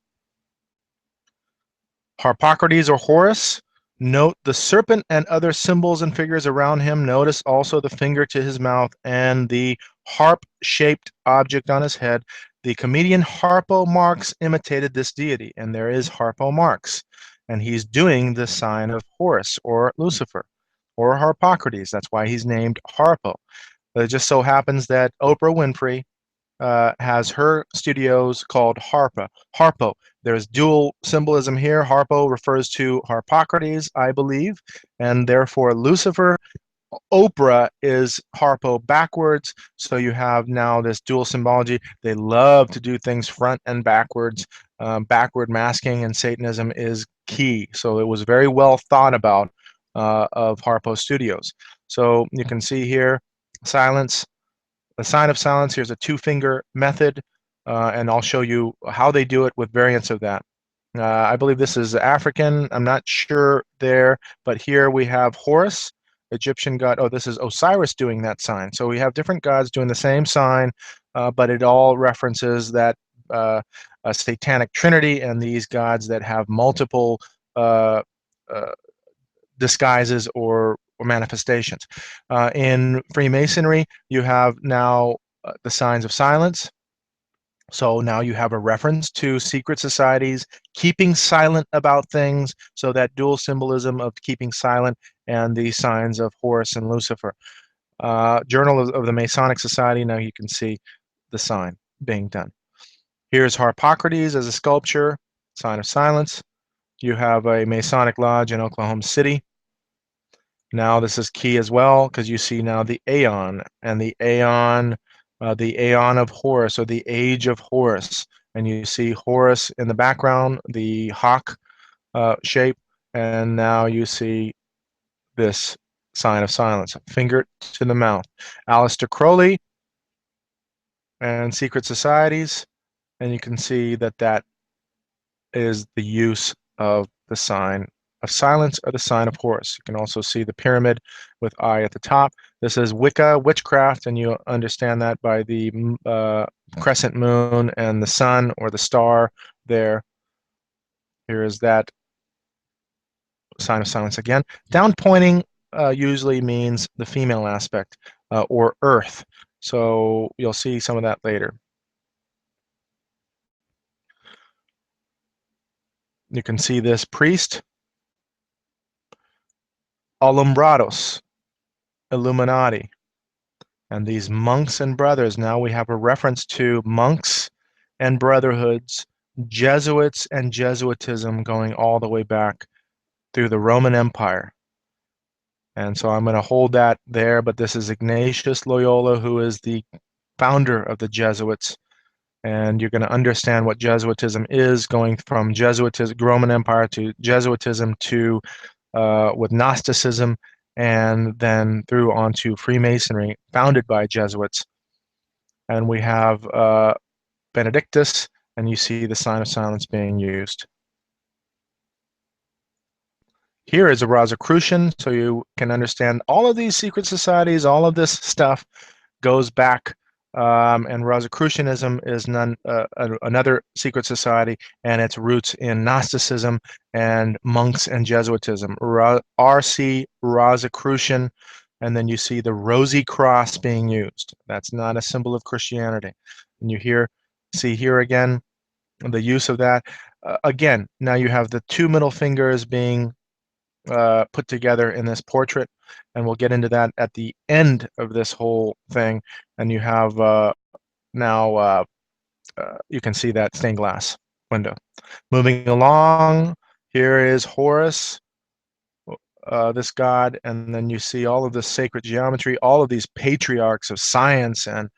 Harpocrates or Horus, note the serpent and other symbols and figures around him. Notice also the finger to his mouth and the harp-shaped object on his head. The comedian Harpo Marx imitated this deity, and there is Harpo Marx, and he's doing the sign of Horus or Lucifer or Harpocrates. That's why he's named Harpo. It just so happens that Oprah Winfrey has her studios called Harpo. There's dual symbolism here. Harpo refers to Harpocrates, I believe, and therefore Lucifer. Oprah is Harpo backwards, so you have now this dual symbology. They love to do things front and backwards. Backward masking in Satanism is key, so it was very well thought about of Harpo Studios. So you can see here, silence, the sign of silence. Here's a 2-finger method, and I'll show you how they do it with variants of that. I believe this is African. I'm not sure there, but here we have Horus, Egyptian god. Oh, this is Osiris doing that sign. So we have different gods doing the same sign, but it all references that a satanic trinity and these gods that have multiple disguises or manifestations. In Freemasonry, you have now the signs of silence. So now you have a reference to secret societies keeping silent about things, so that dual symbolism of keeping silent and the signs of Horus and Lucifer. Journal of the Masonic Society, now you can see the sign being done. Here's Harpocrates as a sculpture, sign of silence. You have a Masonic lodge in Oklahoma City. Now this is key as well, because you see now the Aeon, and the Aeon of Horus, or the Age of Horus. And you see Horus in the background, the hawk shape, and now you see this sign of silence, finger to the mouth. Aleister Crowley and secret societies, and you can see that that is the use of the sign of silence or the sign of Horus. You can also see the pyramid with eye at the top. This is Wicca, witchcraft, and you understand that by the crescent moon and the sun or the star there. Here is that sign of silence again. Down pointing usually means the female aspect or earth. So you'll see some of that later. You can see this priest alumbrados, Illuminati. And these monks and brothers, now we have a reference to monks and brotherhoods, Jesuits and Jesuitism going all the way back through the Roman Empire. And so I'm going to hold that there, but this is Ignatius Loyola, who is the founder of the Jesuits. And you're going to understand what Jesuitism is, going from Jesuitism, Roman Empire, to Jesuitism, to with Gnosticism, and then through onto Freemasonry, founded by Jesuits. And we have Benedictus, and you see the sign of silence being used. Here is a Rosicrucian, so you can understand all of these secret societies, all of this stuff goes back, and Rosicrucianism is another secret society, and its roots in Gnosticism and monks and Jesuitism. R.C. Rosicrucian, and then you see the rosy cross being used. That's not a symbol of Christianity. And you see here again the use of that. Again, now you have the two middle fingers being put together in this portrait, and we'll get into that at the end of this whole thing. And you have now you can see that stained glass window. Moving along, here is Horus, this god, and then you see all of this sacred geometry, all of these patriarchs of science and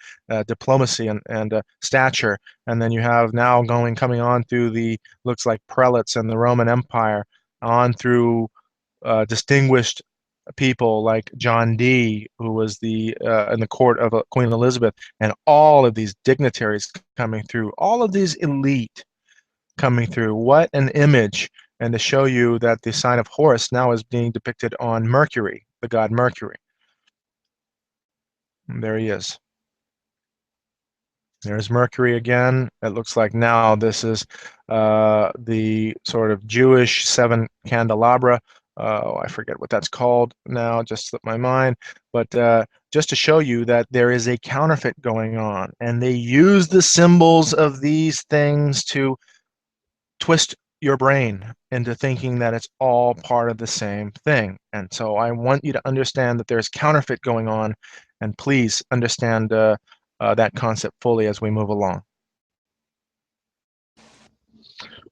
diplomacy and stature, and then you have now coming on through the, looks like, prelates and the Roman Empire, on through distinguished people like John Dee, who was in the court of Queen Elizabeth, and all of these dignitaries coming through, all of these elite coming through. What an image! And to show you that the sign of Horus now is being depicted on Mercury, the god Mercury. And there he is. There's Mercury again. It looks like now this is the sort of Jewish seven candelabra. I forget what that's called now, just slipped my mind. But just to show you that there is a counterfeit going on, and they use the symbols of these things to twist your brain into thinking that it's all part of the same thing. And so I want you to understand that there's counterfeit going on, and please understand that concept fully as we move along.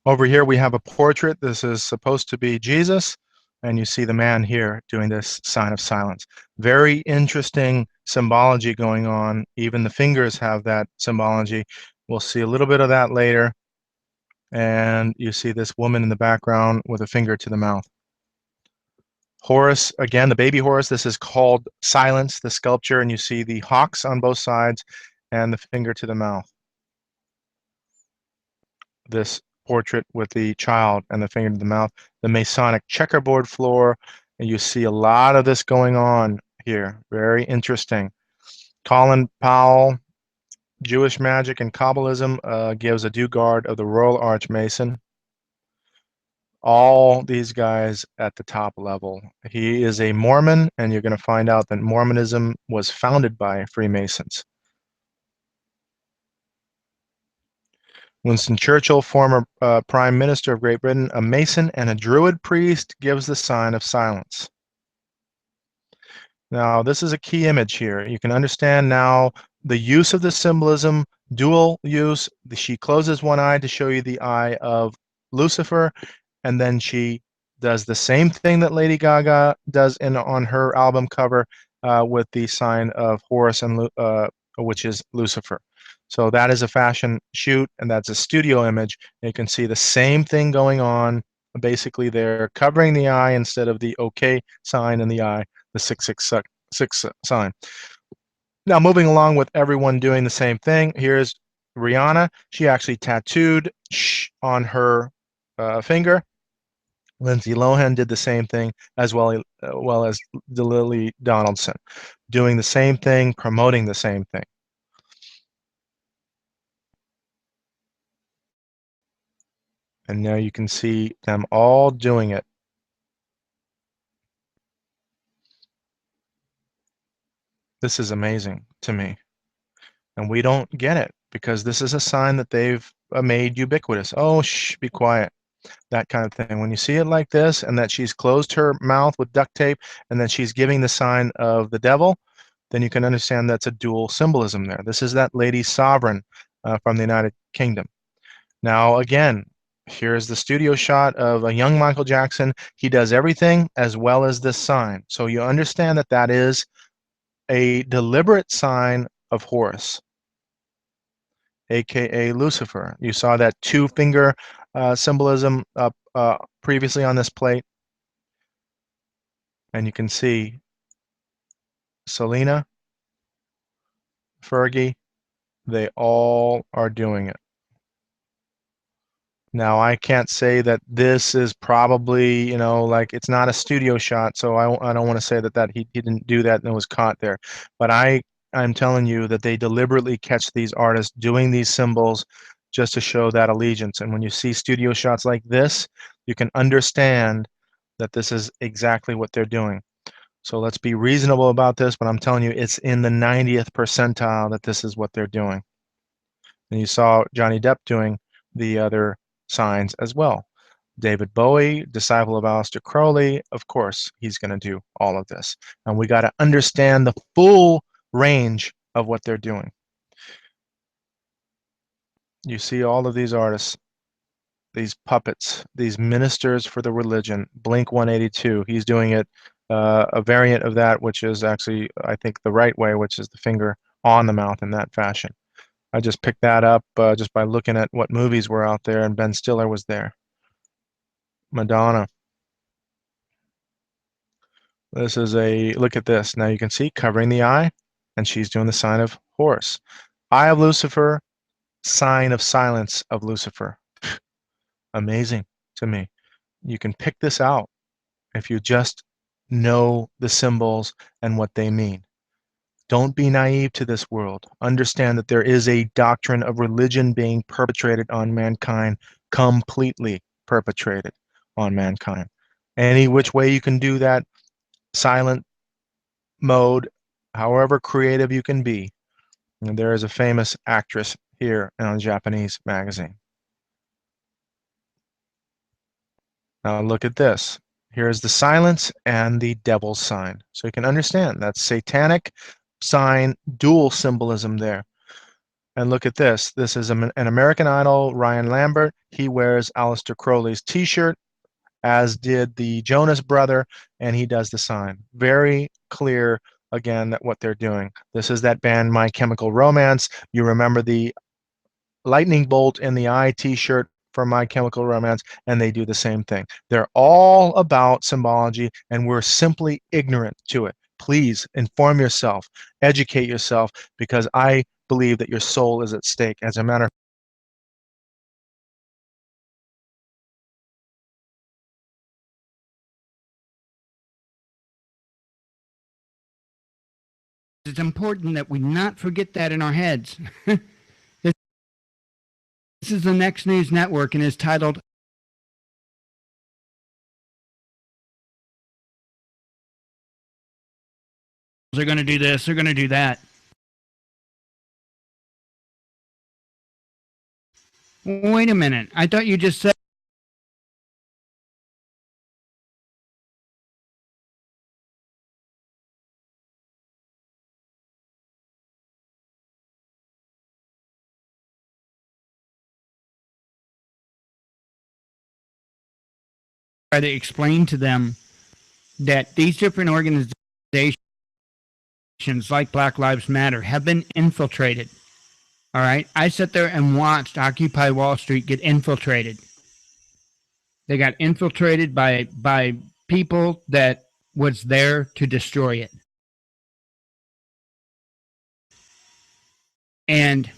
Over here we have a portrait. This is supposed to be Jesus, and you see the man here doing this sign of silence. Very interesting symbology going on. Even the fingers have that symbology. We'll see a little bit of that later. And you see this woman in the background with a finger to the mouth. Horus, again, the baby Horus. This is called Silence, the sculpture, and you see the hawks on both sides and the finger to the mouth. This portrait with the child and the finger to the mouth. The Masonic checkerboard floor, and you see a lot of this going on here. Very interesting. Colin Powell, Jewish Magic and Kabbalism, gives a due guard of the Royal Archmason. All these guys at the top level. He is a Mormon, and you're going to find out that Mormonism was founded by Freemasons. Winston Churchill, former Prime Minister of Great Britain, a Mason and a Druid priest, gives the sign of silence. Now, this is a key image here. You can understand now the use of the symbolism, dual use. She closes one eye to show you the eye of Lucifer, and then she does the same thing that Lady Gaga does on her album cover with the sign of Horus, and which is Lucifer. So that is a fashion shoot, and that's a studio image. And you can see the same thing going on. Basically, they're covering the eye instead of the OK sign in the eye, the 666 sign. Now, moving along with everyone doing the same thing, here's Rihanna. She actually tattooed "shh" on her finger. Lindsay Lohan did the same thing, as well as Lily Donaldson, doing the same thing, promoting the same thing. And now you can see them all doing it. This is amazing to me. And we don't get it because this is a sign that they've made ubiquitous. Oh, shh, be quiet. that kind of thing. When you see it like this, and that she's closed her mouth with duct tape, and then she's giving the sign of the devil, then you can understand that's a dual symbolism there. This is that lady sovereign from the United Kingdom. Now, again, here's the studio shot of a young Michael Jackson. He does everything as well as this sign. So you understand that that is a deliberate sign of Horus, aka Lucifer. You saw that two-finger symbolism up previously on this plate. And you can see Selena, Fergie, they all are doing it. Now, I can't say that this is probably, you know, like it's not a studio shot, so I don't want to say that he didn't do that and was caught there. But I'm telling you that they deliberately catch these artists doing these symbols just to show that allegiance. And when you see studio shots like this, you can understand that this is exactly what they're doing. So let's be reasonable about this, but I'm telling you, it's in the 90th percentile that this is what they're doing. And you saw Johnny Depp doing the other signs as well. David Bowie, disciple of Aleister Crowley, of course, he's going to do all of this. And we got to understand the full range of what they're doing. You see all of these artists, these puppets, these ministers for the religion. Blink 182, he's doing it, a variant of that, which is actually, I think, the right way, which is the finger on the mouth in that fashion. I just picked that up just by looking at what movies were out there, and Ben Stiller was there. Madonna. This is a, look at this. Now you can see covering the eye, and she's doing the sign of Horus. Eye of Lucifer, sign of silence of Lucifer. Amazing to me. You can pick this out if you just know the symbols and what they mean. Don't be naive to this world. Understand that there is a doctrine of religion being perpetrated on mankind, completely perpetrated on mankind. Any which way you can do that, silent mode, however creative you can be. And there is a famous actress here in a Japanese magazine. Now look at this. Here's the silence and the devil's sign. So you can understand that's satanic sign, dual symbolism there. And look at this. This is an American Idol, Ryan Lambert. He wears Aleister Crowley's t-shirt, as did the Jonas brother, and he does the sign. Very clear, again, that what they're doing. This is that band My Chemical Romance. You remember the lightning bolt in the eye t-shirt from My Chemical Romance, and they do the same thing. They're all about symbology, and we're simply ignorant to it. Please inform yourself, educate yourself, because I believe that your soul is at stake. As a matter of It's important that we not forget that in our heads. This is the Next News Network and is titled "They're going to do this, they're going to do that." Wait a minute. I thought you just said try to explain to them that these different organizations like Black Lives Matter have been infiltrated. All right. I sat there and watched Occupy Wall Street get infiltrated. They got infiltrated by people that was there to destroy it. And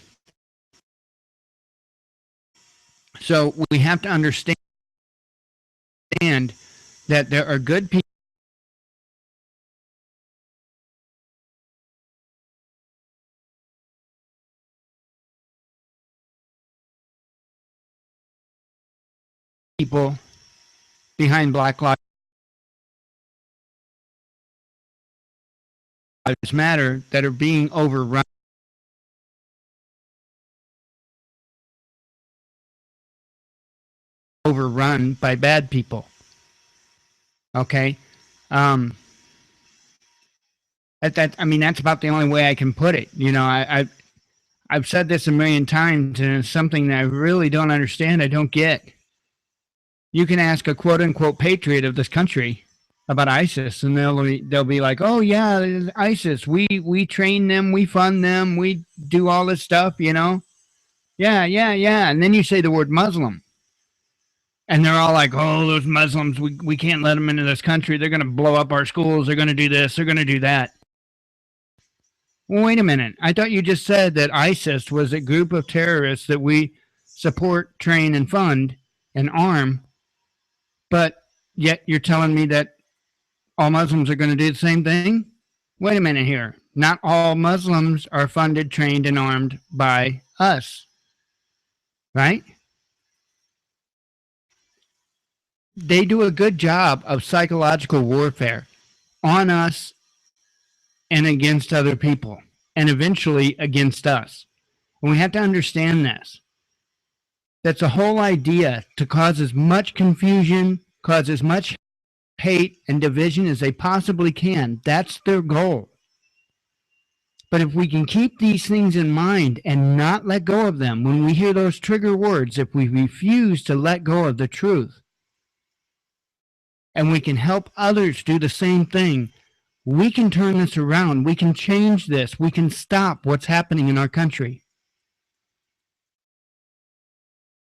so we have to understand that there are good people behind Black Lives Matter that are being overrun. overrun by bad people. Okay? I mean, that's about the only way I can put it. You know, I've said this a million times, and it's something that I really don't understand. I don't get. You can ask a quote-unquote patriot of this country about ISIS, and they'll be like, "Oh yeah, ISIS. We train them, we fund them, we do all this stuff, you know." Yeah. And then you say the word Muslim, and they're all like, "Oh, those Muslims, we can't let them into this country. They're going to blow up our schools. They're going to do this. They're going to do that." Well, wait a minute. I thought you just said that ISIS was a group of terrorists that we support, train, and fund and arm, but yet you're telling me that all Muslims are going to do the same thing? Wait a minute here. Not all Muslims are funded, trained, and armed by us, right? They do a good job of psychological warfare on us and against other people, and eventually against us. And we have to understand this. That's the whole idea, to cause as much confusion, cause as much hate and division as they possibly can. That's their goal. But if we can keep these things in mind and not let go of them, when we hear those trigger words, if we refuse to let go of the truth, and we can help others do the same thing, we can turn this around. We can change this. We can stop what's happening in our country.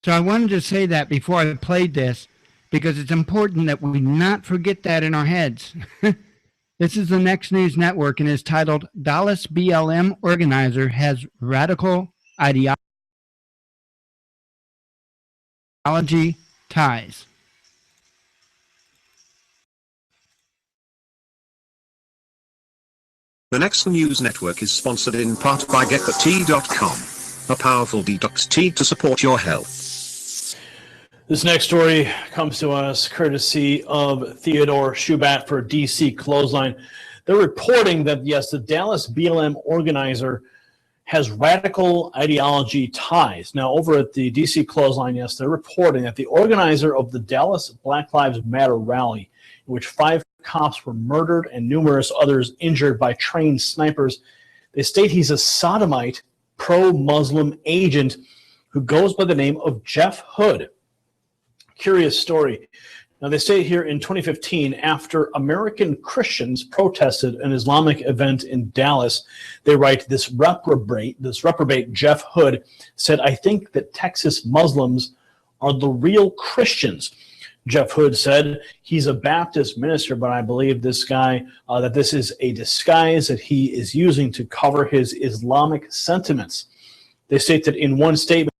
So I wanted to say that before I played this, because it's important that we not forget that in our heads. This is the Next News Network, and is titled, "Dallas BLM Organizer Has Radical Ideology Ties." The Next News Network is sponsored in part by GetTheTea.com, a powerful detox tea to support your health. This next story comes to us courtesy of Theodore Shubat for DC Clothesline. They're reporting that, yes, the Dallas BLM organizer has radical ideology ties. Now, over at the DC Clothesline, yes, they're reporting that the organizer of the Dallas Black Lives Matter rally, in which 5 cops were murdered and numerous others injured by trained snipers, they state he's a sodomite, pro-Muslim agent who goes by the name of Jeff Hood. Curious story. Now, they say here in 2015, after American Christians protested an Islamic event in Dallas, they write, this reprobate Jeff Hood said, "I think that Texas Muslims are the real Christians." Jeff Hood said he's a Baptist minister, but I believe this guy, that this is a disguise that he is using to cover his Islamic sentiments. They state that in one statement,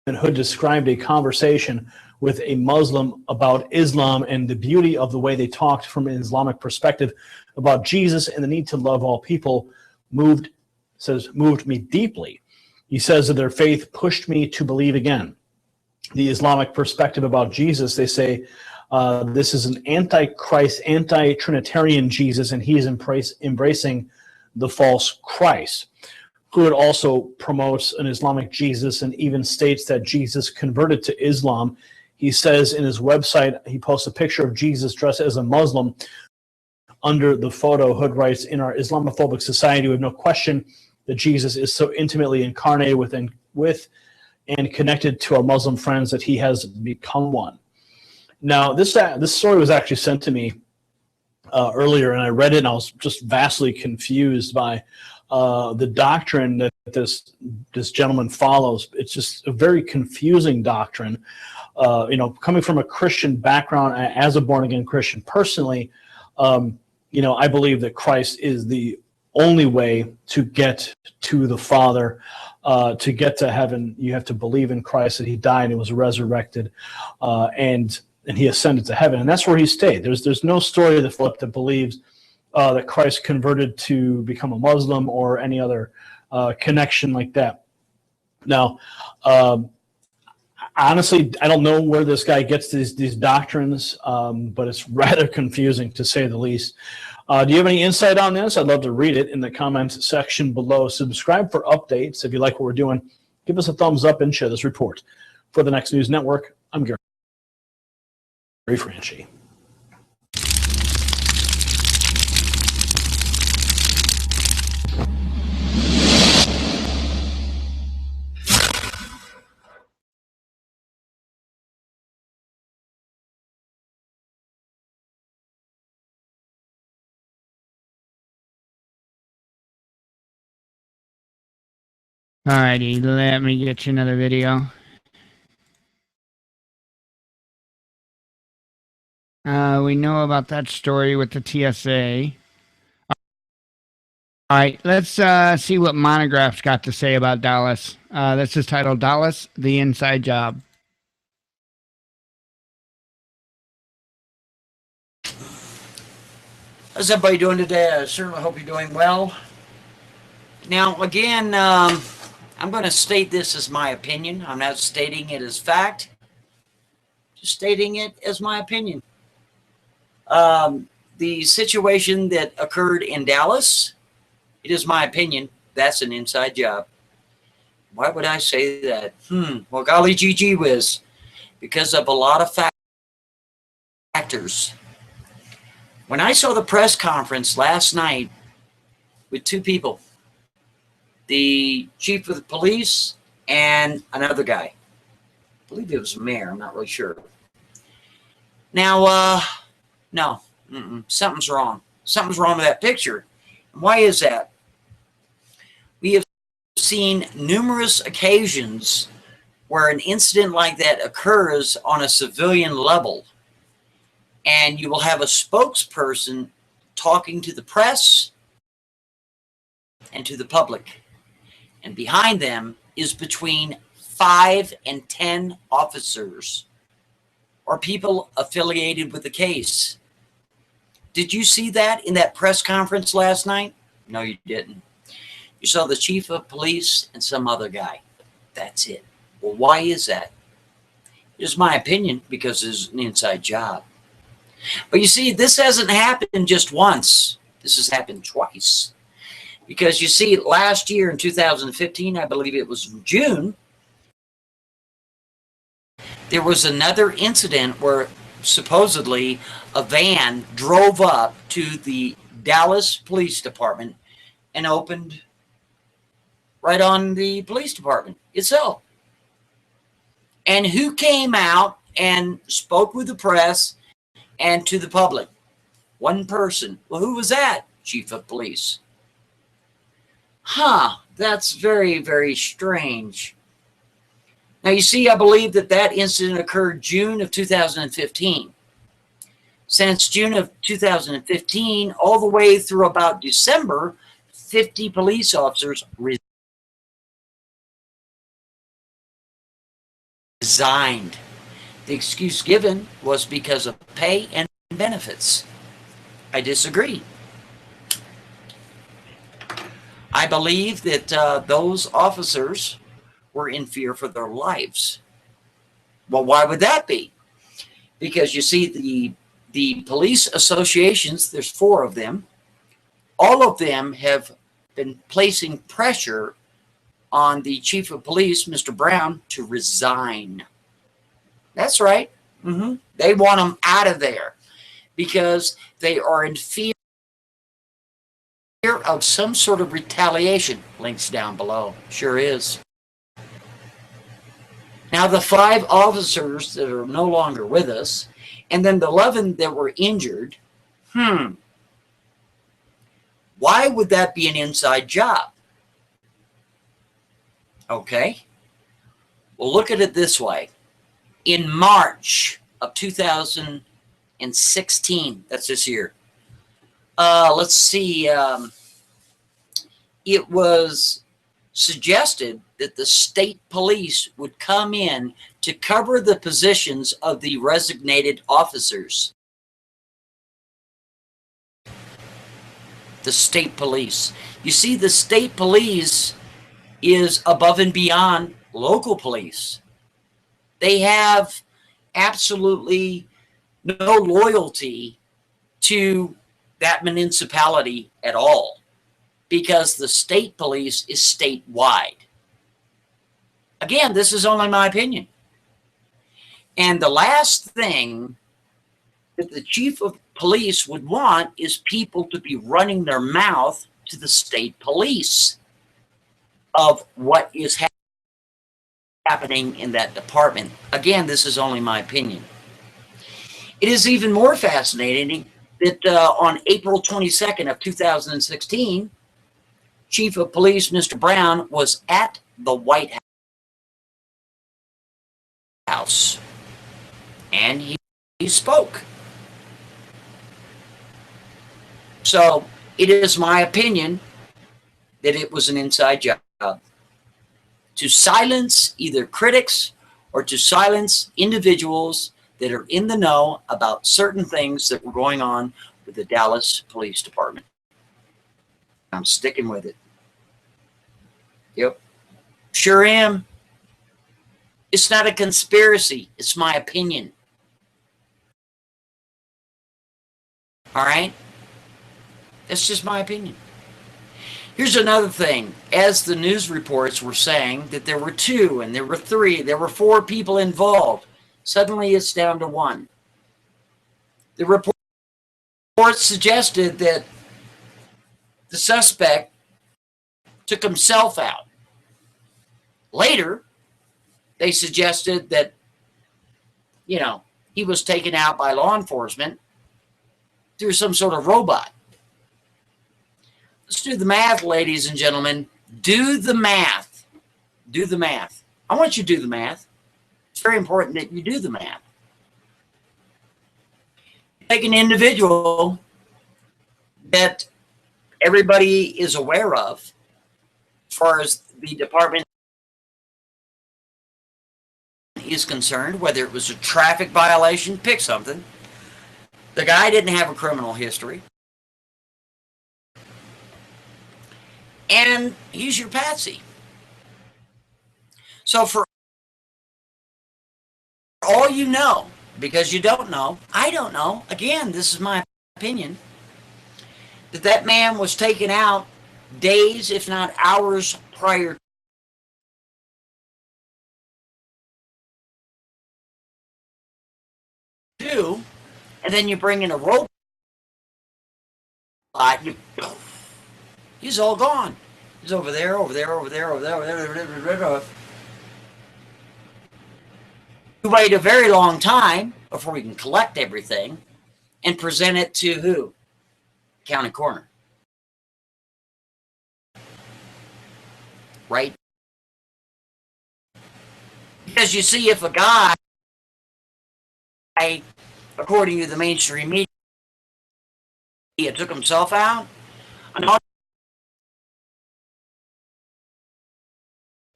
Hood described a conversation with a Muslim about Islam and the beauty of the way they talked from an Islamic perspective about Jesus and the need to love all people moved me deeply. He says that their faith pushed me to believe again. The Islamic perspective about Jesus, they say this is an anti-Christ, anti-Trinitarian Jesus, and he is embracing the false Christ. Hood also promotes an Islamic Jesus and even states that Jesus converted to Islam. He says in his website, he posts a picture of Jesus dressed as a Muslim. Under the photo, Hood writes, "In our Islamophobic society, we have no question that Jesus is so intimately incarnated with and connected to our Muslim friends that he has become one." Now, this story was actually sent to me earlier, and I read it, and I was just vastly confused by the doctrine that this gentleman follows. It's just a very confusing doctrine. Coming from a Christian background, as a born-again Christian personally, I believe that Christ is the only way to get to the Father. To get to heaven, you have to believe in Christ, that he died and was resurrected, and he ascended to heaven, and that's where he stayed. There's no story of the flip that believes that Christ converted to become a Muslim or any other connection like that. Now, honestly, I don't know where this guy gets these doctrines, but it's rather confusing to say the least. Do you have any insight on this? I'd love to read it in the comments section below. Subscribe for updates. If you like what we're doing, give us a thumbs up and share this report. For the Next News Network, I'm Gary. Franchy. Alrighty, let me get you another video. We know about that story with the TSA. All right, let's see what Monograph's got to say about Dallas. This is titled Dallas, the Inside Job. How's everybody doing today? I certainly hope you're doing well. Now, again, I'm going to state this as my opinion. I'm not stating it as fact, just stating it as my opinion. The situation that occurred in Dallas, it is my opinion, that's an inside job. Why would I say that? Well, golly gee whiz, because of a lot of factors. When I saw the press conference last night with two people, the chief of the police and another guy, I believe it was the mayor, I'm not really sure. Now, no, something's wrong. Something's wrong with that picture. And why is that? We have seen numerous occasions where an incident like that occurs on a civilian level, and you will have a spokesperson talking to the press and to the public. And behind them is between 5 and 10 officers or people affiliated with the case. Did you see that in that press conference last night? No, you didn't. You saw the chief of police and some other guy. That's it. Well, why is that? It's my opinion, because it's an inside job. But you see, this hasn't happened just once. This has happened twice. Because you see, last year in 2015, I believe it was in June, there was another incident where supposedly a van drove up to the Dallas Police Department and opened right on the police department itself. And who came out and spoke with the press and to the public? One person. Well, who was that? Chief of police. That's very, very strange. Now, you see, I believe that that incident occurred June of 2015. Since June of 2015, all the way through about December, 50 police officers resigned. The excuse given was because of pay and benefits. I disagree. I believe that those officers were in fear for their lives. Well, why would that be? Because you see, the police associations, there's 4 of them, all of them have been placing pressure on the chief of police, Mr. Brown, to resign. That's right. They want him out of there because they are in fear of some sort of retaliation. Links down below. Sure is. Now, the 5 officers that are no longer with us, and then the 11 that were injured, why would that be an inside job? Okay. Well, look at it this way. In March of 2016, that's this year, let's see, it was suggested that the state police would come in to cover the positions of the resignated officers. The state police. You see, the state police is above and beyond local police. They have absolutely no loyalty to that municipality at all, because the state police is statewide. Again, this is only my opinion. And the last thing that the chief of police would want is people to be running their mouth to the state police of what is happening in that department. Again, this is only my opinion. It is even more fascinating that on April 22nd of 2016, Chief of Police Mr. Brown was at the White House, and he spoke. So it is my opinion that it was an inside job to silence either critics or to silence individuals that are in the know about certain things that were going on with the Dallas Police Department. I'm sticking with it. Yep. Sure am. It's not a conspiracy. It's my opinion. All right? That's just my opinion. Here's another thing. As the news reports were saying that there were 2 and there were 3, there were 4 people involved. Suddenly it's down to 1. The report suggested that the suspect took himself out. Later, they suggested that, you know, he was taken out by law enforcement through some sort of robot. Let's do the math, ladies and gentlemen. Do the math. Do the math. I want you to do the math. It's very important that you do the math. Take an individual that everybody is aware of as far as the department is concerned, whether it was a traffic violation, pick something. The guy didn't have a criminal history. And he's your patsy. So for all you know, because you don't know, I don't know, again, this is my opinion, that man was taken out days, if not hours prior to, and then you bring in a robot, he's all gone. He's over there, over there, over there, over there, over there. You wait a very long time before we can collect everything and present it to who? County coroner. Right? Because you see, if a guy, according to the mainstream media, took himself out, an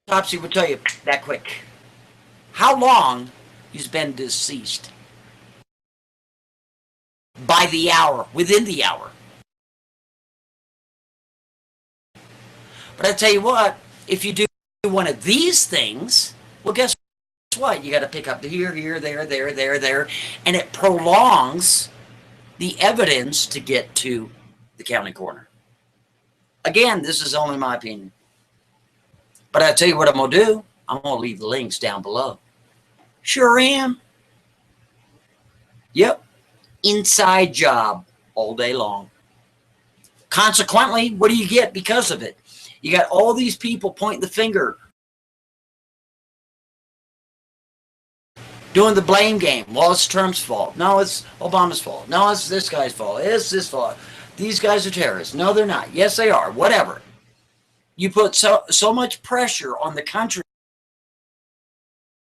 autopsy would tell you that quick how long he's been deceased. By the hour, within the hour. But I tell you what, if you do one of these things, well, guess what? You got to pick up the here, there, and it prolongs the evidence to get to the county coroner. Again, this is only my opinion. But I tell you what I'm going to do. I'm going to leave the links down below. Sure am. Yep. Inside job all day long. Consequently, what do you get because of it? You got all these people pointing the finger, doing the blame game. Well, it's Trump's fault. No, it's Obama's fault. No, it's this guy's fault. It's this fault. These guys are terrorists. No, they're not. Yes, they are. Whatever. You put so much pressure on the country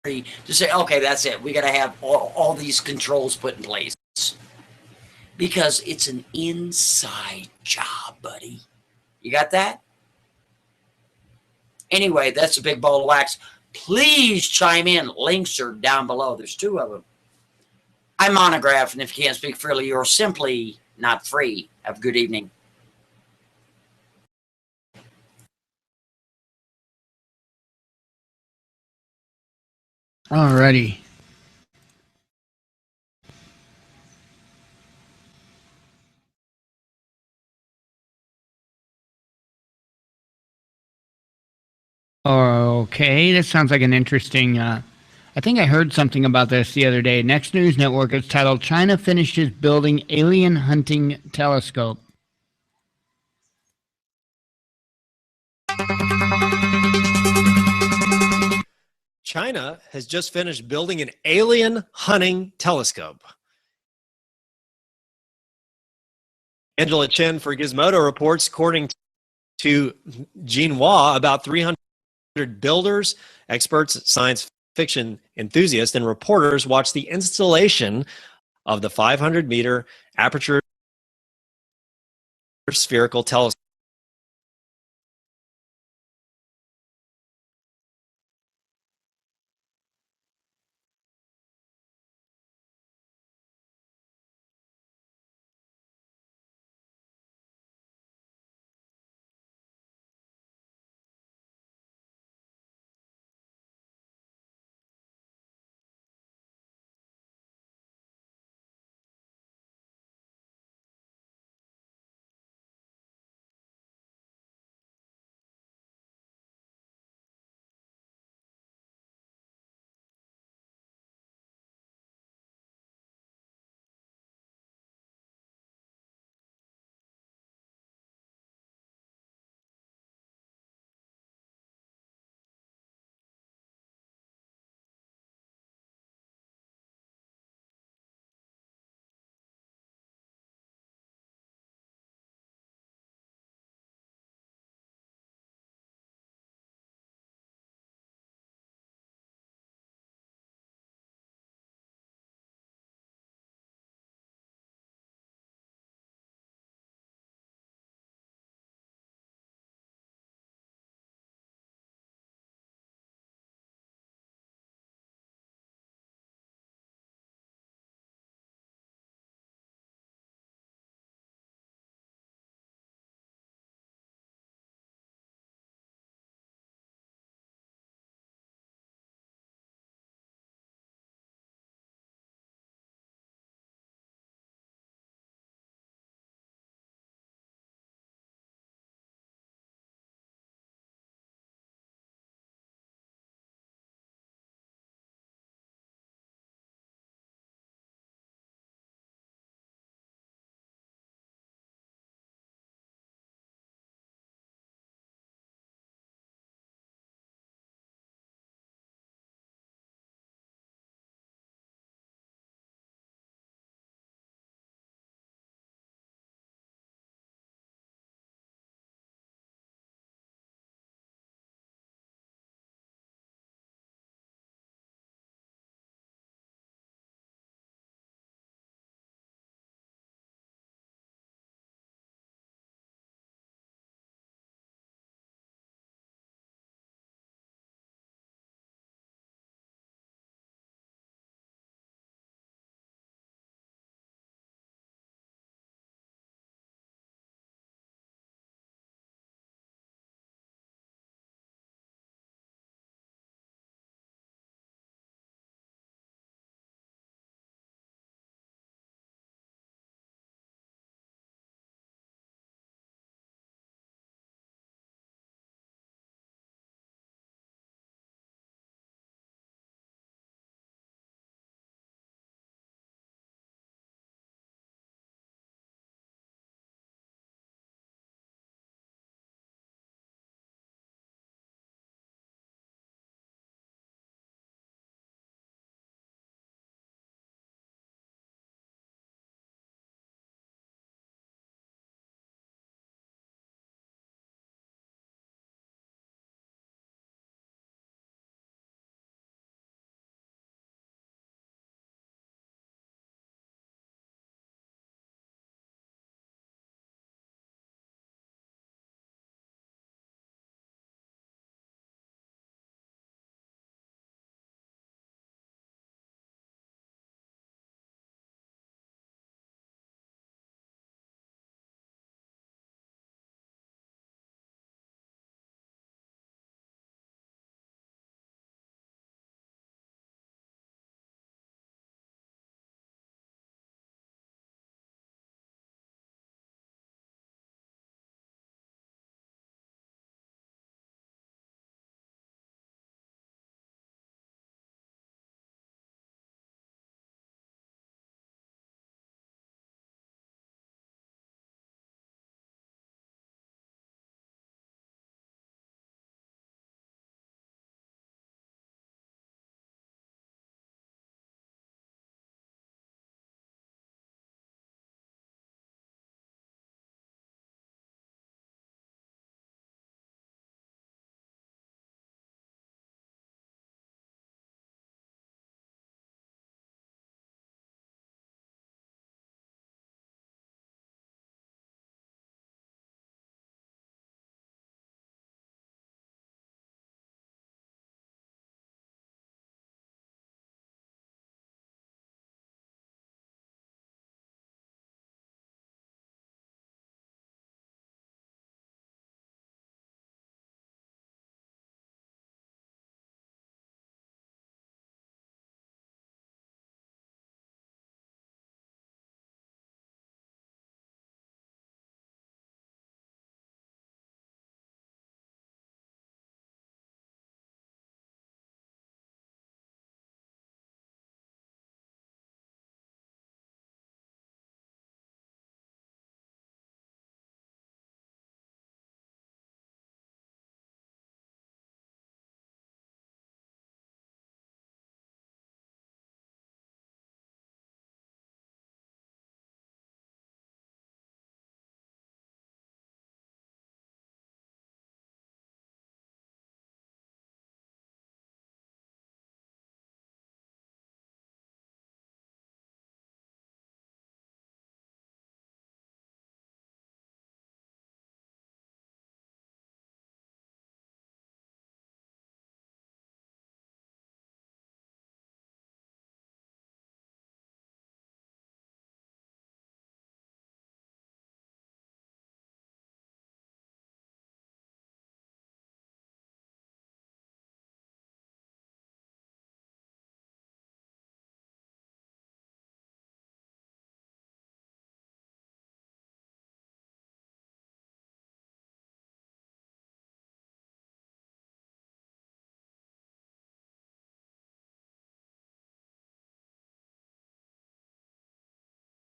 to say, okay, that's it. We got to have all these controls put in place. Because it's an inside job, buddy. You got that? Anyway, that's a big ball of wax. Please chime in. Links are down below. There's 2 of them. I'm Monograph, and if you can't speak freely, you're simply not free. Have a good evening. Alrighty. Okay, that sounds like an interesting I think I heard something about this the other day. Next News Network, it's titled China Finishes Building Alien Hunting Telescope. China has just finished building an alien hunting telescope. Angela Chen for Gizmodo reports, according to Xinhua, about 300 builders, experts, science fiction enthusiasts, and reporters watched the installation of the 500-meter aperture spherical telescope